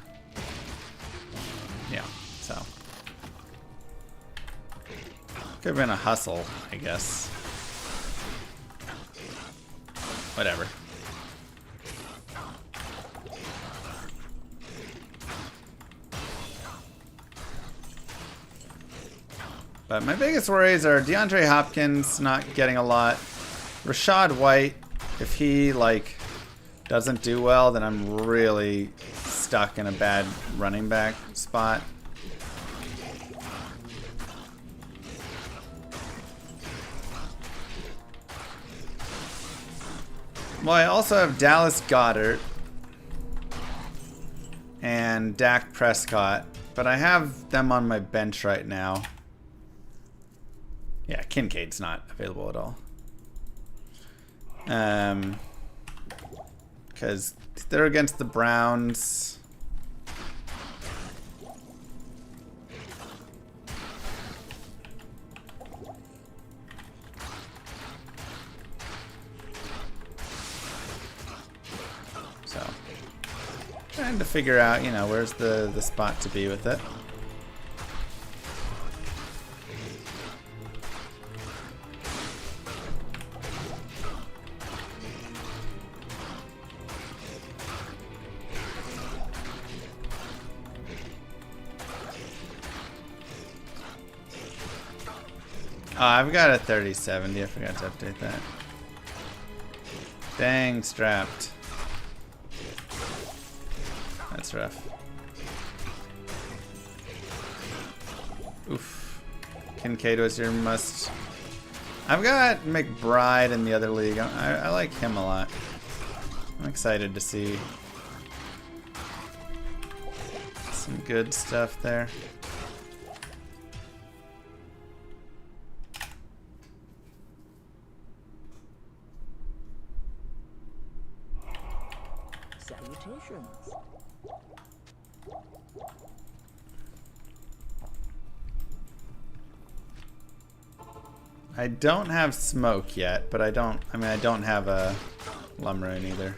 Yeah, so. Could have been a hustle, I guess. Whatever. But my biggest worries are DeAndre Hopkins not getting a lot. Rashad White, if he doesn't do well, then I'm really stuck in a bad running back spot. Well, I also have Dallas Goedert and Dak Prescott, but I have them on my bench right now. Yeah, Kincaid's not available at all. Because they're against the Browns. Trying to figure out, you know, where's the spot to be with it. Oh, I've got a 3070. I forgot to update that. Dang, strapped. That's rough. Oof. Kincaid was your must. I've got McBride in the other league. I like him a lot. I'm excited to see some good stuff there. Salutations. I don't have smoke yet, but I don't have a Lumrune either.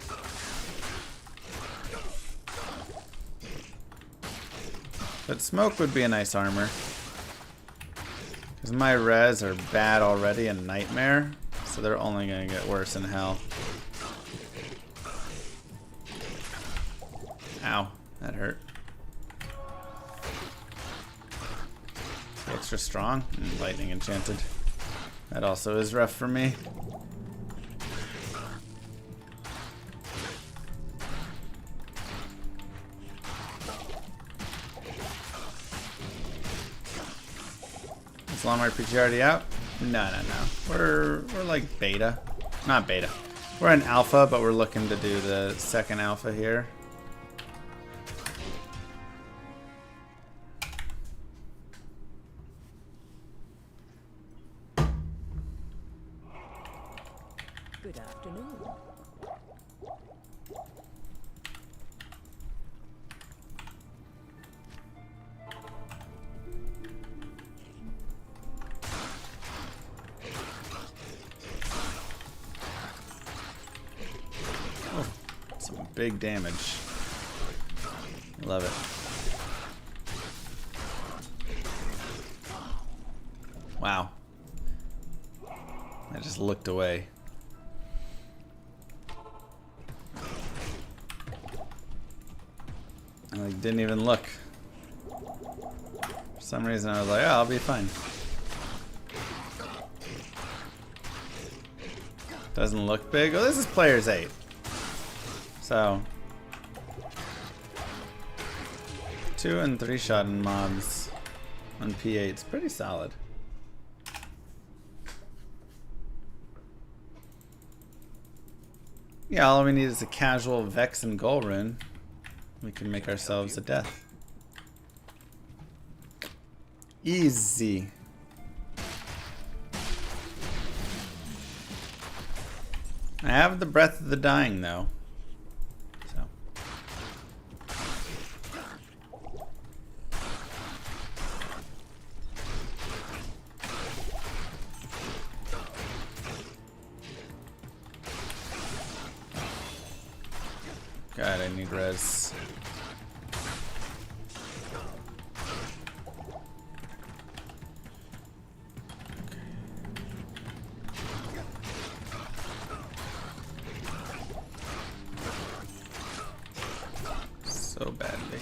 But smoke would be a nice armor. Because my res are bad already and nightmare, so they're only going to get worse in hell. Ow, that hurt. Extra strong and lightning enchanted. That also is rough for me. Is llamarpg already out? No. We're like beta. Not beta. We're in alpha, but we're looking to do the second alpha here. Good afternoon. Oh, some big damage. Love it. Wow. I just looked away. I didn't even look. For some reason I was like, oh, I'll be fine. Doesn't look big. Oh, this is players 8. So 2 and 3 shot in mobs on P8 is pretty solid. Yeah, all we need is a casual Vex and Goal rune. We can make ourselves a death. Easy. I have the Breath of the Dying though. So. God, I need res. So badly.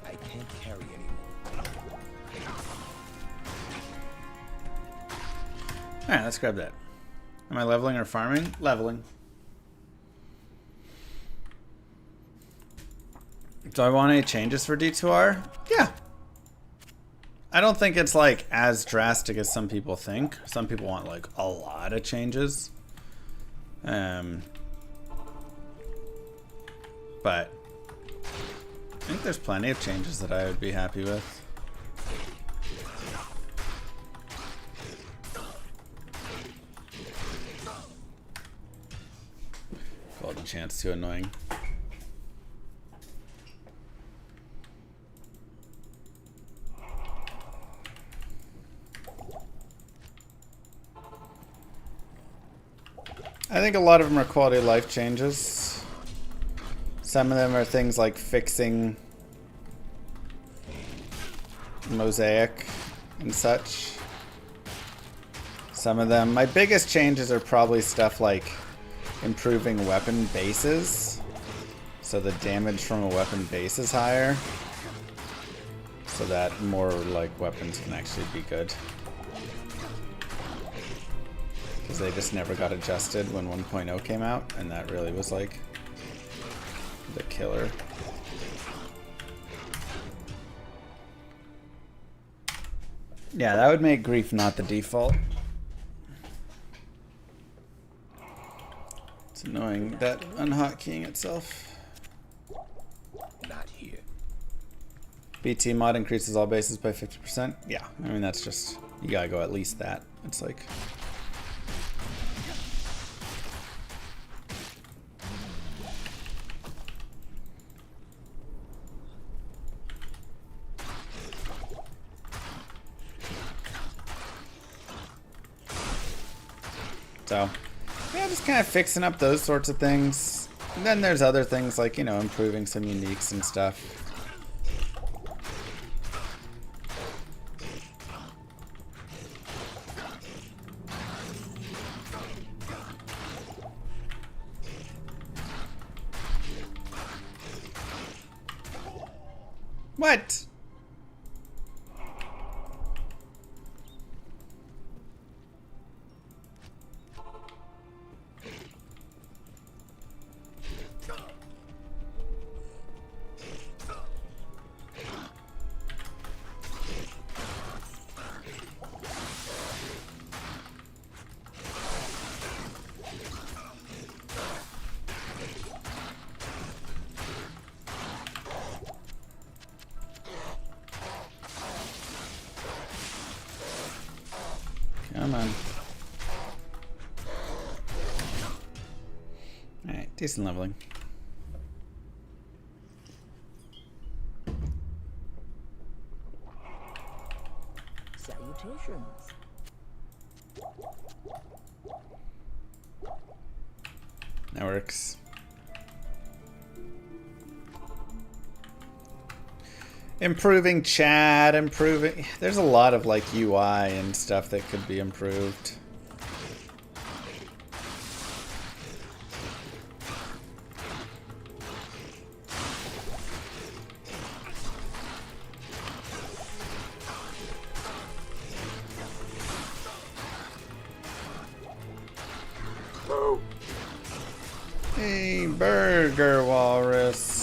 I can't carry anymore. Alright, let's grab that. Am I leveling or farming? Leveling. Do I want any changes for D2R? Yeah. I don't think it's like as drastic as some people think. Some people want like a lot of changes. But I think there's plenty of changes that I would be happy with. Golden chance too annoying. I think a lot of them are quality of life changes. Some of them are things like fixing mosaic and such. Some of them, my biggest changes are probably stuff like improving weapon bases. So the damage from a weapon base is higher. So that more like weapons can actually be good. Because they just never got adjusted when 1.0 came out, and that really was like the killer. Yeah, that would make grief not the default. It's annoying that unhotkeying itself. Not here. BT mod increases all bases by 50%. Yeah, I mean that's just, you gotta go at least that. It's like so, yeah, just kind of fixing up those sorts of things. And then there's other things like, you know, improving some uniques and stuff. What? Come on. Alright, decent leveling. Salutations. That works. Improving chat, improving... There's a lot of like UI and stuff that could be improved. Hey, Burger Walrus.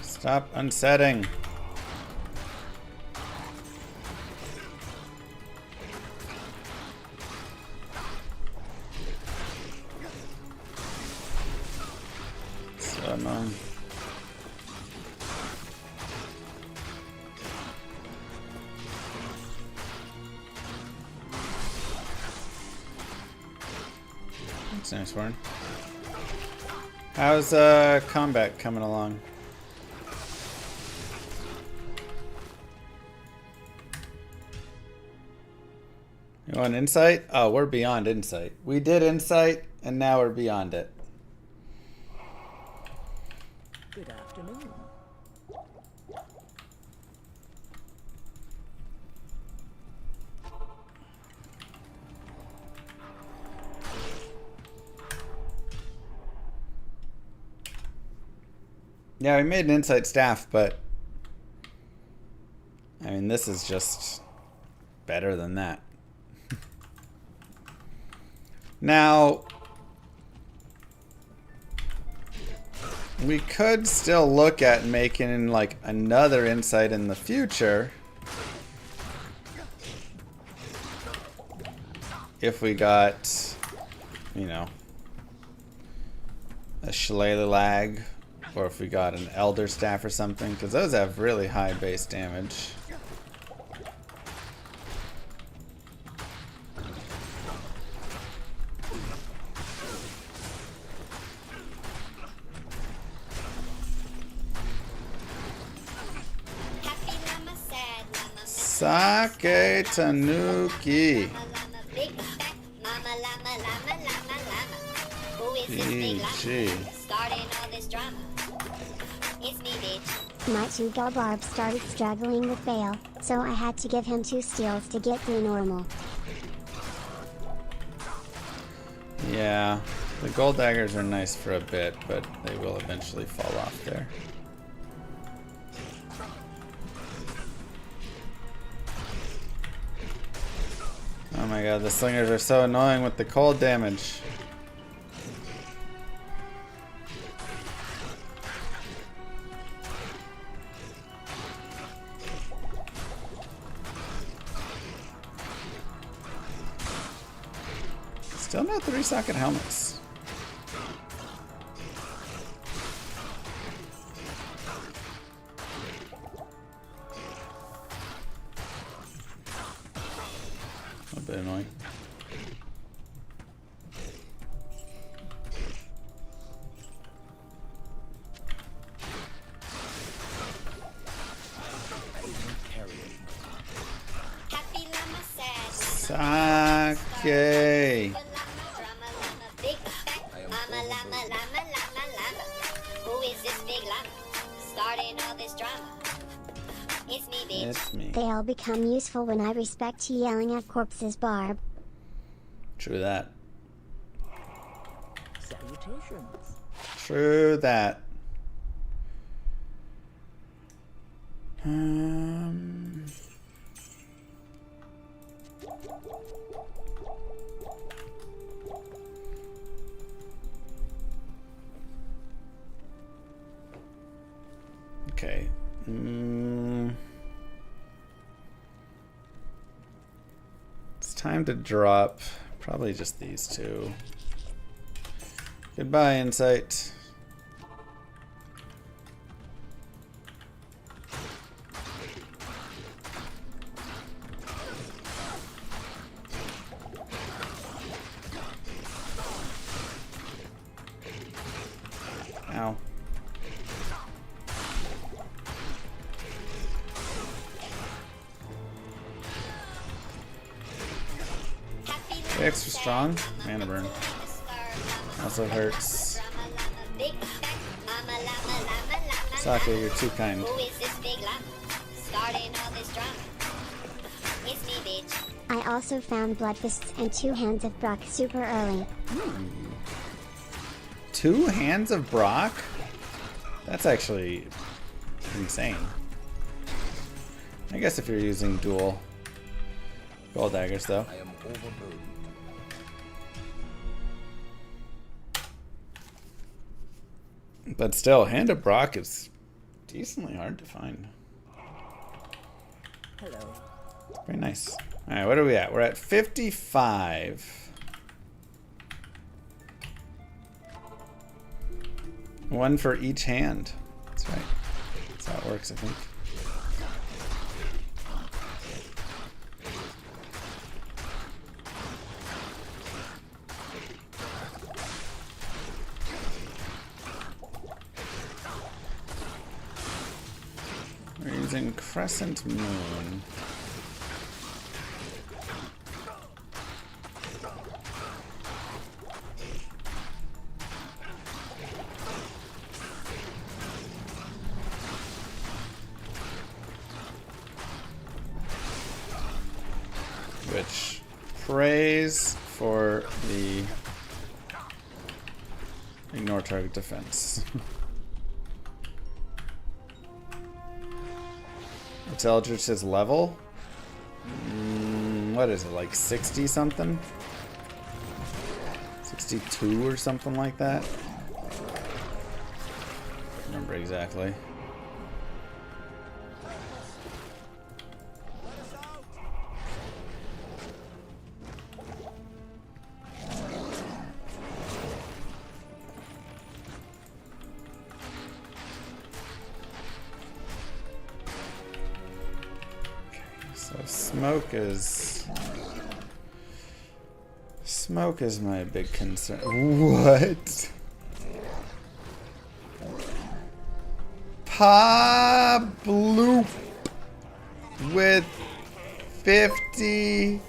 Stop unsetting. So annoying. That's a nice one. How's combat coming along? You want insight? Oh, we're beyond insight. We did insight, and now we're beyond it. Good afternoon. Yeah, we made an insight staff, but I mean, this is just better than that. Now, we could still look at making like another insight in the future if we got, you know, a shillelagh lag, or if we got an elder staff or something, because those have really high base damage. Sake Tanuki. PG. My 2 Garbarb started struggling with Bale, so I had to give him 2 steals to get through normal. Yeah, the gold daggers are nice for a bit, but they will eventually fall off there. Oh my god, the slingers are so annoying with the cold damage. Still no 3-socket helmets. A bit annoying. Sake. It's me. They all become useful when I respect you yelling at corpses, Barb. True that. Salutations. True that. Okay. It's time to drop probably just these 2. Goodbye, Insight. Ow. Extra strong. Mana burn. Also hurts. Sake, you're too kind. I also found Bloodfists and 2 Hands of Brock super early. 2 Hands of Brock? That's actually insane. I guess if you're using dual gold daggers, though. I am overburdened. But still, Hand of Brock is decently hard to find. Hello. Very nice. Alright, what are we at? We're at 55. 1 for each hand. That's right. That's how it works, I think. We're using Crescent Moon. Which prays for the ignore target defense. What's Eldritch's level? What is it, like 60 something? 62 or something like that? Can't remember exactly. Smoke is my big concern. What? Pa bloop with 50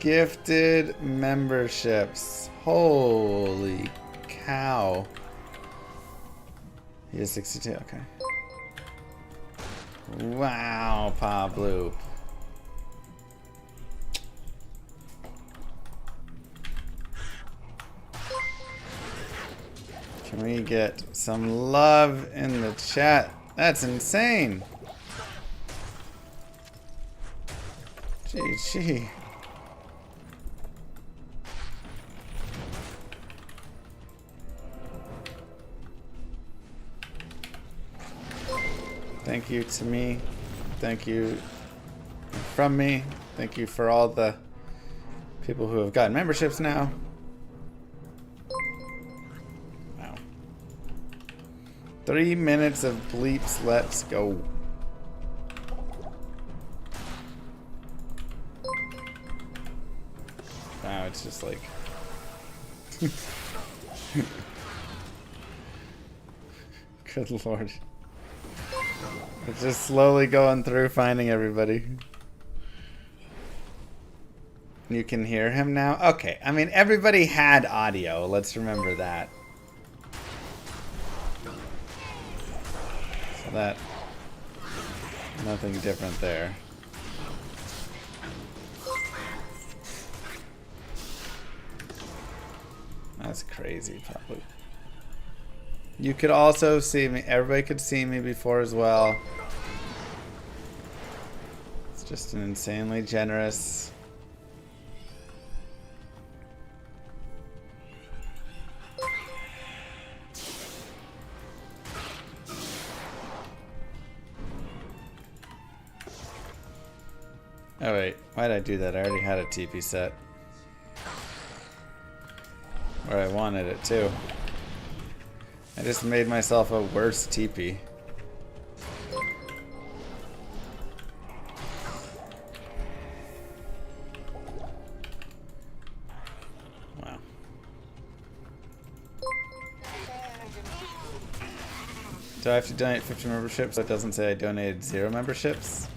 gifted memberships. Holy cow. He has 62, okay. Wow, Pablo. Can we get some love in the chat? That's insane. Gee. Thank you to me. Thank you from me. Thank you for all the people who have gotten memberships now. Wow. 3 minutes of bleeps. Let's go. Wow, it's just like... Good lord. It's just slowly going through finding everybody. You can hear him now? Okay, I mean, everybody had audio. Let's remember that. So that... Nothing different there. That's crazy, probably. You could also see me. Everybody could see me before as well. It's just an insanely generous. Oh wait, why did I do that? I already had a TP set. Where I wanted it too. I just made myself a worse TP. Wow. Do I have to donate 50 memberships so it doesn't say I donated 0 memberships?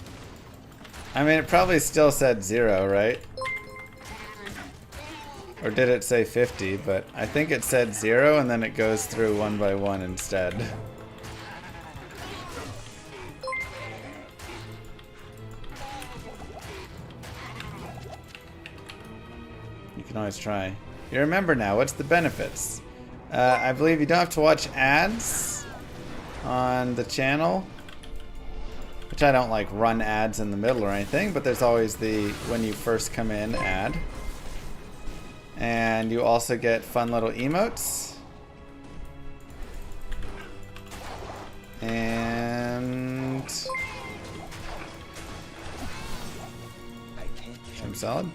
I mean, it probably still said 0, right? Or did it say 50? But I think it said 0 and then it goes through one by one instead. You can always try. You remember now, what's the benefits? I believe you don't have to watch ads on the channel. Which I don't like run ads in the middle or anything, but there's always the when you first come in ad. And you also get fun little emotes. And some salad.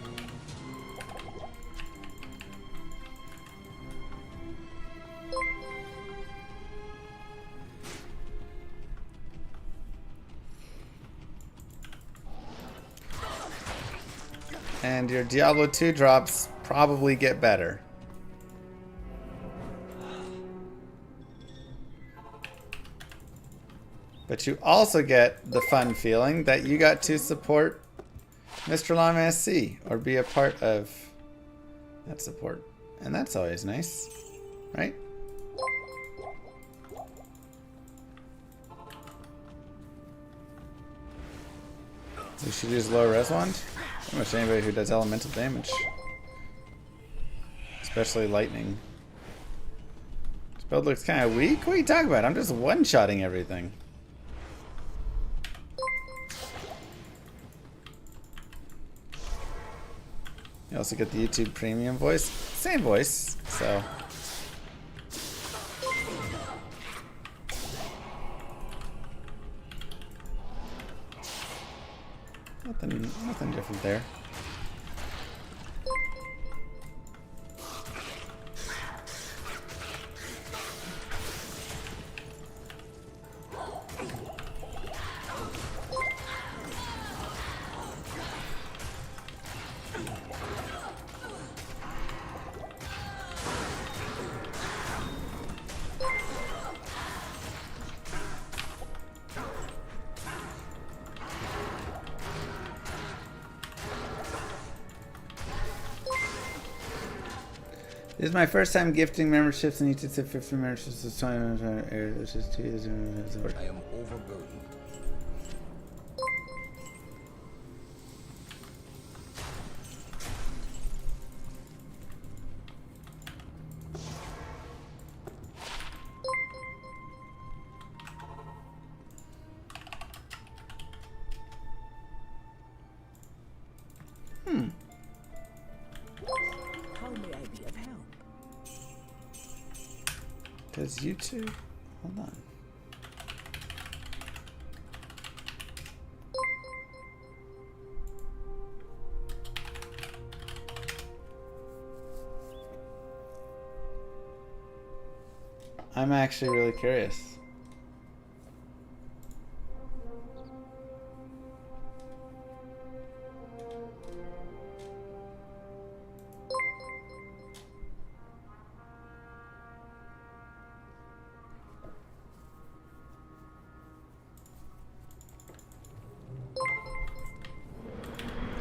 And your Diablo 2 drops probably get better. But you also get the fun feeling that you got to support Mr. Llama SC or be a part of that support. And that's always nice, right? We should use low res wand. Pretty much anybody who does elemental damage. Especially lightning. This build looks kind of weak. What are you talking about? I'm just one-shotting everything. You also get the YouTube premium voice. Same voice, so... Nothing different there. This is my first time gifting memberships, and you did 50 memberships this time. This is 2 years. I am overburdened. How may I be of help? Does YouTube? Hold on. I'm actually really curious.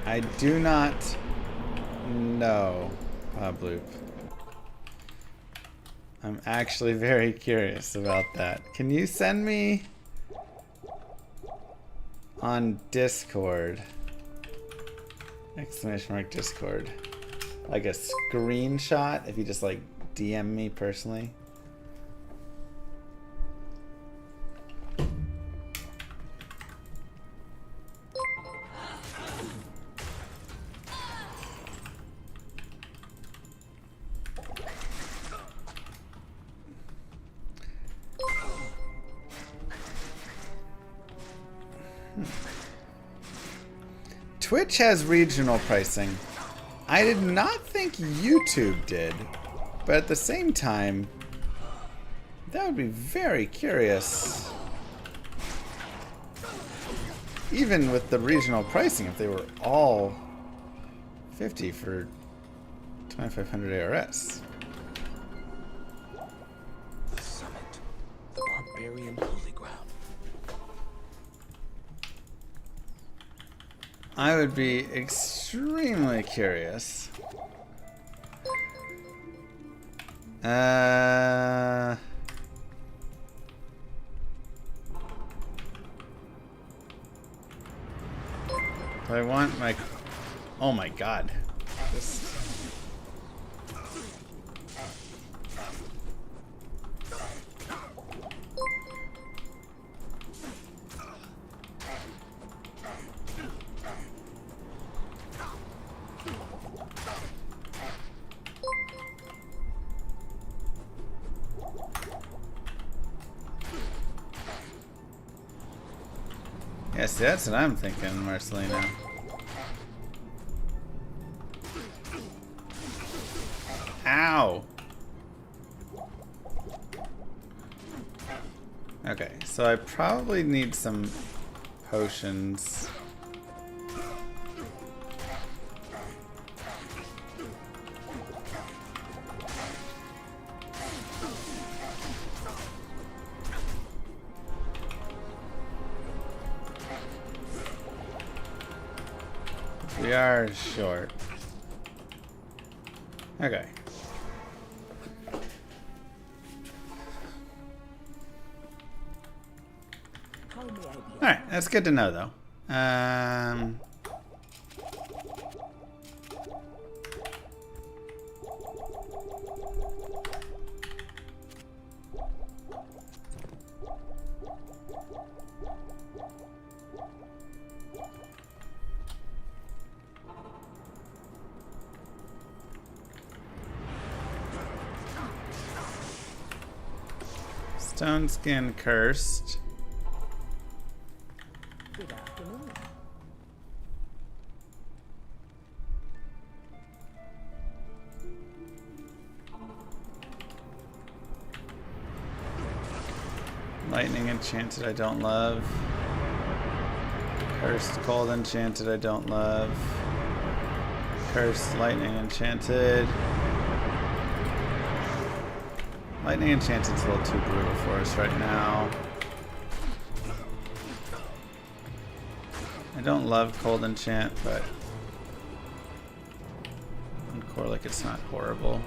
I do not know, Bloop. I'm actually very curious about that. Can you send me on Discord, ! Discord, like a screenshot if you just like DM me personally? Twitch has regional pricing. I did not think YouTube did, but at the same time, that would be very curious. Even with the regional pricing, if they were all 50 for 2500 ARS. The summit. The barbarian holy ground. I would be extremely curious. I want my... Oh my god. This... Yes, that's what I'm thinking, Marcelino. Ow! Okay, so I probably need some potions. We are short. Okay. How may I be of Alright, that's good to know though. Stone Skin Cursed. good afternoon? Lightning Enchanted I don't love. Cursed Cold Enchanted I don't love. Cursed Lightning Enchanted. Lightning Enchanted's a little too brutal for us right now. I don't love Cold Enchant, but on Corlick it's not horrible.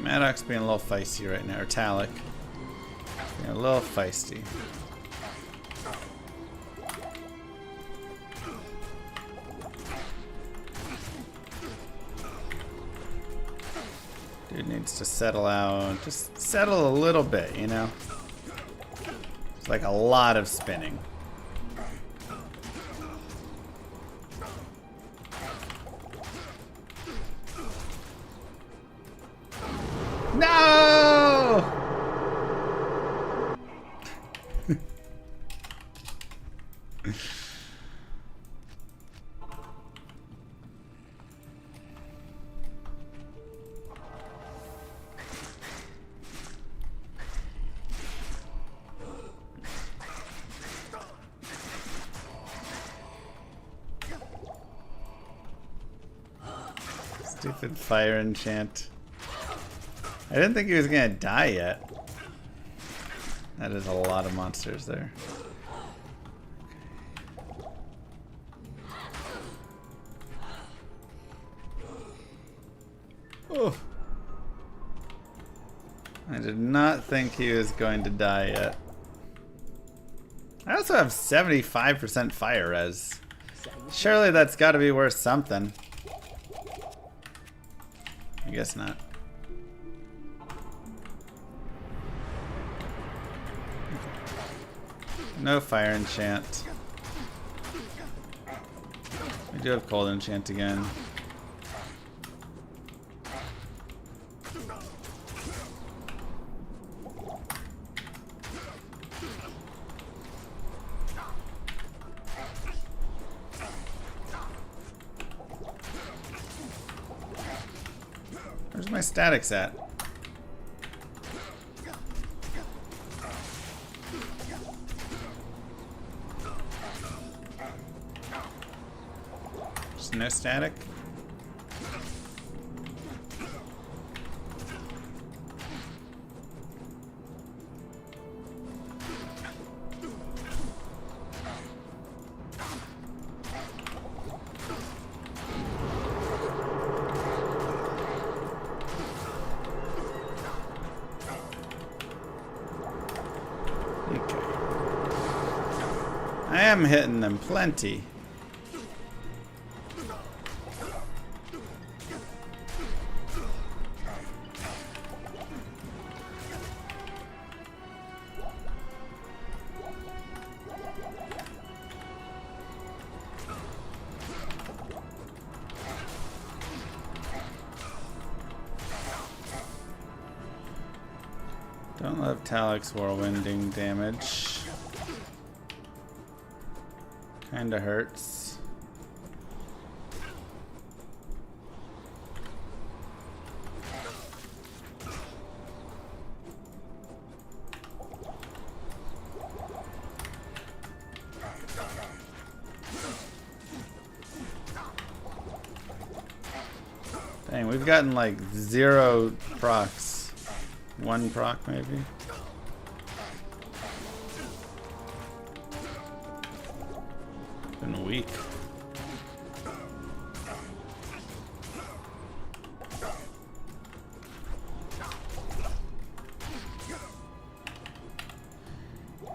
Maddox being a little feisty right now, or Talik. Being a little feisty. Dude needs to settle out. Just settle a little bit, you know? It's like a lot of spinning. No! Stupid fire enchant. I didn't think he was gonna die yet. That is a lot of monsters there. Oh. I did not think he was going to die yet. I also have 75% fire res. Surely that's got to be worth something. I guess not. No fire enchant. We do have cold enchant again. Where's my statics at? Just no static? I am hitting them plenty. Don't love Talik's whirlwinding damage. Kinda hurts. Dang, we've gotten like 0 procs. 1 proc maybe. Been a week.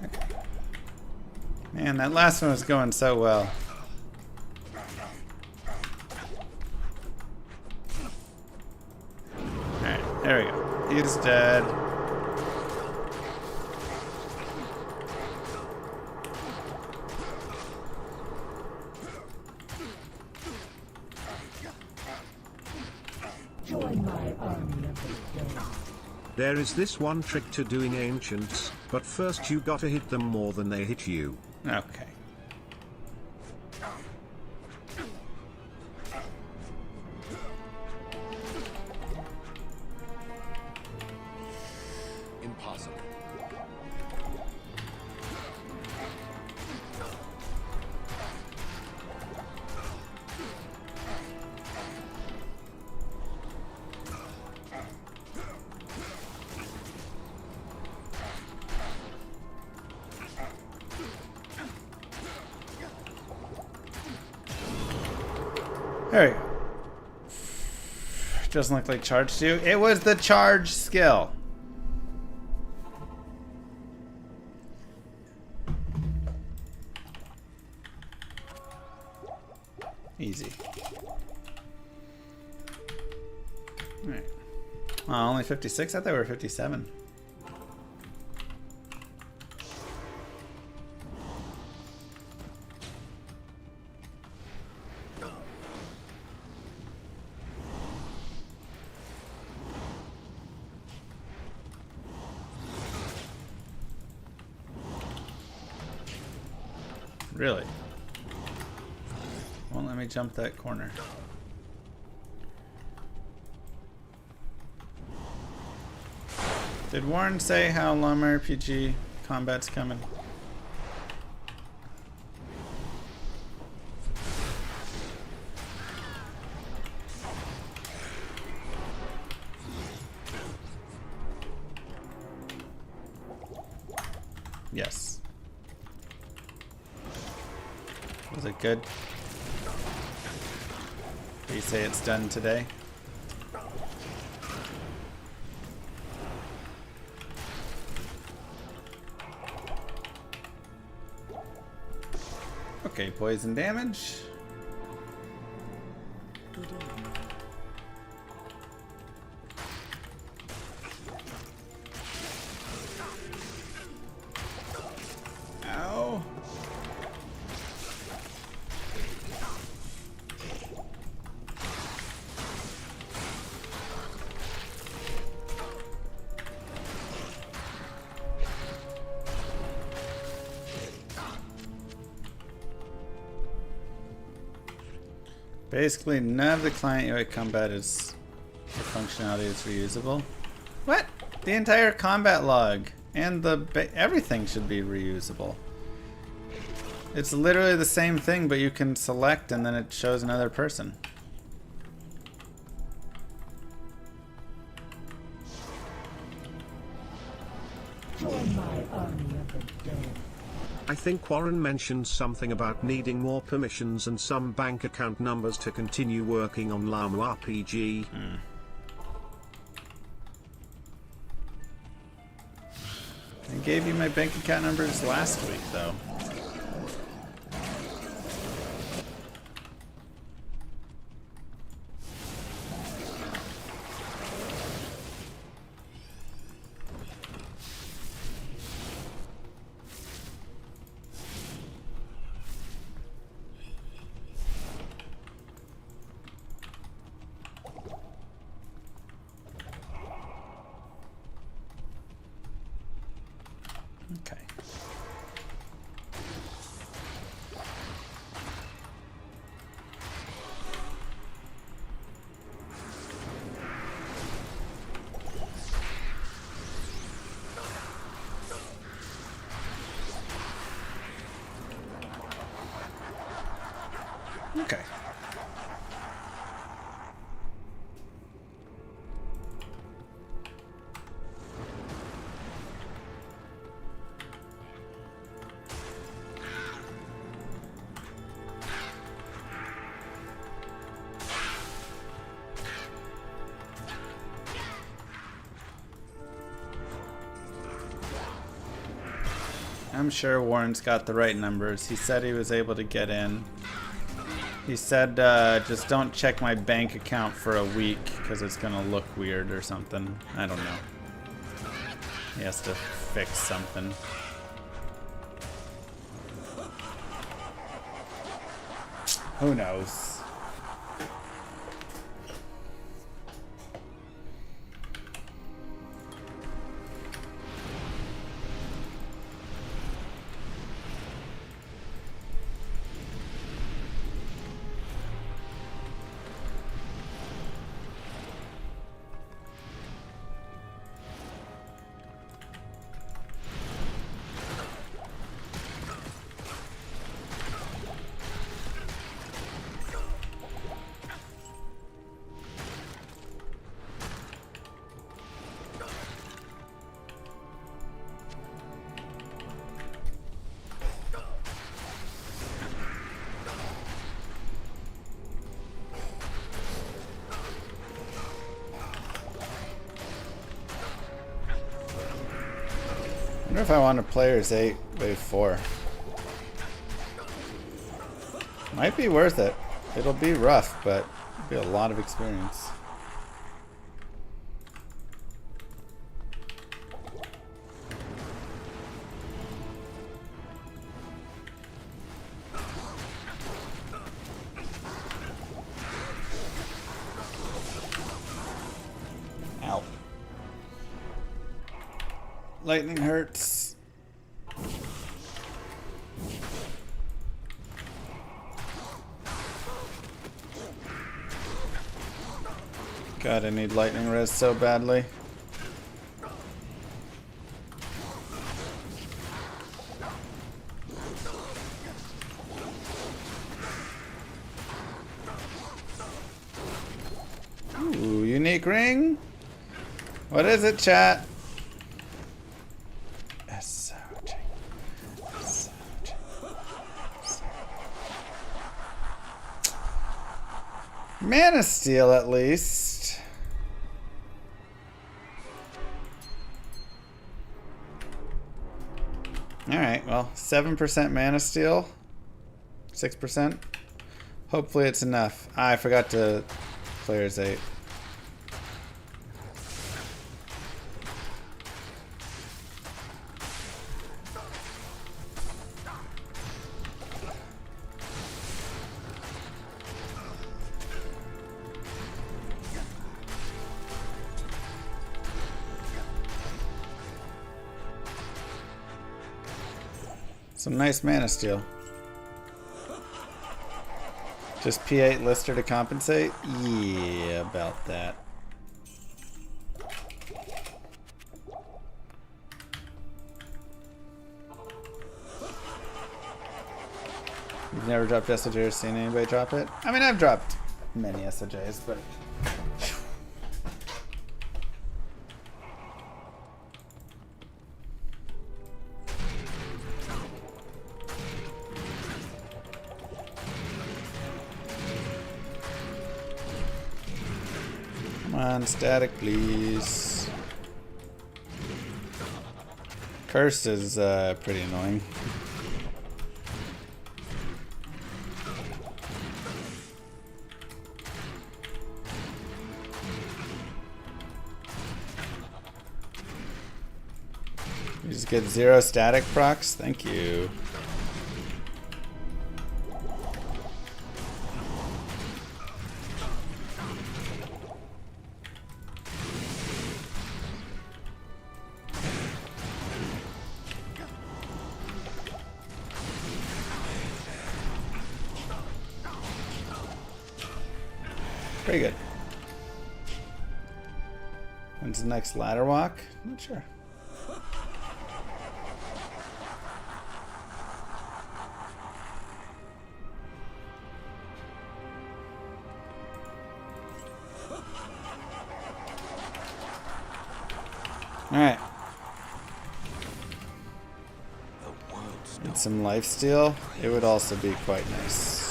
Okay. Man, that last one was going so well. Alright, there we go. He's dead. There is this one trick to doing ancients, but first you gotta hit them more than they hit you. Okay. Impossible. There we go. Doesn't look like charge to you. It was the charge skill. Easy. Alright. Oh, only 56? I thought we were 57. Really? Won't let me jump that corner. Did Warren say how llamarpg combat's coming? Yes. Was it good? Do you say it's done today? Okay, poison damage. Good evening. Ow. Basically, none of the client UI combat is the functionality is reusable. What? The entire combat log and the everything should be reusable. It's literally the same thing, but you can select and then it shows another person. I think Warren mentioned something about needing more permissions and some bank account numbers to continue working on llamarpg. I gave you my bank account numbers last week, though. Okay. Okay. I'm sure Warren's got the right numbers. He said he was able to get in. He said, just don't check my bank account for a week because it's gonna look weird or something. I don't know. He has to fix something. Who knows? wonder if I want to players 8, wave 4. Might be worth it. It'll be rough, but it'll be a lot of experience. Ow. Lightning hurts. God, I need lightning res so badly. Ooh, unique ring? What is it, chat? SOG. Mana Steel, at least. Alright, well, 7% Mana Steel. 6%. Hopefully it's enough. Ah, I forgot to players 8. Some nice Mana Steel. Just P8 Lister to compensate? Yeah, about that. You've never dropped SOJ or seen anybody drop it? I mean, I've dropped many SOJs, but... Come on, static, please. Curse is pretty annoying. You just get 0 static procs? Thank you. Pretty good. When's the next ladder walk? Not sure. Alright. And some lifesteal. It would also be quite nice.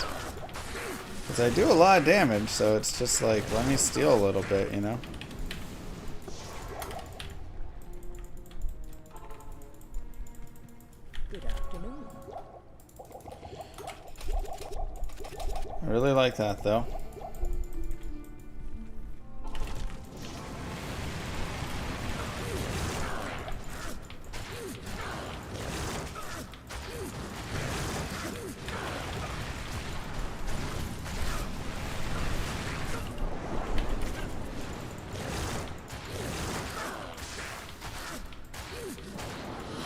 Because I do a lot of damage, so it's just like, let me steal a little bit, you know? Good afternoon. I really like that, though.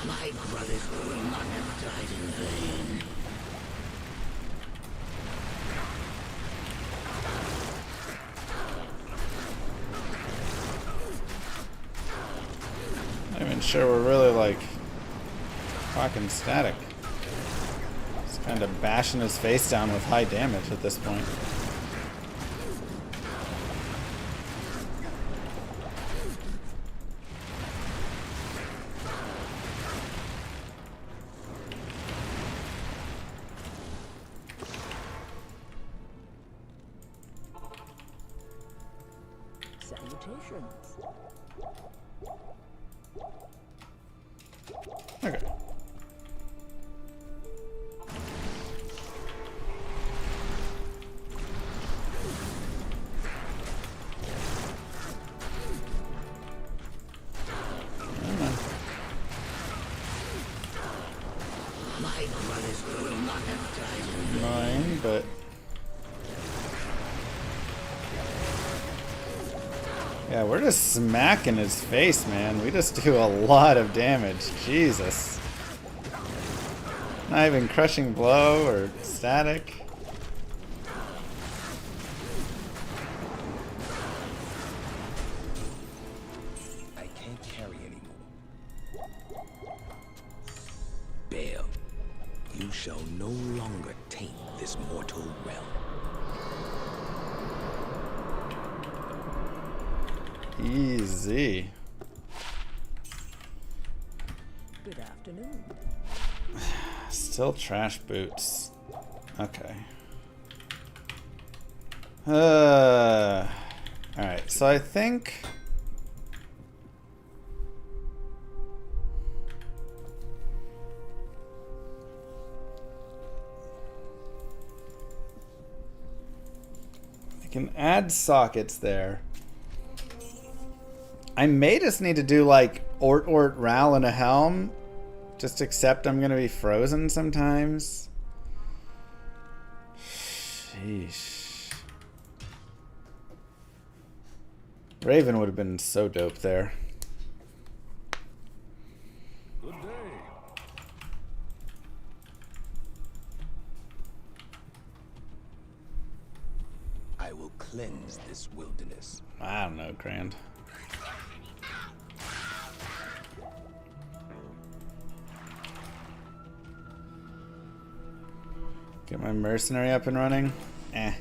My brothers will not have died in vain. Not even sure we're really like fucking static. Just kind of bashing his face down with high damage at this point. Salutations. anything, but yeah, we're just smacking his face, man. We just do a lot of damage. Jesus. Not even crushing blow or static. I can't carry anymore. Bale, you shall no longer taint this mortal realm. Easy. Good afternoon. Still trash boots. Okay. Alright, so I think I can add sockets there. I may just need to do like Ort Ral and a helm. Just accept I'm gonna be frozen sometimes. Sheesh. Raven would have been so dope there. Good day. I will cleanse this wilderness. I don't know, Grand. Get my mercenary up and running. Eh.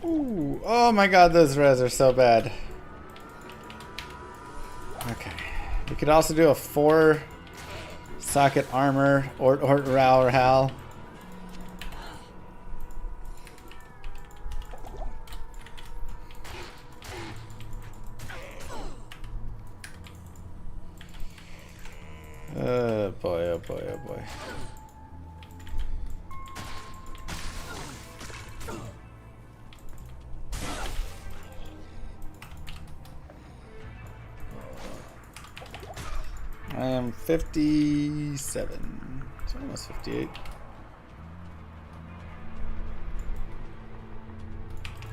Ooh, oh my god, those res are so bad. Okay. We could also do a 4 socket armor or Ral or Hal. Oh boy, oh boy, oh boy. I am 57. It's almost 58.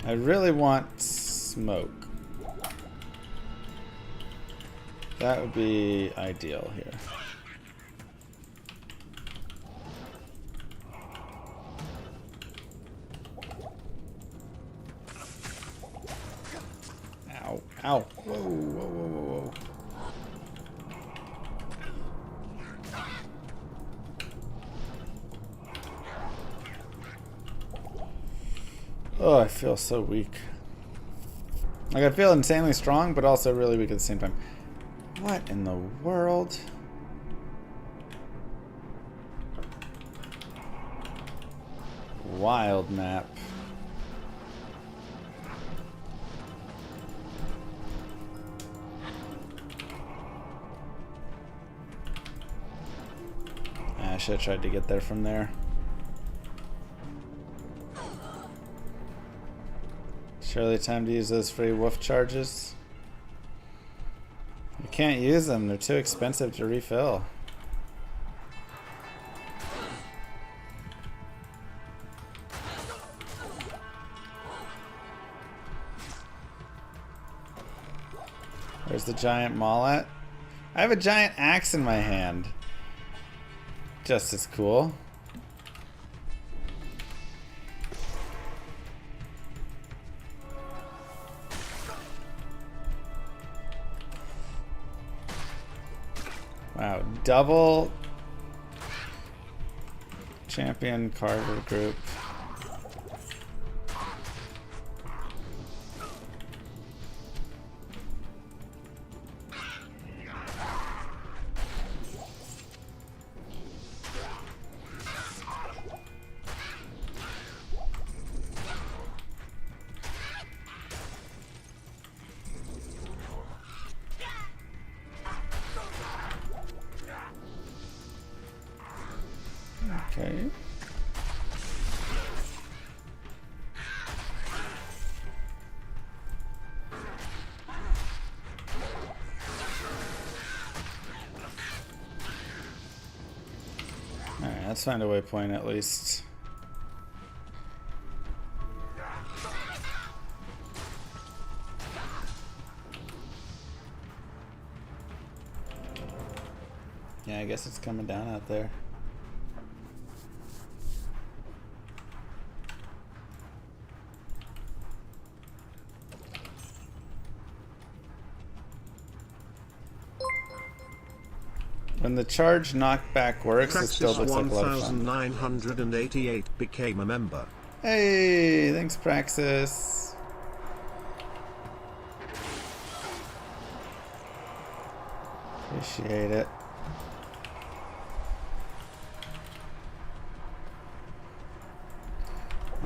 I really want smoke. That would be ideal here. Ow, ow. Whoa, whoa, whoa, whoa, whoa. Oh, I feel so weak. Like, I feel insanely strong, but also really weak at the same time. What in the world? Wild map. I should have tried to get there from there. Surely time to use those free wolf charges. You can't use them, they're too expensive to refill. Where's the giant maul at? I have a giant axe in my hand. Just as cool. Wow, double champion Carver group. Let's find a waypoint at least. Yeah, I guess it's coming down out there. When the charge knockback works, it still Praxis looks like a lot of fun. 1988 became a member. Hey, thanks Praxis. Appreciate it.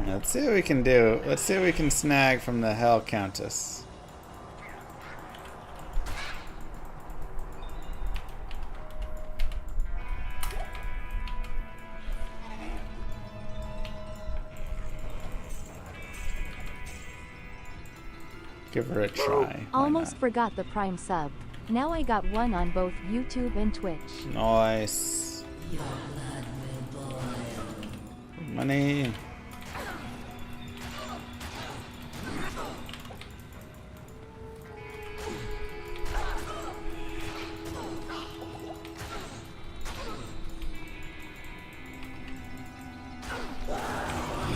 Let's see what we can do. Let's see what we can snag from the Hell Countess. Give her a try. Why Almost not? forgot the Prime sub. Now I got one on both YouTube and Twitch. Nice. Money.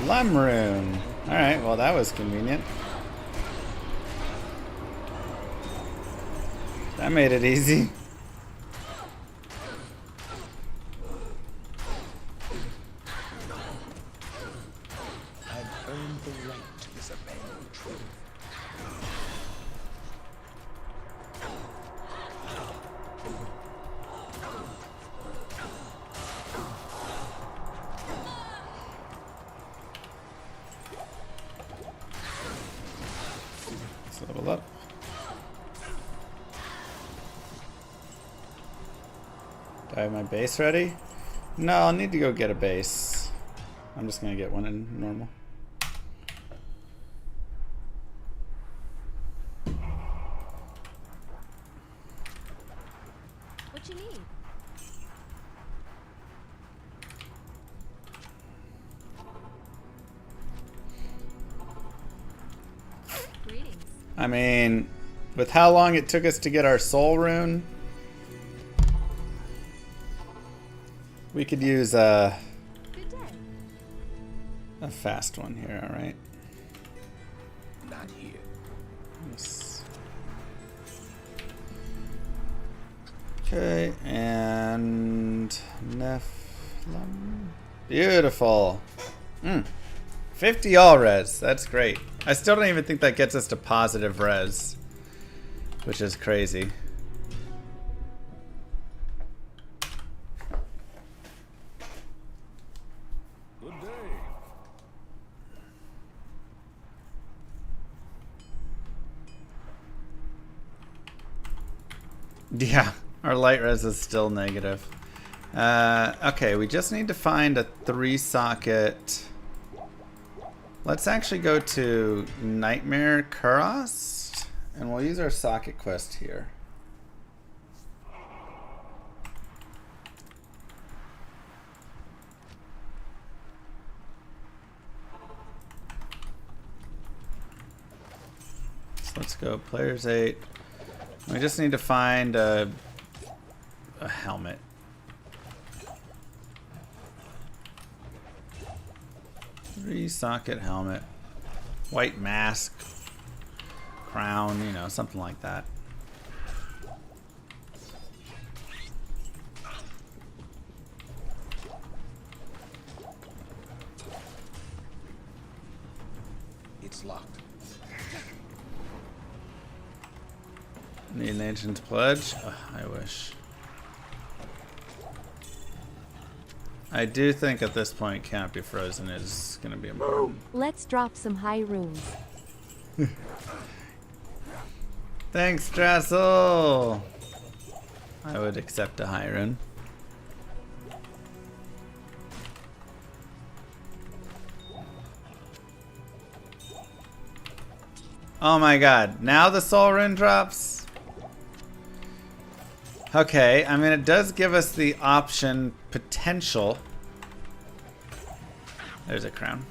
Lemroom. Alright, well that was convenient. That made it easy. I've earned the right to disobey the truth. Let's level up. Do I have my base ready? No, I'll need to go get a base. I'm just gonna get one in normal. What you need? Greetings. I mean, with how long it took us to get our soul rune, we could use a Good day. fast one here, alright? Not here. Yes. Okay, and Nephilim. Beautiful. 50 all res. That's great. I still don't even think that gets us to positive res, which is crazy. Good day. Yeah, our light res is still negative. Okay, we just need to find a 3-socket. Let's actually go to Nightmare Kurast, and we'll use our socket quest here. So let's go players 8. We just need to find a helmet. Three-socket helmet. White mask. Crown, you know, something like that. It's locked. Need an ancient pledge? Ugh, I wish. I do think at this point Can't Be Frozen is going to be important. Let's drop some high runes. Thanks, Drassel! I would accept a high rune. Oh my god, now the soul rune drops? Okay, I mean it does give us the option, potential, There's a crown.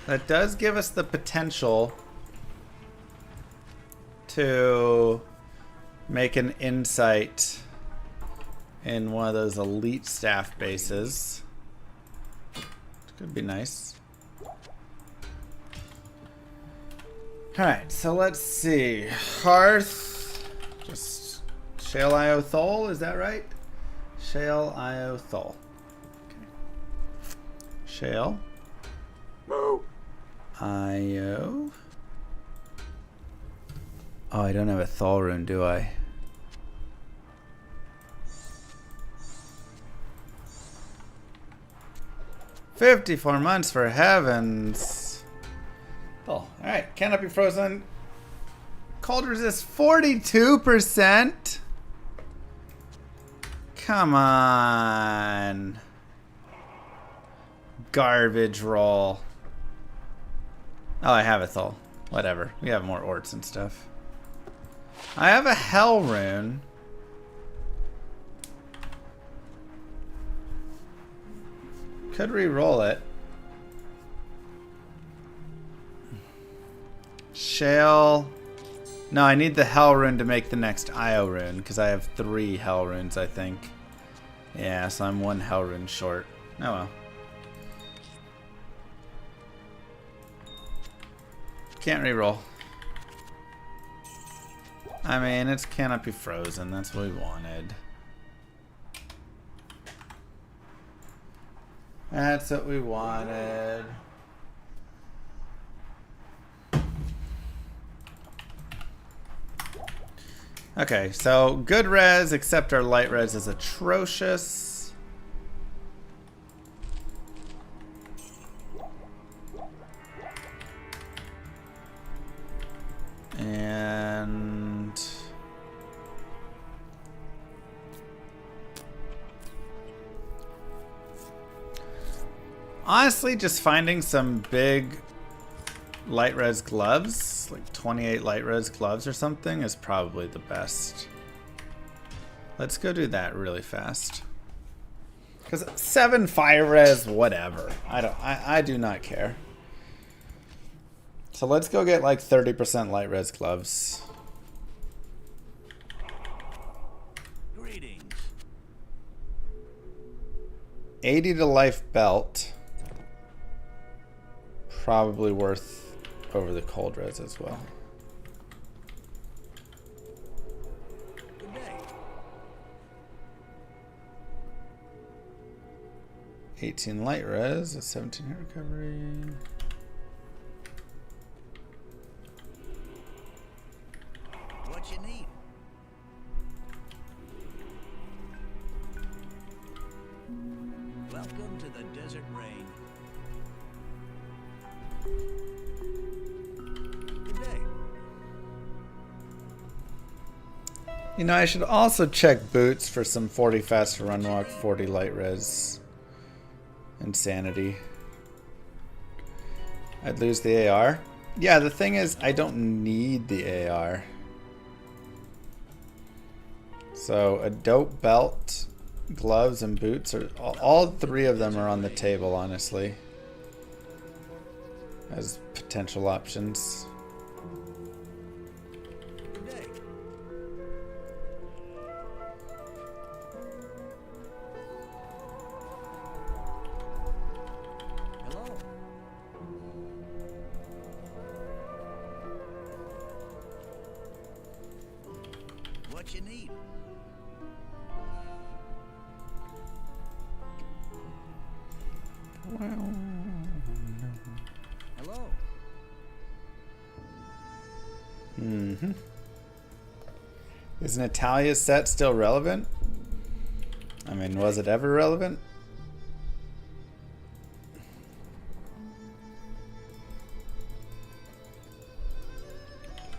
That does give us the potential to make an insight in one of those elite staff bases. Could be nice. Alright, so let's see. Hearth. Just Shale Io Thol, is that right? Shale Io Thol. Okay. Shale. Io. Oh, I don't have a Thol rune, do I? $54 months for heavens. Oh, alright. Cannot be frozen. Cold resist 42%. Come on. Garbage roll. Oh, I have a Thol. Whatever. We have more orts and stuff. I have a Hell rune. Could re-roll it. Shale. No, I need the Hell rune to make the next Io rune because I have 3 Hell runes, I think. Yeah, so I'm 1 Hell rune short. Oh well. Can't re-roll. I mean, it's cannot be frozen. That's what we wanted. That's what we wanted. Okay, so good res, except our light res is atrocious. And honestly, just finding some big light res gloves, like 28 light res gloves or something, is probably the best. Let's go do that really fast. Because 7 fire res, whatever. I do not care. So let's go get like 30% light res gloves. Greetings. 80 to life belt. Probably worth over the cold res as well. Good day. 18 light res, a 17 hit recovery. What you need? Welcome to the desert rain. Good day. You know, I should also check boots for some 40 fast run walk, 40 light res. Insanity. I'd lose the AR. Yeah, the thing is, I don't need the AR. So, a dope belt, gloves, and boots are all 3 of them are on the table, honestly, as potential options. Good day. Hello. What you need? Hello. Mm-hmm. Is Natalia's set still relevant? I mean, was it ever relevant?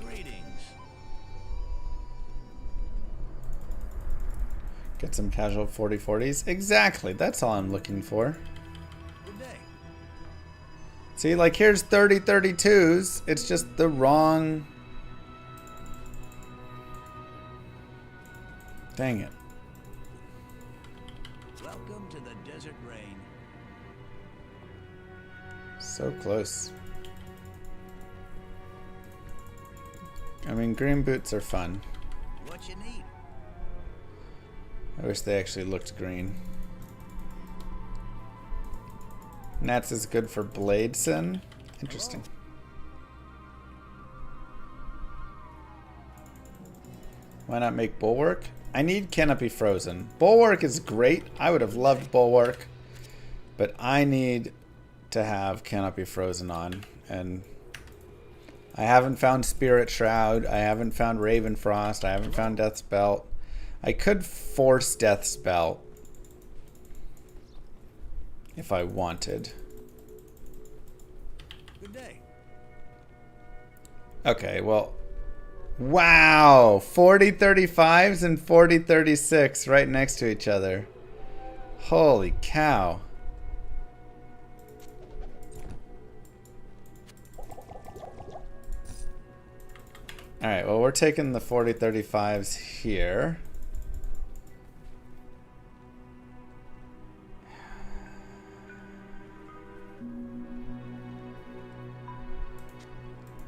Greetings. Get some casual 40/40s. Exactly, that's all I'm looking for. Good day. See, like here's 30/32s. It's just the wrong. Dang it. So close. I mean, green boots are fun. What you need? I wish they actually looked green. Nats is good for Bladeson. Interesting. Why not make Bulwark? I need Canopy Frozen. Bulwark is great. I would have loved Bulwark. But I need to have Canopy Frozen on. And I haven't found Spirit Shroud. I haven't found Raven Frost. I haven't found Death's Belt. I could force Death's Belt if I wanted. Good day. Okay, well, wow, 4035s and 4036 right next to each other. Holy cow. All right, well, we're taking the 4035s here.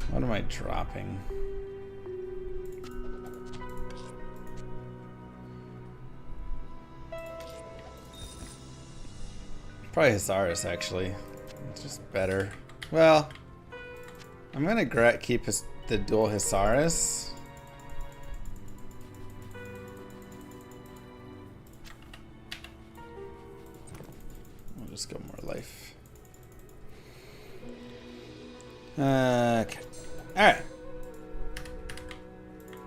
What am I dropping? Probably Hazaris, actually. It's just better. Well, I'm gonna keep the dual Hazaris. We'll just go more life. Okay. Alright.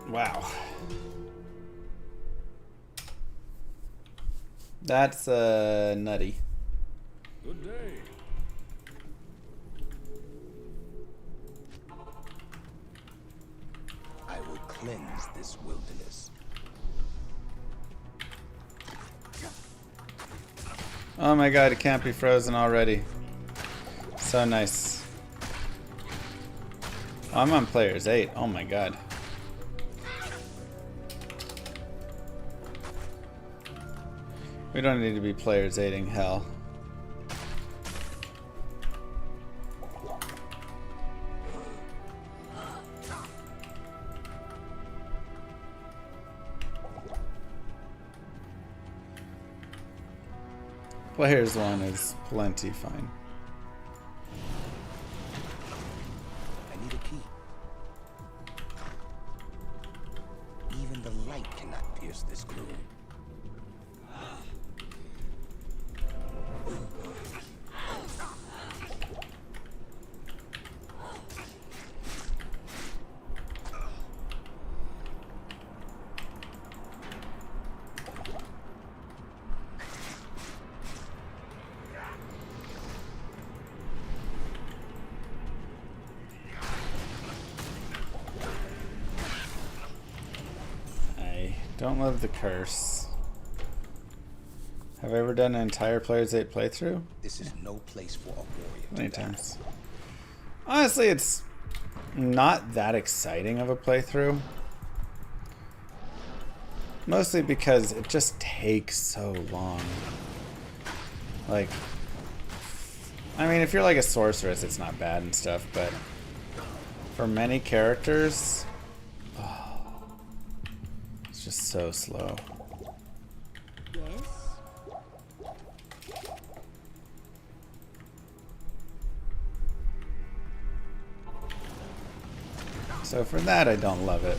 Wow. That's nutty. Good day. I will cleanse this wilderness. Oh my god, it can't be frozen already. So nice. Oh, I'm on players 8. Oh my god. We don't need to be players 8ing hell. Players 1 is plenty fine. I need a key. Even the light cannot pierce this gloom. Don't love the curse. Have I ever done an entire Players 8 playthrough? This is no place for a warrior. Many times. Honestly, it's not that exciting of a playthrough. Mostly because it just takes so long. Like, I mean, if you're like a sorceress, it's not bad and stuff, but for many characters, it's just so slow. Yes? So for that, I don't love it.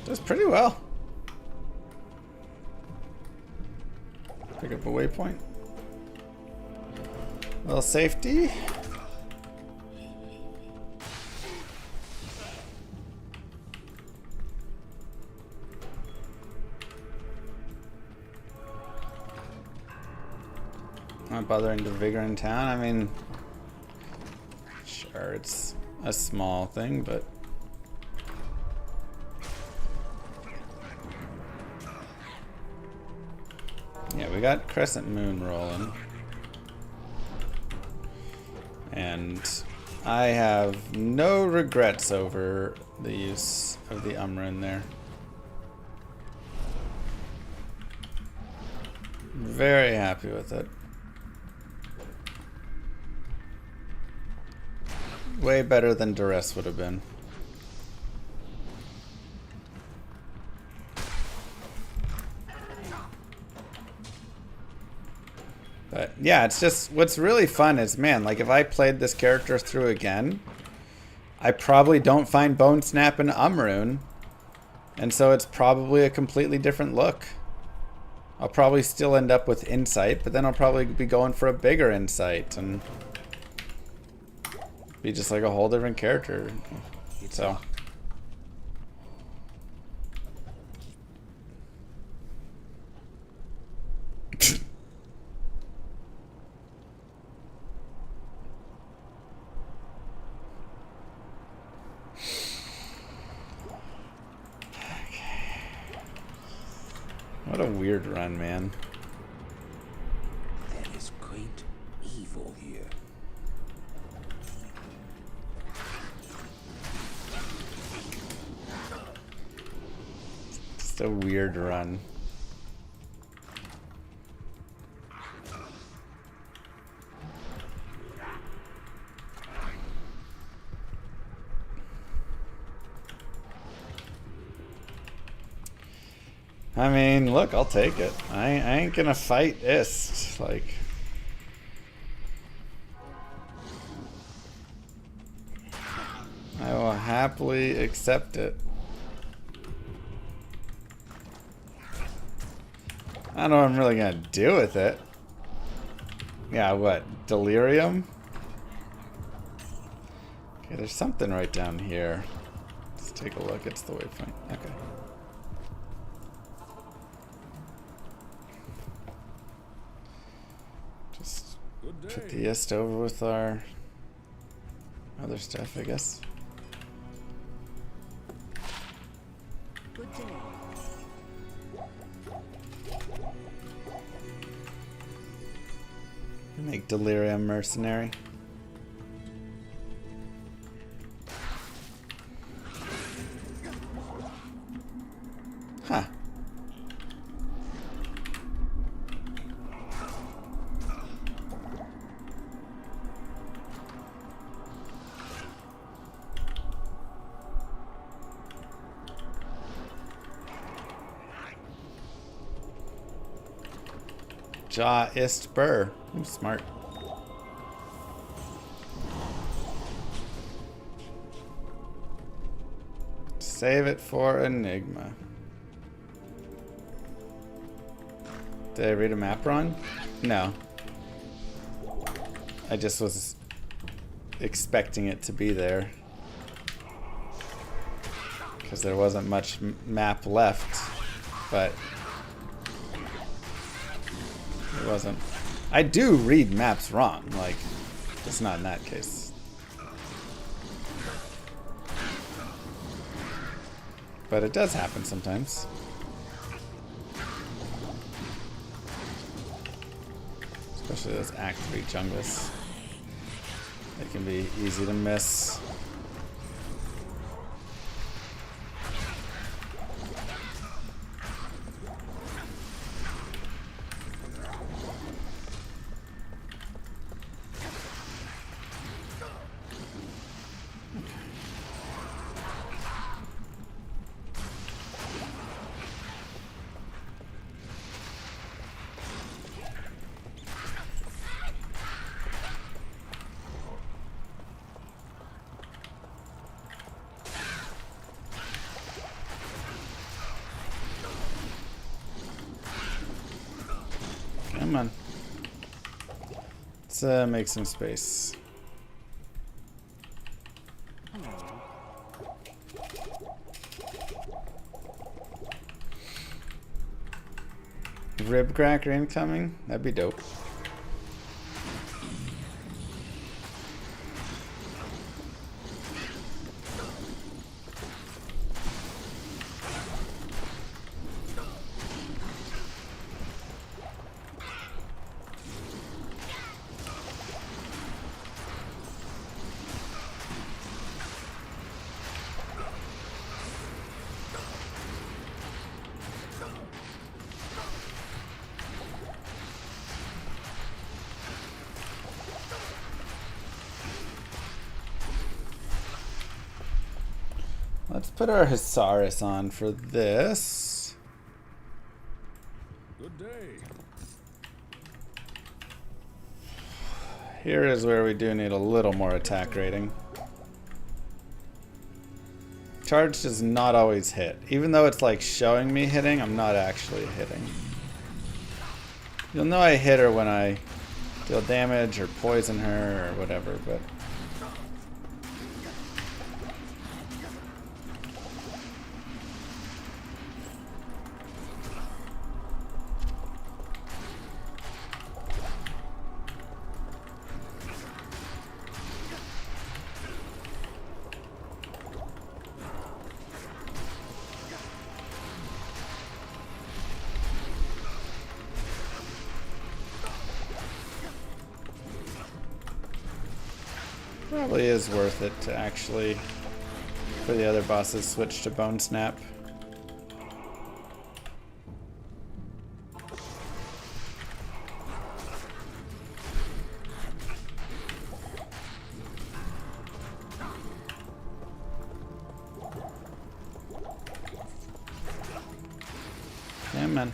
Does pretty well. Pick up a waypoint. Little safety. Not bothering to vigor in town. I mean, Sure, it's a small thing, but yeah, we got Crescent Moon rolling. And I have no regrets over the use of the Umrun there. Very happy with it. Way better than Duress would have been. But yeah, it's just, what's really fun is, man, like if I played this character through again, I probably don't find Bone Snap and Umrun, and so it's probably a completely different look. I'll probably still end up with Insight, but then I'll probably be going for a bigger Insight and be just like a whole different character. So what a weird run, man. There is great evil here. Just a weird run. I mean, look, I'll take it. I ain't gonna fight Ist. Like, I will happily accept it. I don't know what I'm really gonna do with it. Yeah, what? Delirium? Okay, there's something right down here. Let's take a look. It's the waypoint. Okay. Just put the Ist over with our other stuff, I guess. Good day. Make Delirium mercenary. Huh. Ja ist Burr. I'm smart. Save it for Enigma. Did I read a map wrong? No. I just was expecting it to be there. Because there wasn't much map left. But it wasn't. I do read maps wrong. Like, it's not in that case. But it does happen sometimes. Especially those Act 3 jungles. They can be easy to miss. Come on. Let's make some space. Rib cracker incoming? That'd be dope. Let's put our Hisaris on for this. Good day. Here is where we do need a little more attack rating. Charge does not always hit. Even though it's like showing me hitting, I'm not actually hitting. You'll know I hit her when I deal damage or poison her or whatever, but... Probably is worth it to actually, for the other bosses, switch to Bone Snap. Yeah, man.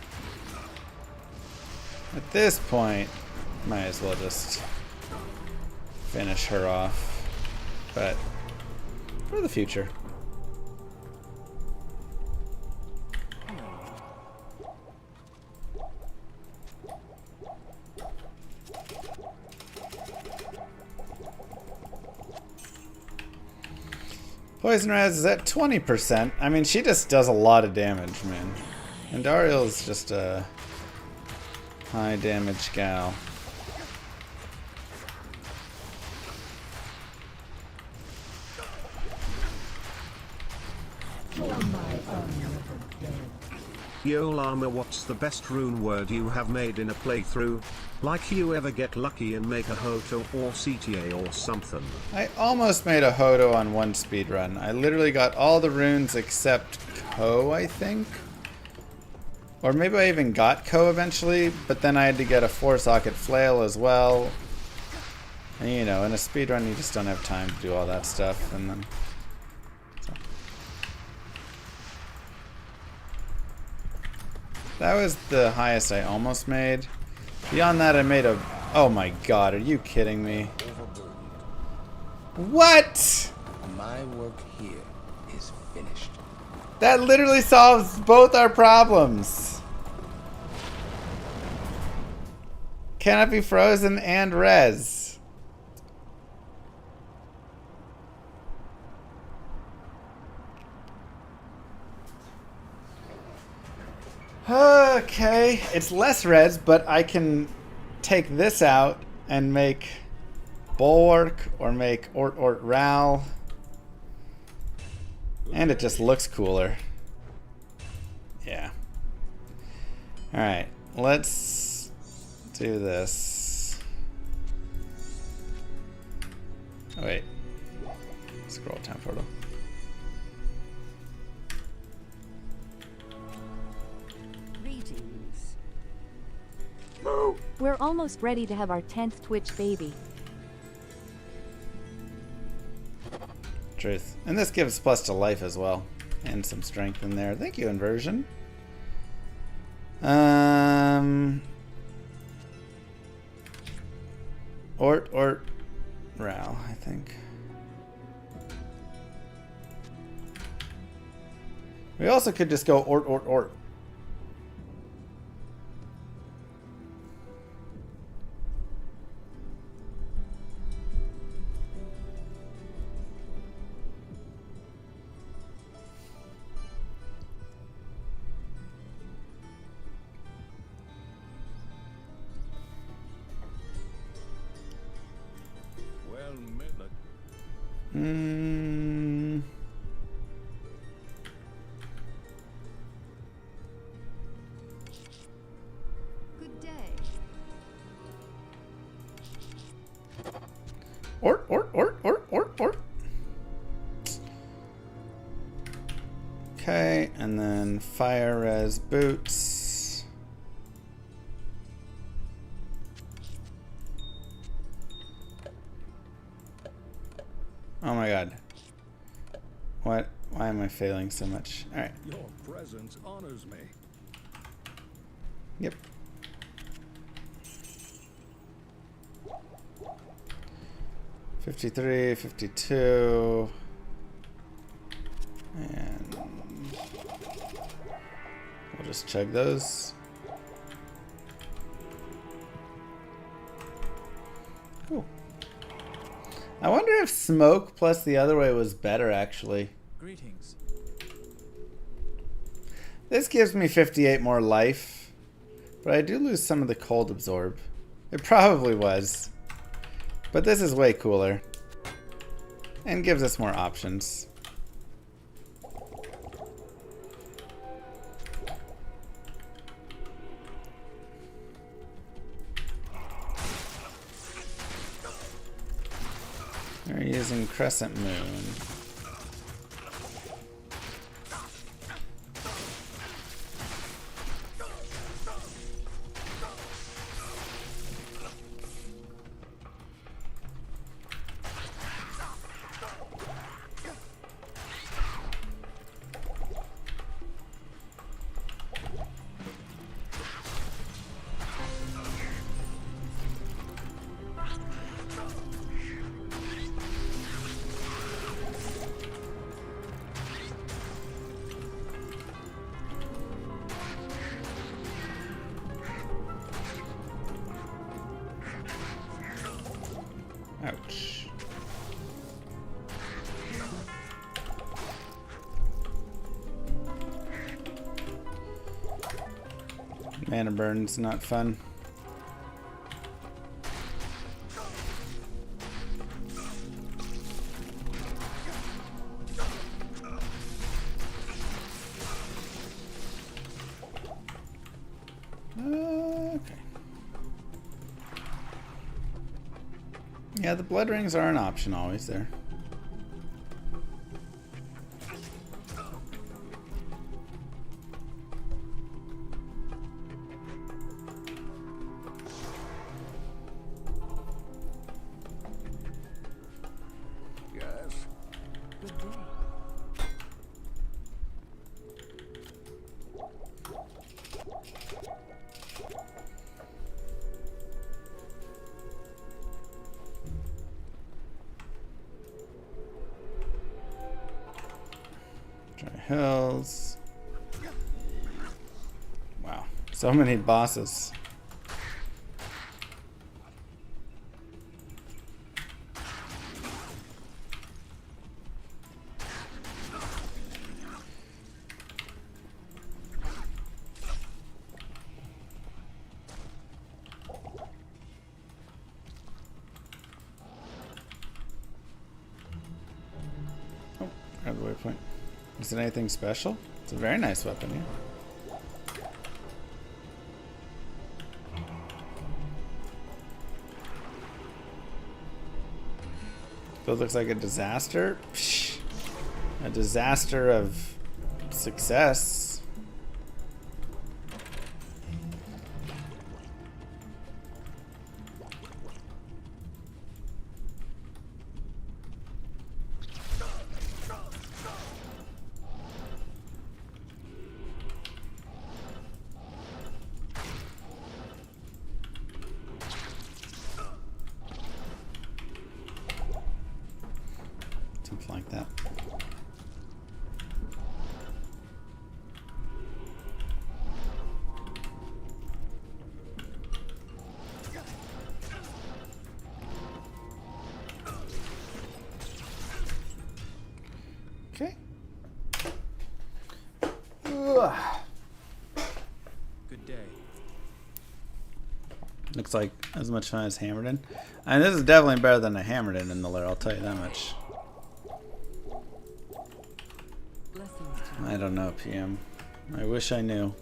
At this point, might as well just finish her off. But for the future. Poison Res is at 20%. I mean, she just does a lot of damage, man. And Dariel's just a high damage gal. Yo Llama, what's the best rune word you have made in a playthrough? Like you ever get lucky and make a Hoto or CTA or something? I almost made a Hoto on one speedrun. I literally got all the runes except Ko, I think? Or maybe I even got Ko eventually, but then I had to get a 4-socket flail as well. And you know, in a speedrun you just don't have time to do all that stuff, and then... That was the highest I almost made. Beyond that, I made a... Oh my god, are you kidding me? What? My work here is finished. That literally solves both our problems. Cannot be frozen and res. Okay, it's less res, but I can take this out and make Bulwark or make Ort Ral. And it just looks cooler. Yeah. Alright, let's do this. Oh wait. Scroll time photo. We're almost ready to have our 10th Twitch baby. Truth. And this gives plus to life as well. And some strength in there. Thank you, Inversion. Ort Ral, I think. We also could just go Ort. Good day. Ort. Okay, and then fire res boots. Oh my god. What Why am I failing so much? Alright. Your presence honors me. Yep. $53, $52. And we'll just chug those. Cool. I wonder if smoke plus the other way was better, actually. Greetings. This gives me 58 more life, but I do lose some of the cold absorb. It probably was, but this is way cooler and gives us more options. We're using Crescent Moon. Ouch. Mana burn's not fun. Okay. Yeah, the blood rings are an option always there. Yes. Good day. Dry Hills. Wow, so many bosses. Oh, grab the waypoint. Is it anything special? It's a very nice weapon, yeah. So it looks like a disaster. Psh, a disaster of success. Something like that. Okay. Ugh. Good day. Looks like as much fun as Hammerden. And this is definitely better than a Hammerden in the lair, I'll tell you that much. Blessings to you. I don't know, PM. I wish I knew.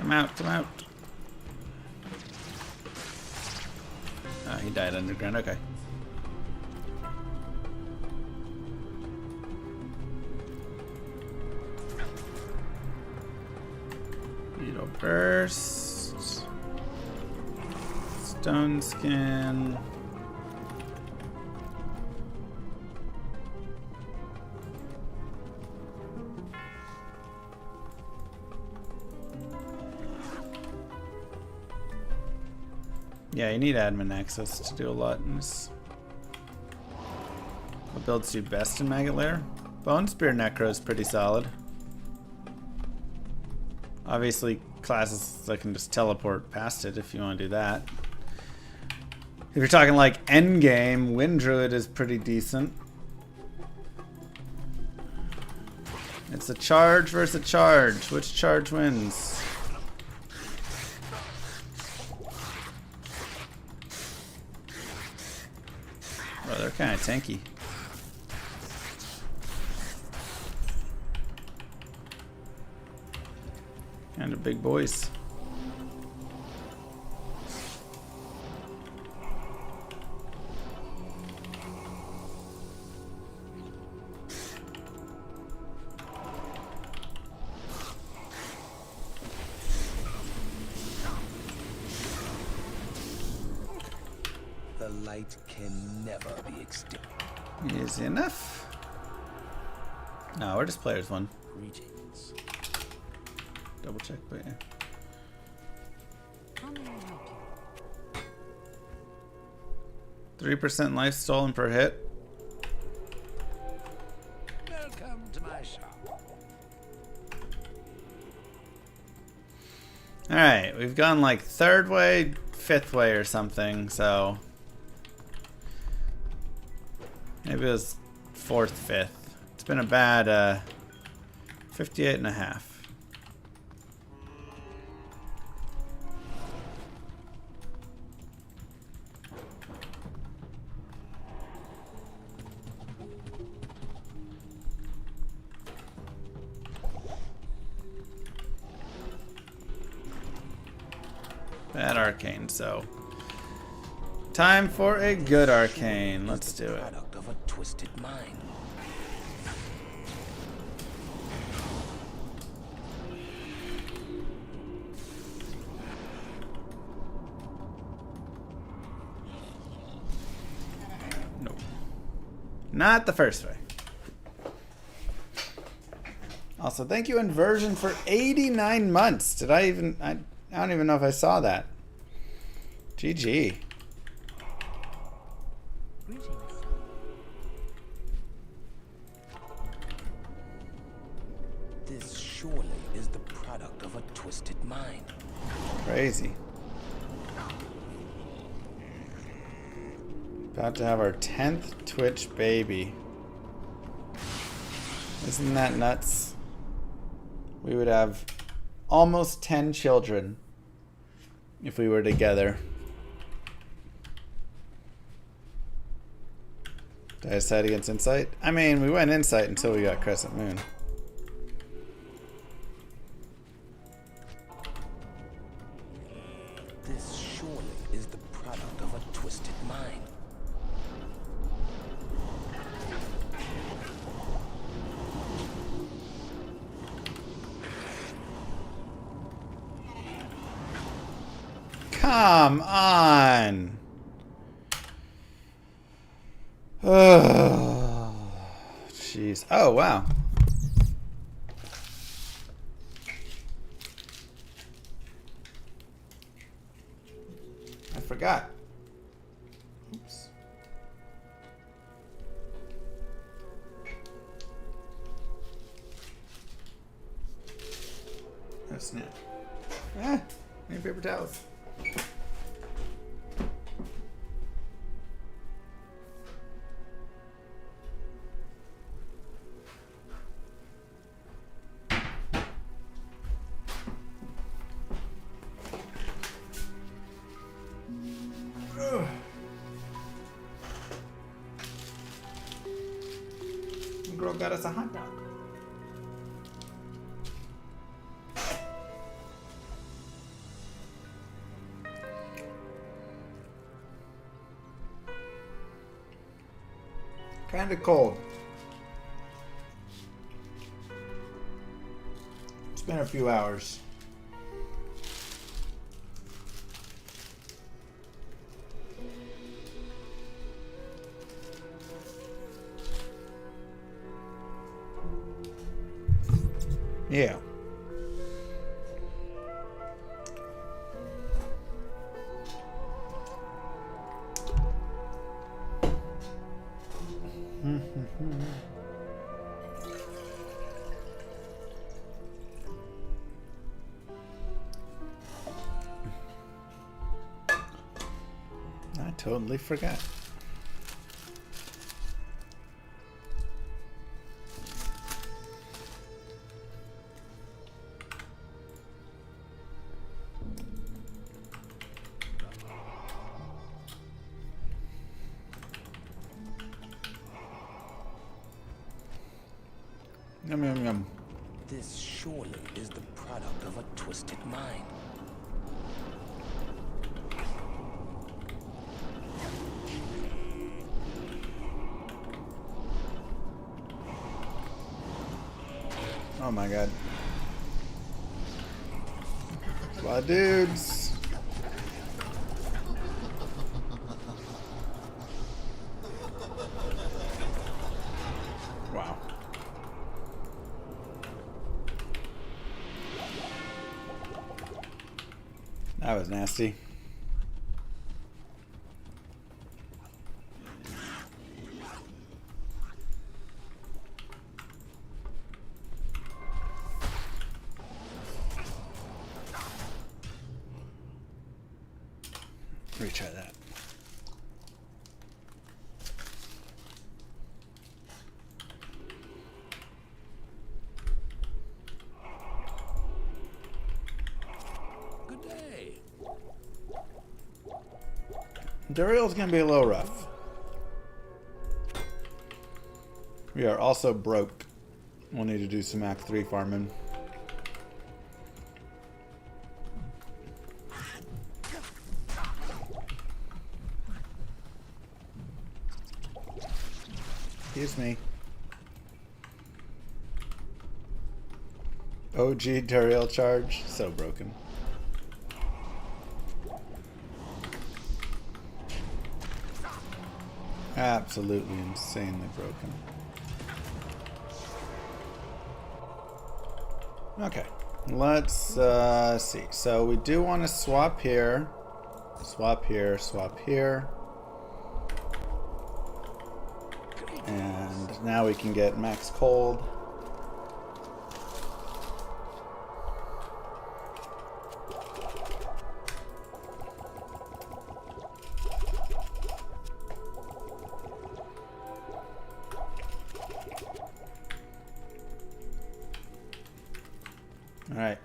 Come out, come out. Oh, he died underground, okay. Beetle burst. Stone skin. Yeah, you need admin access to do a lot in this. What builds do best in Maggot Lair? Bone Spear Necro is pretty solid. Obviously, classes that can just teleport past it if you want to do that. If you're talking like endgame, Wind Druid is pretty decent. It's a charge versus a charge. Which charge wins? Oh, they're kind of tanky. Kind of big boys. The light can never be extinguished. Easy enough. No, we're just players one. Greetings. Double check, but yeah. How may I help you? 3% life stolen per hit. Welcome to my shop. Alright, we've gone like 3rd way, 5th way or something, so maybe it was 4th, 5th. It's been a bad 58 and a half. Bad arcane, so time for a good arcane. Let's do it. Product of a twisted mind. Nope. Not the first way. Also, thank you, Inversion, for 89 months. Did I even... I don't even know if I saw that. GG. Greetings. This surely is the product of a twisted mind. Crazy. About to have our 10th Twitch baby. Isn't that nuts? We would have almost 10 children if we were together. Did I decide against Insight? I mean, we went Insight until we got Crescent Moon. This surely is the product of a twisted mind. Come on! Oh, jeez. Oh, wow. I forgot. Oops. Oh, snap. Ah, need paper towels. Girl got us a hot dog. Kinda cold. It's been a few hours. Yeah. I totally forgot. Yum, yum, yum. This surely is the product of a twisted mind. Oh my god. A lot of dudes. Wow. That was nasty. Retry that. Good day. Duriel's gonna be a little rough. We are also broke. We'll need to do some Act 3 farming. Excuse me. OG Duriel charge. So broken. Absolutely insanely broken. Okay. Let's see. So we do want to swap here. Swap here. Swap here. And now we can get max cold. All right.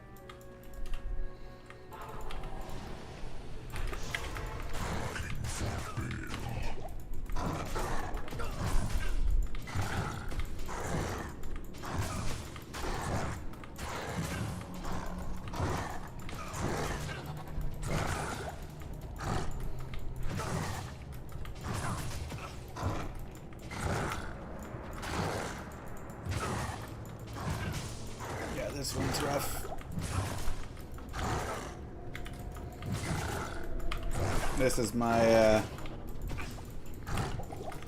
Yeah, this one's rough. This is my,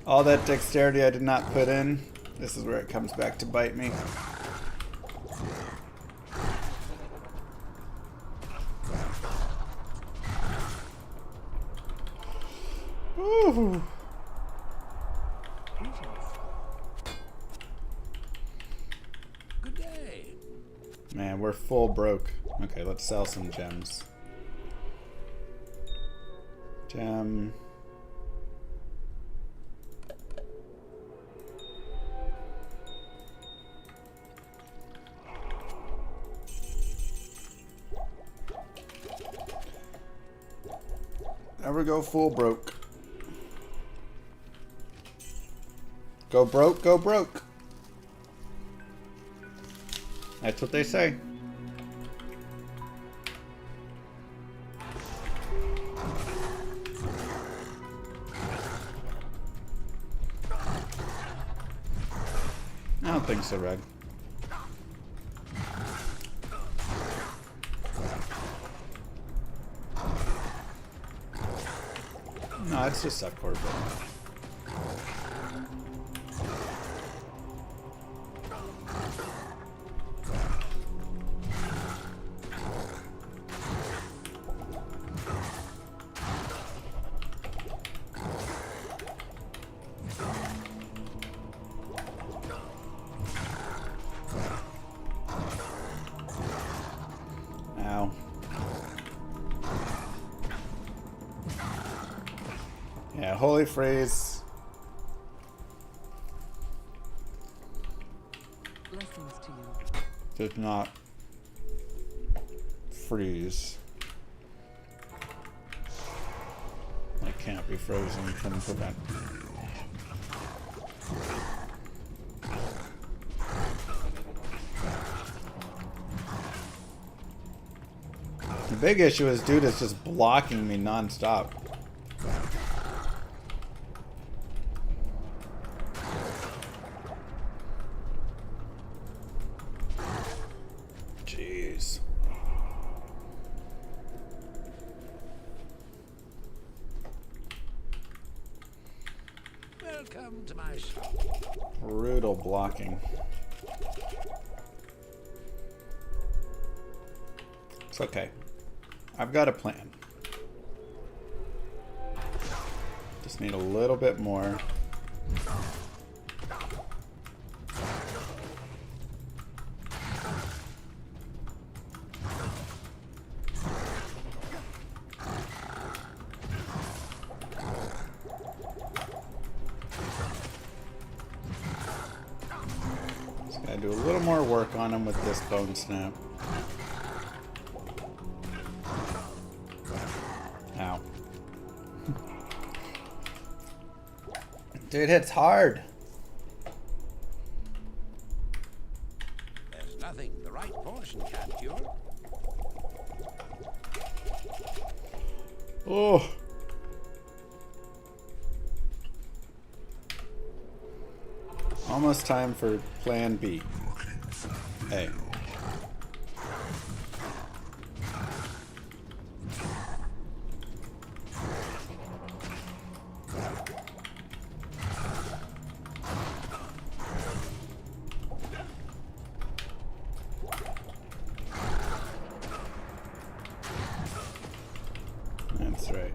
all that dexterity I did not put in. This is where it comes back to bite me. Ooh. Good day. Man, we're full broke. Okay, let's sell some gems. Gem. Never go full broke. Go broke, go broke. That's what they say. think so, Reg. No, it's just subcore. Ow. Yeah, holy phrase. Blessings to you. Did not freeze. I can't be frozen from prevent. The big issue is dude is just blocking me non-stop. Jeez. Welcome to my shop. Brutal blocking. It's okay. I've got a plan. Just need a little bit more. Just gotta do a little more work on him with this bone snap. Ow. Dude hits hard. There's nothing the right portion can't cure. Oh. Almost time for plan B. Hey. That's right.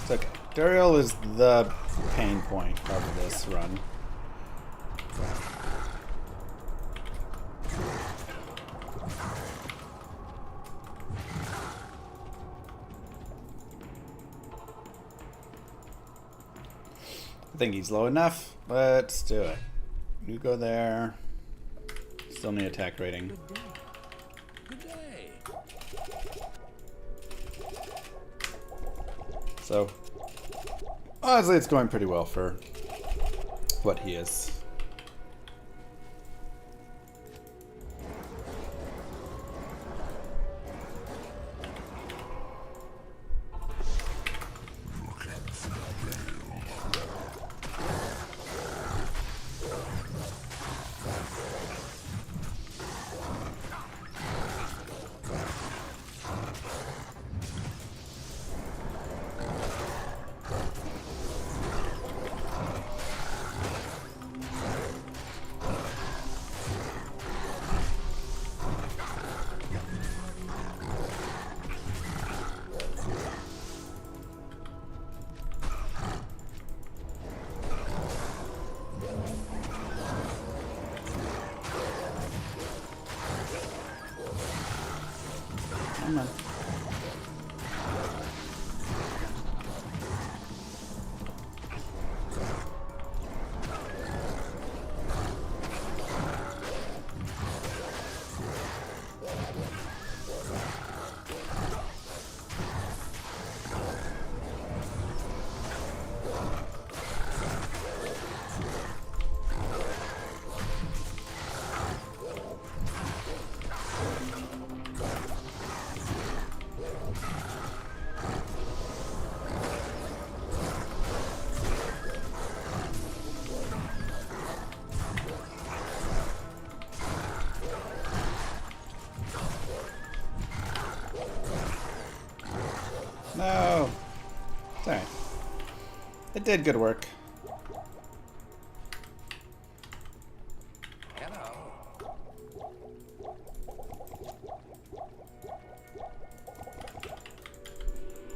It's okay. Duriel is the pain point of this run. I think he's low enough. Let's do it. You go there. Still need attack rating. Good day. So, honestly, it's going pretty well for what he is. No. It's alright. It did good work.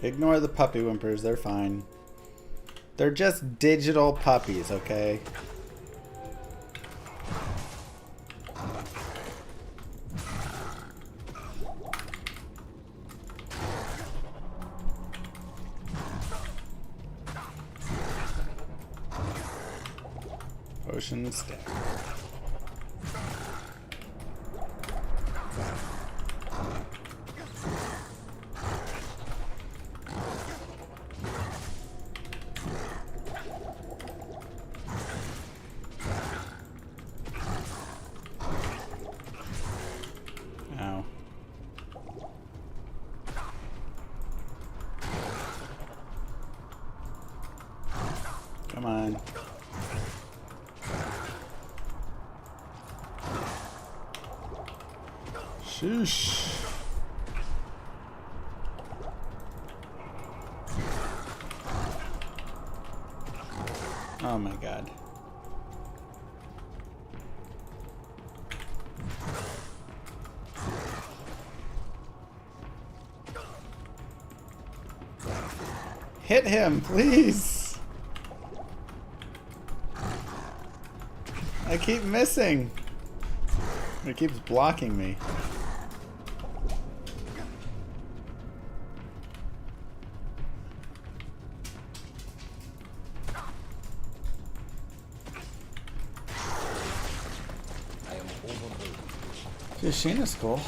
Ignore the puppy whimpers, they're fine. They're just digital puppies, okay? Potion stack. Ow. Come on. Sheesh. Oh my god. Hit him, please. I keep missing. It keeps blocking me. Dude, Sheena's cool.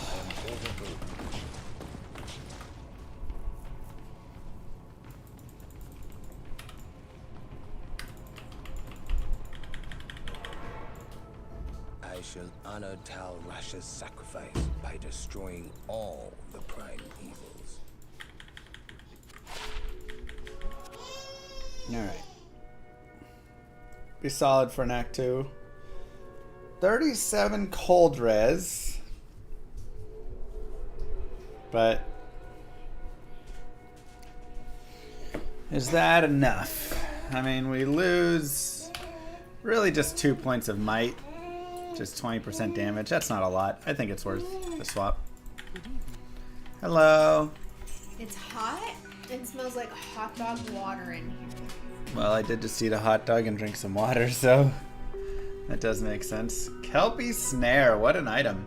I shall honor Tal Rash's sacrifice by destroying all the prime evils. Alright. Be solid for an Act 2. 37 cold res. But is that enough? I mean, we lose really just 2 points of might. Just 20% damage. That's not a lot. I think it's worth the swap. Hello. It's hot and smells like hot dog water in here. Well, I did just eat a hot dog and drink some water, so that does make sense. Kelpie Snare. What an item.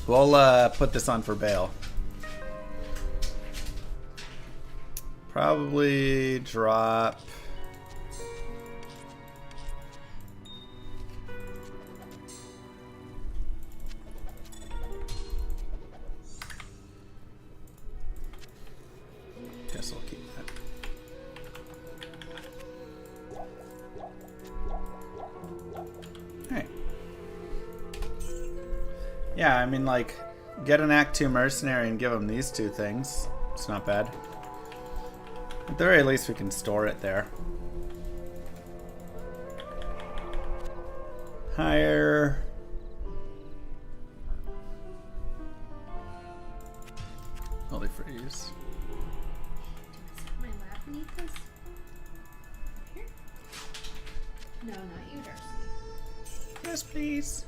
We'll put this on for bail. Probably drop... Guess we'll keep that. Alright. Yeah, I mean, like, get an Act 2 mercenary and give him these two things. It's not bad. At the very least, we can store it there. Hire. Holy freeze. My lap beneath this? Here? No, not you, Darcy. Yes, please.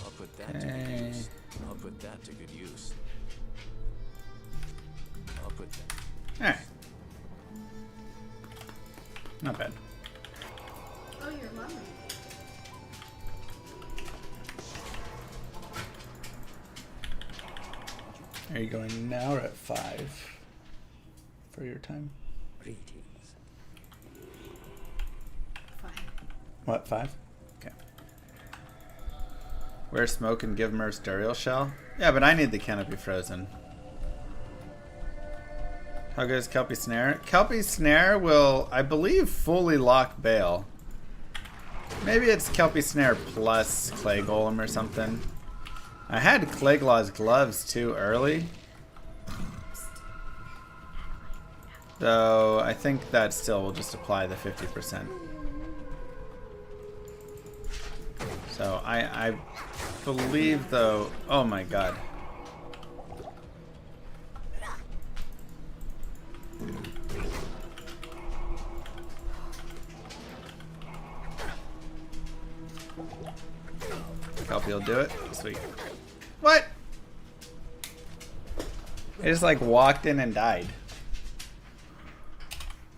I'll put that to good use. I'll put that to good use. I'll put that. Alright. Not bad. Oh, you're lovely. Are you going now or at 5 for your time? Greetings. Fine. What, 5? Okay. Wear smoke and give Merce Duriel Shell? Yeah, but I need the canopy frozen. How good is Kelpie Snare? Kelpie Snare will, I believe, fully lock Bale. Maybe it's Kelpie Snare plus Clay Golem or something. I had Clayglaws gloves too early. Though I think that still will just apply the 50%. So I believe though, oh my god. Kelpie will do it. Sweet. What? I just like walked in and died.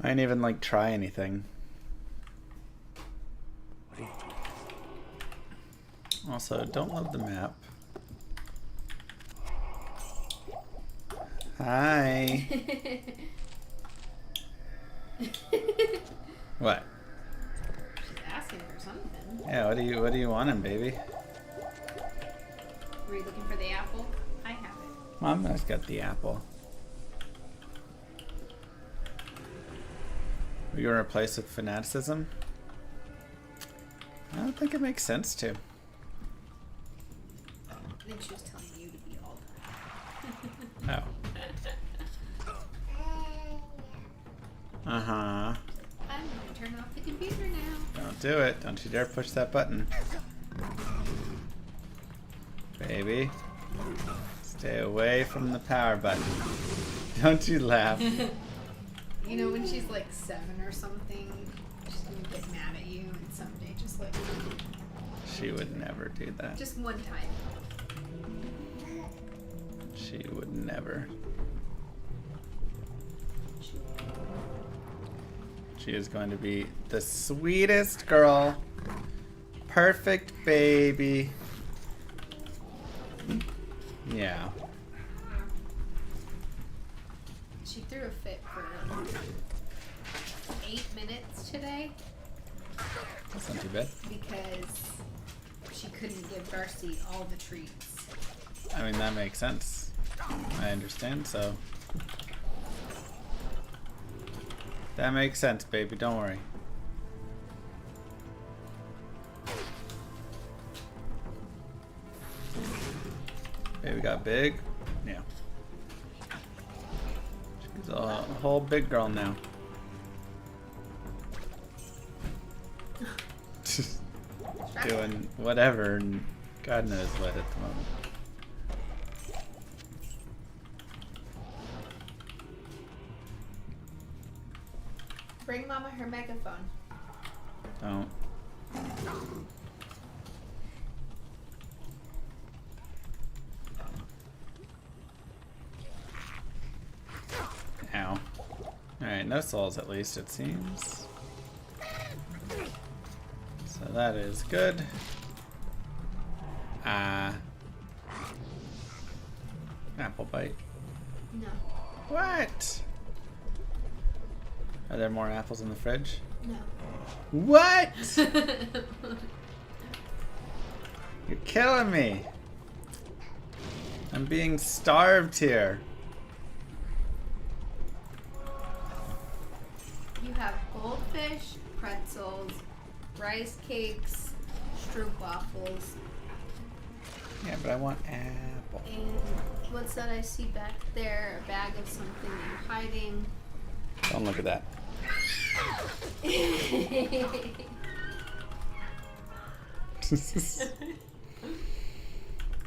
I didn't even like try anything. Also, don't love the map. Hi. What? She's asking for something. Yeah, what do you want him, baby? Were you looking for the apple? I have it. Mom has got the apple. Are you gonna replace with fanaticism? I don't think it makes sense to. I think she was telling you to be all that. Oh. Uh-huh. I'm gonna turn off the computer now. Don't do it. Don't you dare push that button. Baby. Stay away from the power button. Don't you laugh. You know, when she's like 7 or something, she's gonna get mad at you and someday just like... She would never do that. Just one time. She would never. She is going to be the sweetest girl. Perfect baby. Yeah. She threw a fit for 8 minutes today. That's not too bad. Because she couldn't give Darcy all the treats. I mean, that makes sense. I understand, so. That makes sense, baby. Don't worry. Baby got big. Yeah. She's a whole big girl now. Doing whatever, and God knows what at the moment. Bring Mama her megaphone. Don't. Ow. Alright, no souls at least, it seems. So that is good. Apple bite. No. What? Are there more apples in the fridge? No. What? You're killing me. I'm being starved here. You have goldfish, pretzels, rice cakes, stroopwafels. Yeah, but I want apple. And what's that I see back there? A bag of something you're hiding. Don't look at that.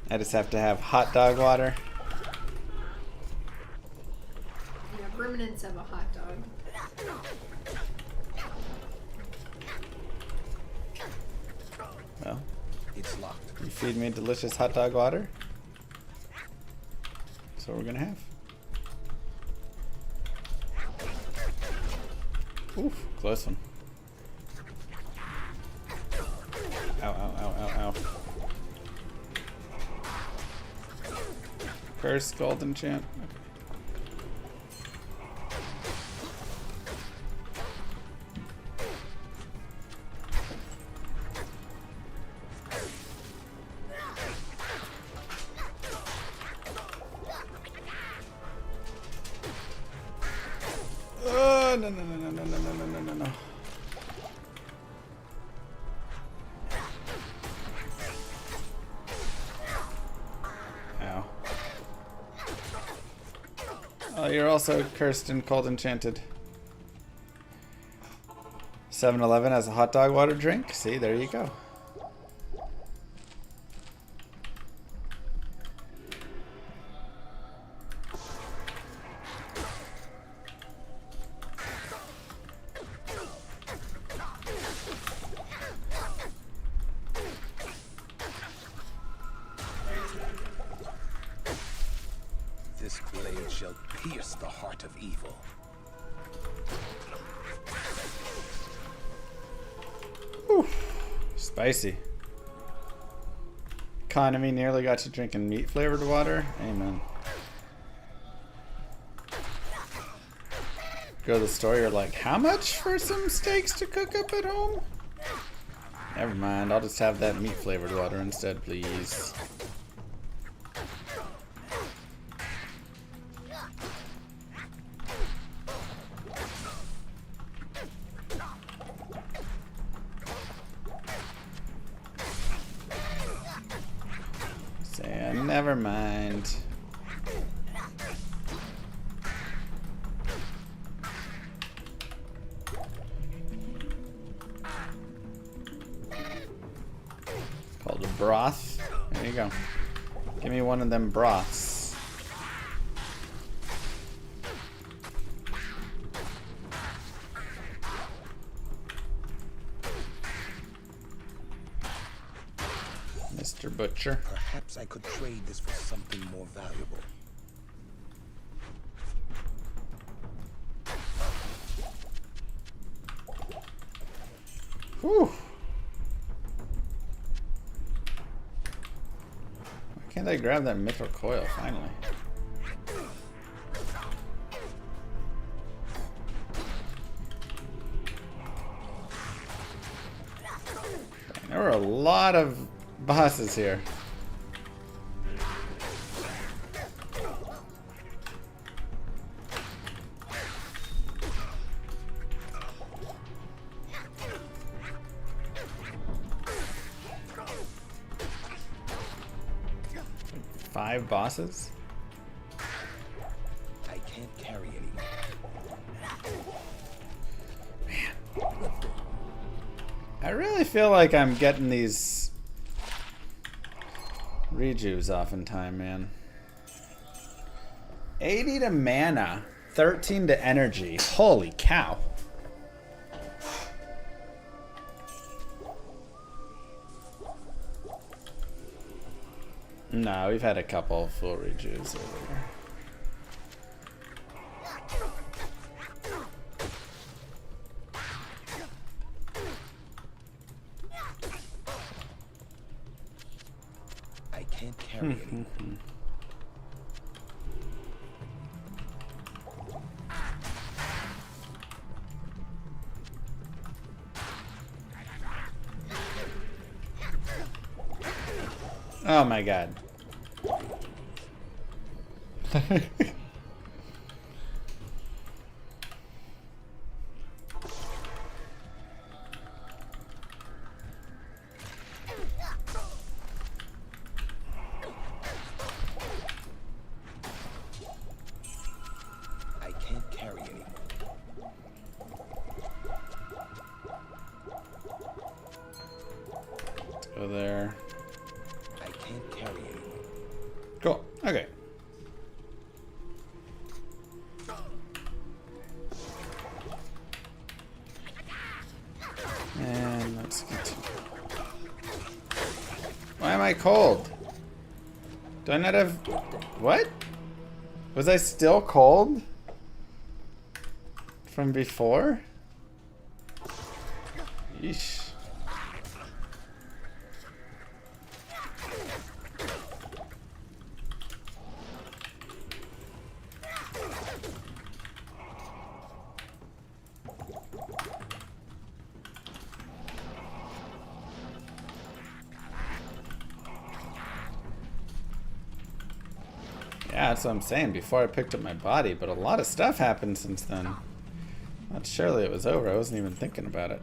I just have to have hot dog water. Yeah, remnants of a hot dog. Well, It's locked. you feed me delicious hot dog water. That's what we're gonna have. Oof, close one. Ow, ow, ow, ow, ow. First golden chant. Okay. no, no, no, no, no, no, no, no, no, no. Ow. Oh, you're also cursed and cold enchanted. 7-Eleven has a hot dog water drink. See, there you go. This blade shall pierce the heart of evil. Whew. Spicy. Economy nearly got you drinking meat flavored water. Amen. Go to the store, you're like, how much for some steaks to cook up at home? Never mind, I'll just have that meat flavored water instead, please. Never mind. It's called a broth. There you go. Give me one of them broths. Mr. Butcher. Perhaps I could trade this for something more valuable. Whew. Why can't I grab that mithril coil finally? There were a lot of bosses here. Five bosses? I can't carry anymore. Man. I really feel like I'm getting these rejuves off in time, man. 80 to mana, 13 to energy. Holy cow. No, we've had a couple full rejuves over here. I can't carry anymore. Oh my god. I can't carry anymore. Go there. I can't carry anymore. Cool. Okay. And let's continue. Why am I cold? Do I not have... What? Was I still cold? From before? Yeesh. Yeah, that's what I'm saying. Before I picked up my body, but a lot of stuff happened since then. Not surely it was over. I wasn't even thinking about it.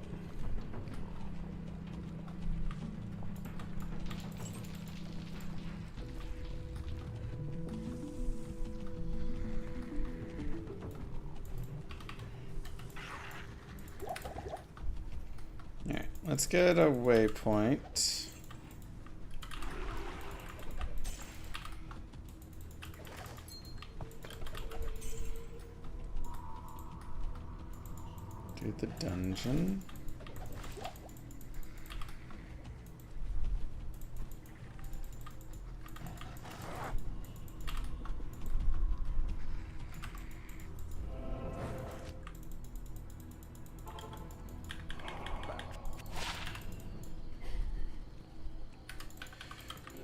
Alright, let's get a waypoint. Do the dungeon.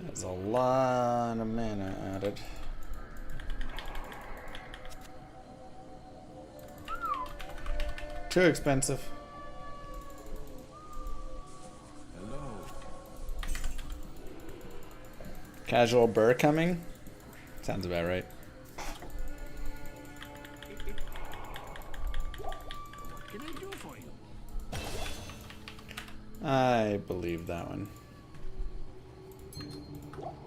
There's a lot of mana added. Too expensive. Hello. Casual burr coming? Sounds about right. What can I do for you? I believe that one.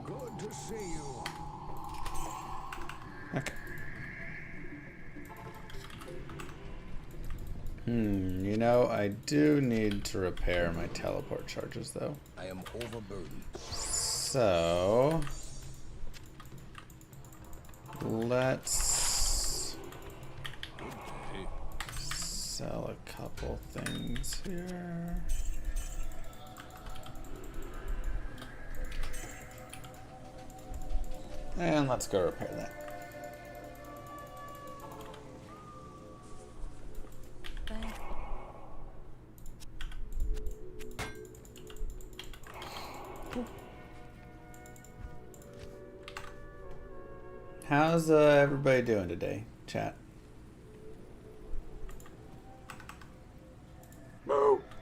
Good to see you. Okay. You know, I do need to repair my teleport charges though. I am overburdened. So let's sell a couple things here. And let's go repair that. How's everybody doing today, chat?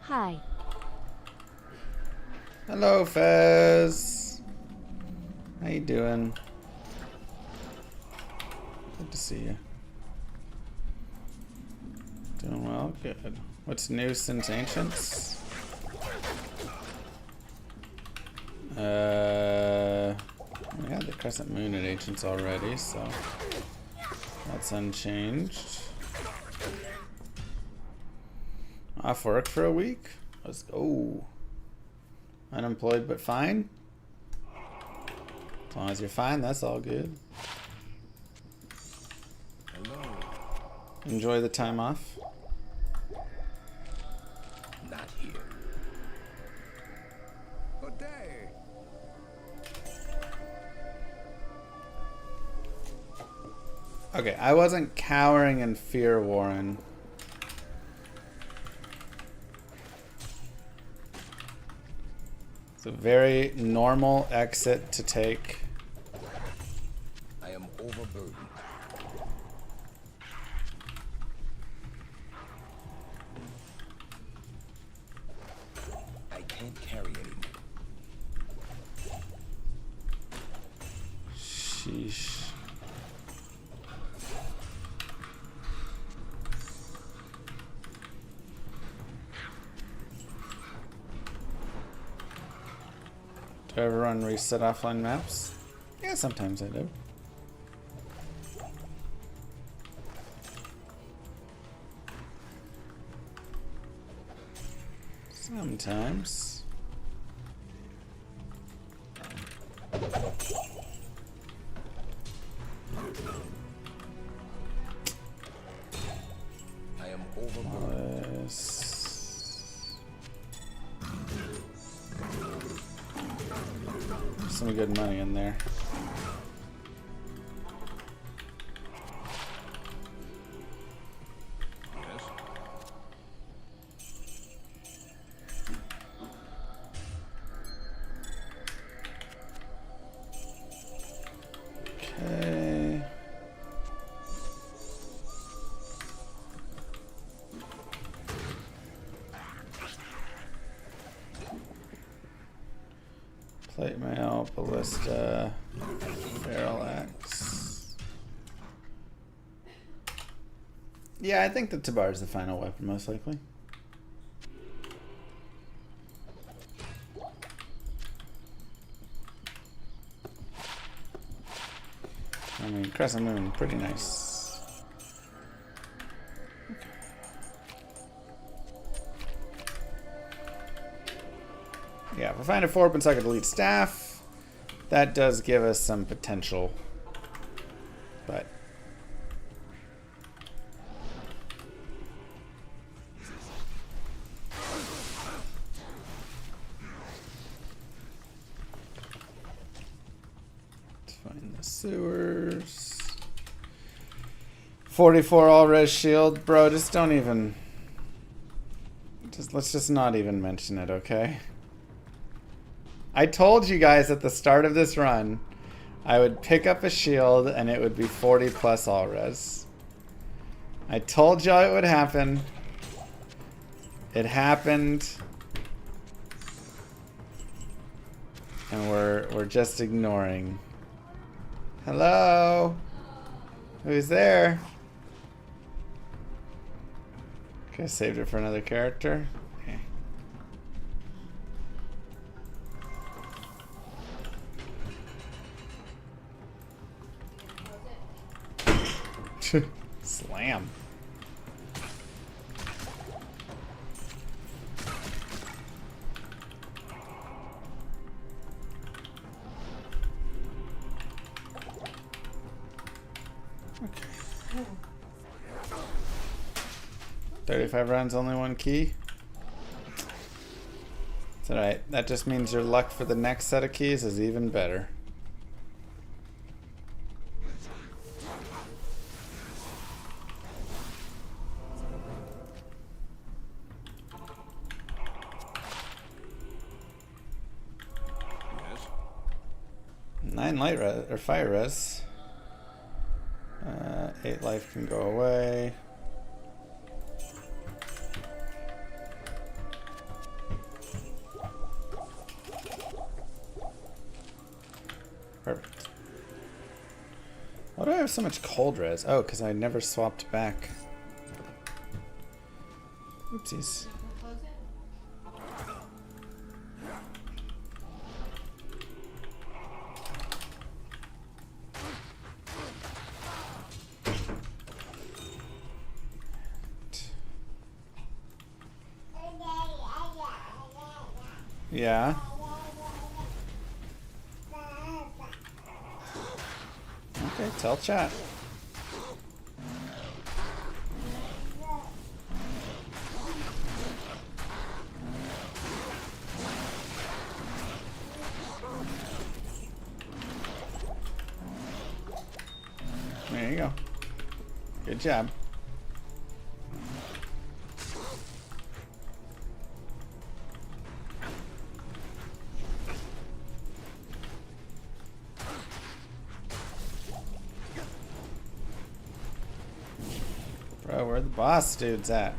Hi. Hello, Fez. How you doing? Good to see you. Doing well? Good. What's new since Ancients? We had the Crescent Moon at Ancients already, so that's unchanged. Off work for a week? Let's go. Unemployed but fine? As long as you're fine, that's all good. Hello. Enjoy the time off. Not here. Good day. Okay, I wasn't cowering in fear, Warren. It's a very normal exit to take. I am overburdened. I can't carry anymore. Sheesh. Do I ever run reset offline maps? Yeah, sometimes I do. Sometimes. I am overburdened. Some good money in there. Okay. Plate mail, ballista, barrel axe. Yeah, I think the Tabar is the final weapon, most likely. I mean, Crescent Moon, pretty nice. Okay. Yeah, if I find a 4 open socket elite staff, that does give us some potential. But let's find the sewers. 44 all res shield, bro. Just don't even. Let's just not even mention it, okay? I told you guys at the start of this run, I would pick up a shield and it would be 40 plus all res. I told y'all it would happen. It happened. And we're just ignoring. Hello? Who's there? Okay, saved it for another character. Okay. Slam. Okay. 35 rounds, only one key. It's alright. That just means your luck for the next set of keys is even better. Yes. 9 light res, or fire res. 8 life can go away. Perfect. Why do I have so much cold res? Oh, because I never swapped back. Oopsies. Yeah. Okay, tell chat. There you go. Good job. Bro, where the boss dudes at?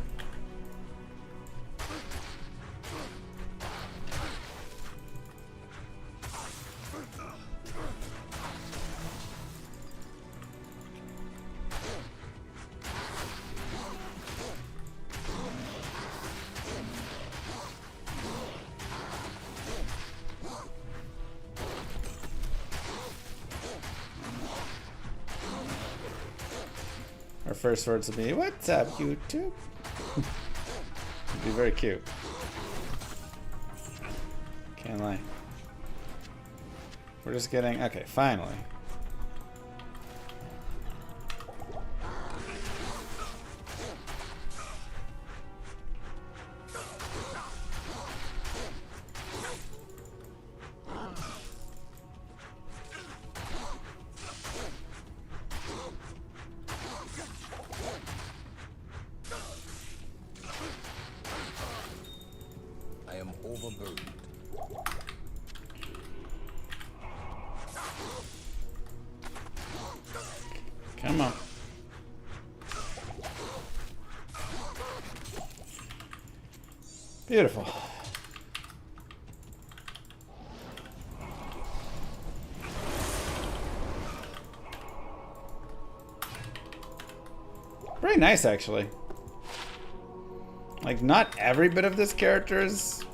Our first words will be, "What's up, YouTube?" It'd be very cute. Can't lie. We're just getting... Okay, finally. I am overburdened. Come on. Beautiful. Very nice, actually. Like, not every bit of this character is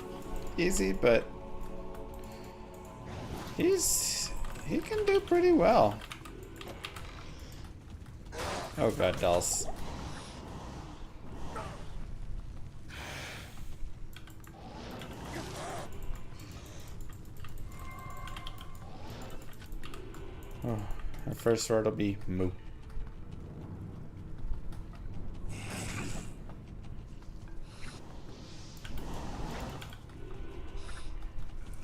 easy, but he can do pretty well. Oh god, dolls. Oh, our first sword will be Moo.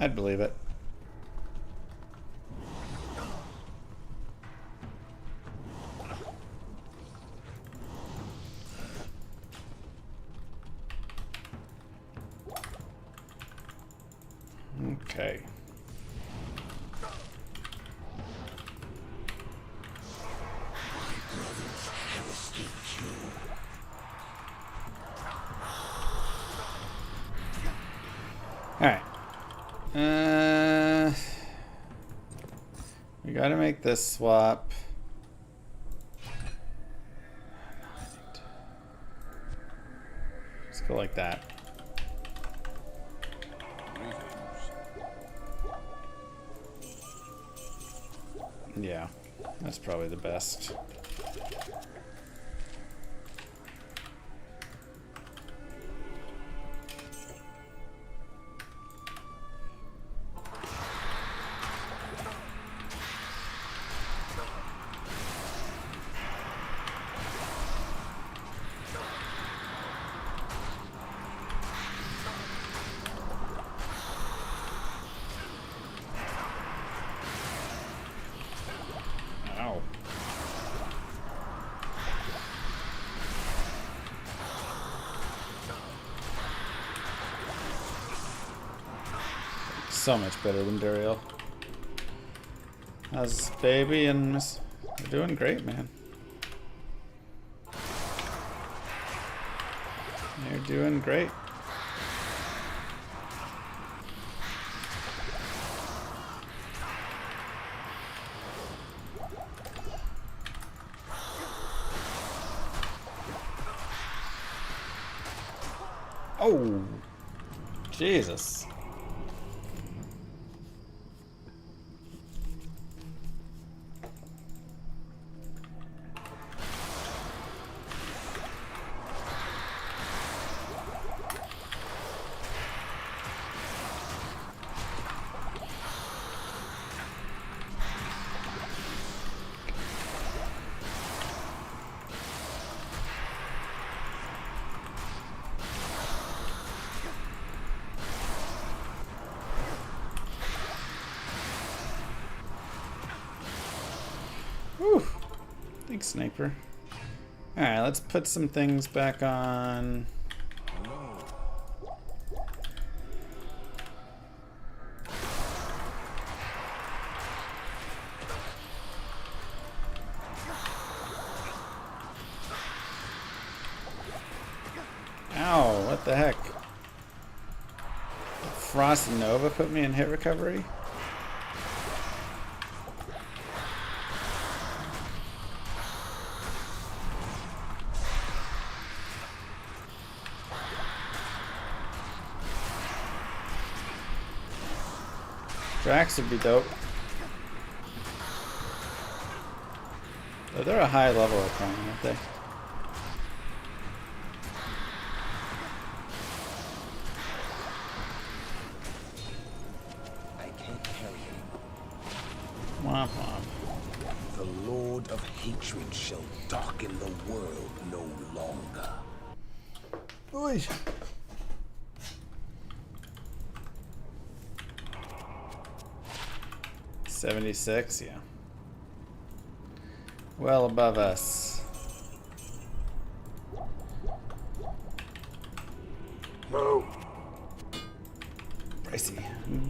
I'd believe it. Okay. Alright. We gotta make this swap. Let's go like that. Yeah, that's probably the best. So much better than Duriel. How's baby and Miss? They're doing great, man. They're doing great. Oh, Jesus. Whew. Thanks, Sniper. Alright, let's put some things back on. Ow, what the heck? Frost Nova put me in hit recovery? Drax would be dope. Oh, they're a high level opponent, aren't they? I can't carry him. Womp womp. The Lord of Hatred shall darken the world no longer. Oy. $76, yeah. Well above us. Whoa. Pricey.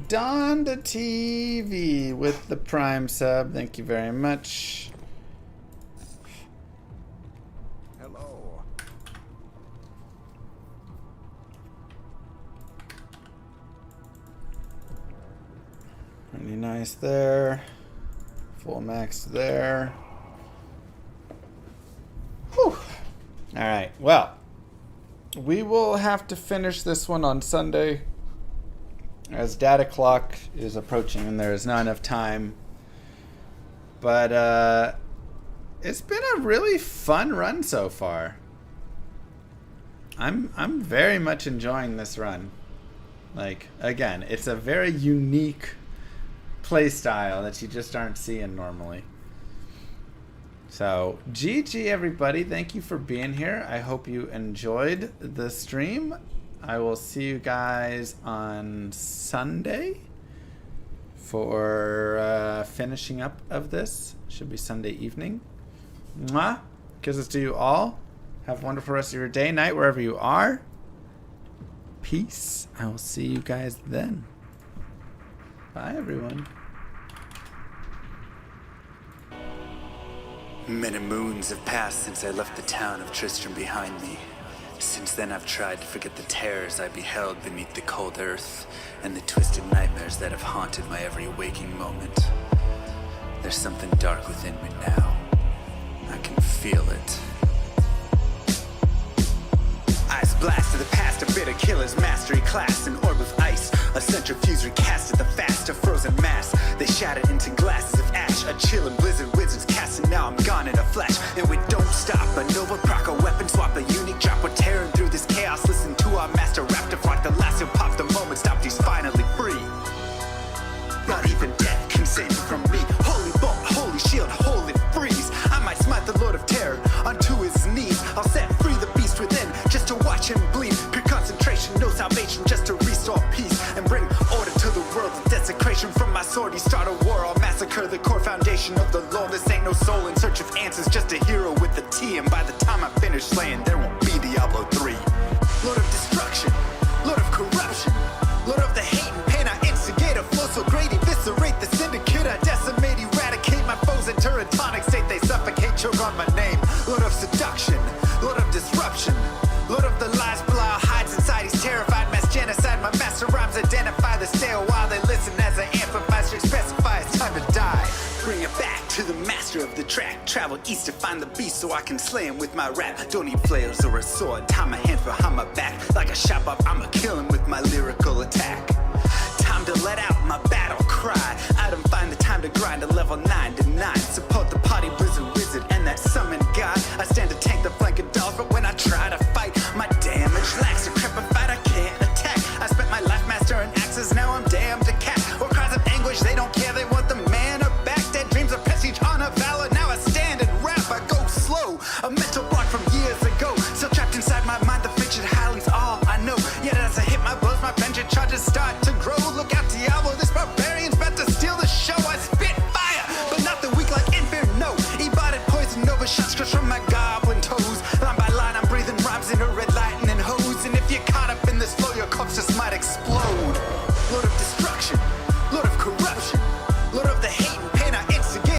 Donda TV with the Prime sub. Thank you very much. Hello. Pretty nice there. Full max there. Whew. All right. Well, we will have to finish this one on Sunday, as data clock is approaching and there is not enough time. But it's been a really fun run so far. I'm very much enjoying this run. Like, again, it's a very unique play style that you just aren't seeing normally. So, GG everybody. Thank you for being here. I hope you enjoyed the stream. I will see you guys on Sunday for finishing up of this. Should be Sunday evening. Mwah. Kisses to you all. Have a wonderful rest of your day, night, wherever you are. Peace. I will see you guys then. Bye, everyone. Many moons have passed since I left the town of Tristram behind me. Since then I've tried to forget the terrors I beheld beneath the cold earth and the twisted nightmares that have haunted my every waking moment. There's something dark within me now. I can feel it. Eyes blast to the past, a bitter killer's mastery class, an orb of ice, a centrifuge recast at the fast, a frozen mass. They shattered into glasses of ash, a chill and blizzard wizards cast, and now I'm gone in a flash. And we don't stop, a Nova proc, a weapon swap, a unique drop. We're tearing through this chaos, listen to our master rap to flock. The last who popped the moment stopped, he's finally free. Not even death can save me from me. Holy bolt, holy shield, holy freeze. I might smite the Lord of Terror unto his knees. I'll set free the beast within, just to watch him bleed. Pure concentration, no salvation, just to restore peace and bring order to the world. The desecration from my sword, he start a war. I'll massacre the core foundation of the law. This ain't no soul in search of answers, just a hero with a T. And by the time I finish slaying, there won't be Diablo 3. Lord of destruction, Lord of corruption, Lord of the hate and pain. I instigate a flow so great, eviscerate the syndicate. I decimate, eradicate my foes in turretonic state. They suffocate, choke on my name. Lord of seduction, Lord of disruption, Lord of the lies, Belial hides inside. He's terrified, mass genocide. My master rhymes identify the stale while they listen as I amplify, strict specify. It's time to die. Bring it back to the master of the track. Travel east to find the beast so I can slay him with my rap. Don't need flails or a sword. Tie my hands behind my back. Like a shop up, I'ma kill him with my lyrical attack. Time to let out my battle cry. I don't find the time to grind a level 9 to 9. Support the party blizzard wizard and that summon god. I stand to tank the flank of dolls, but when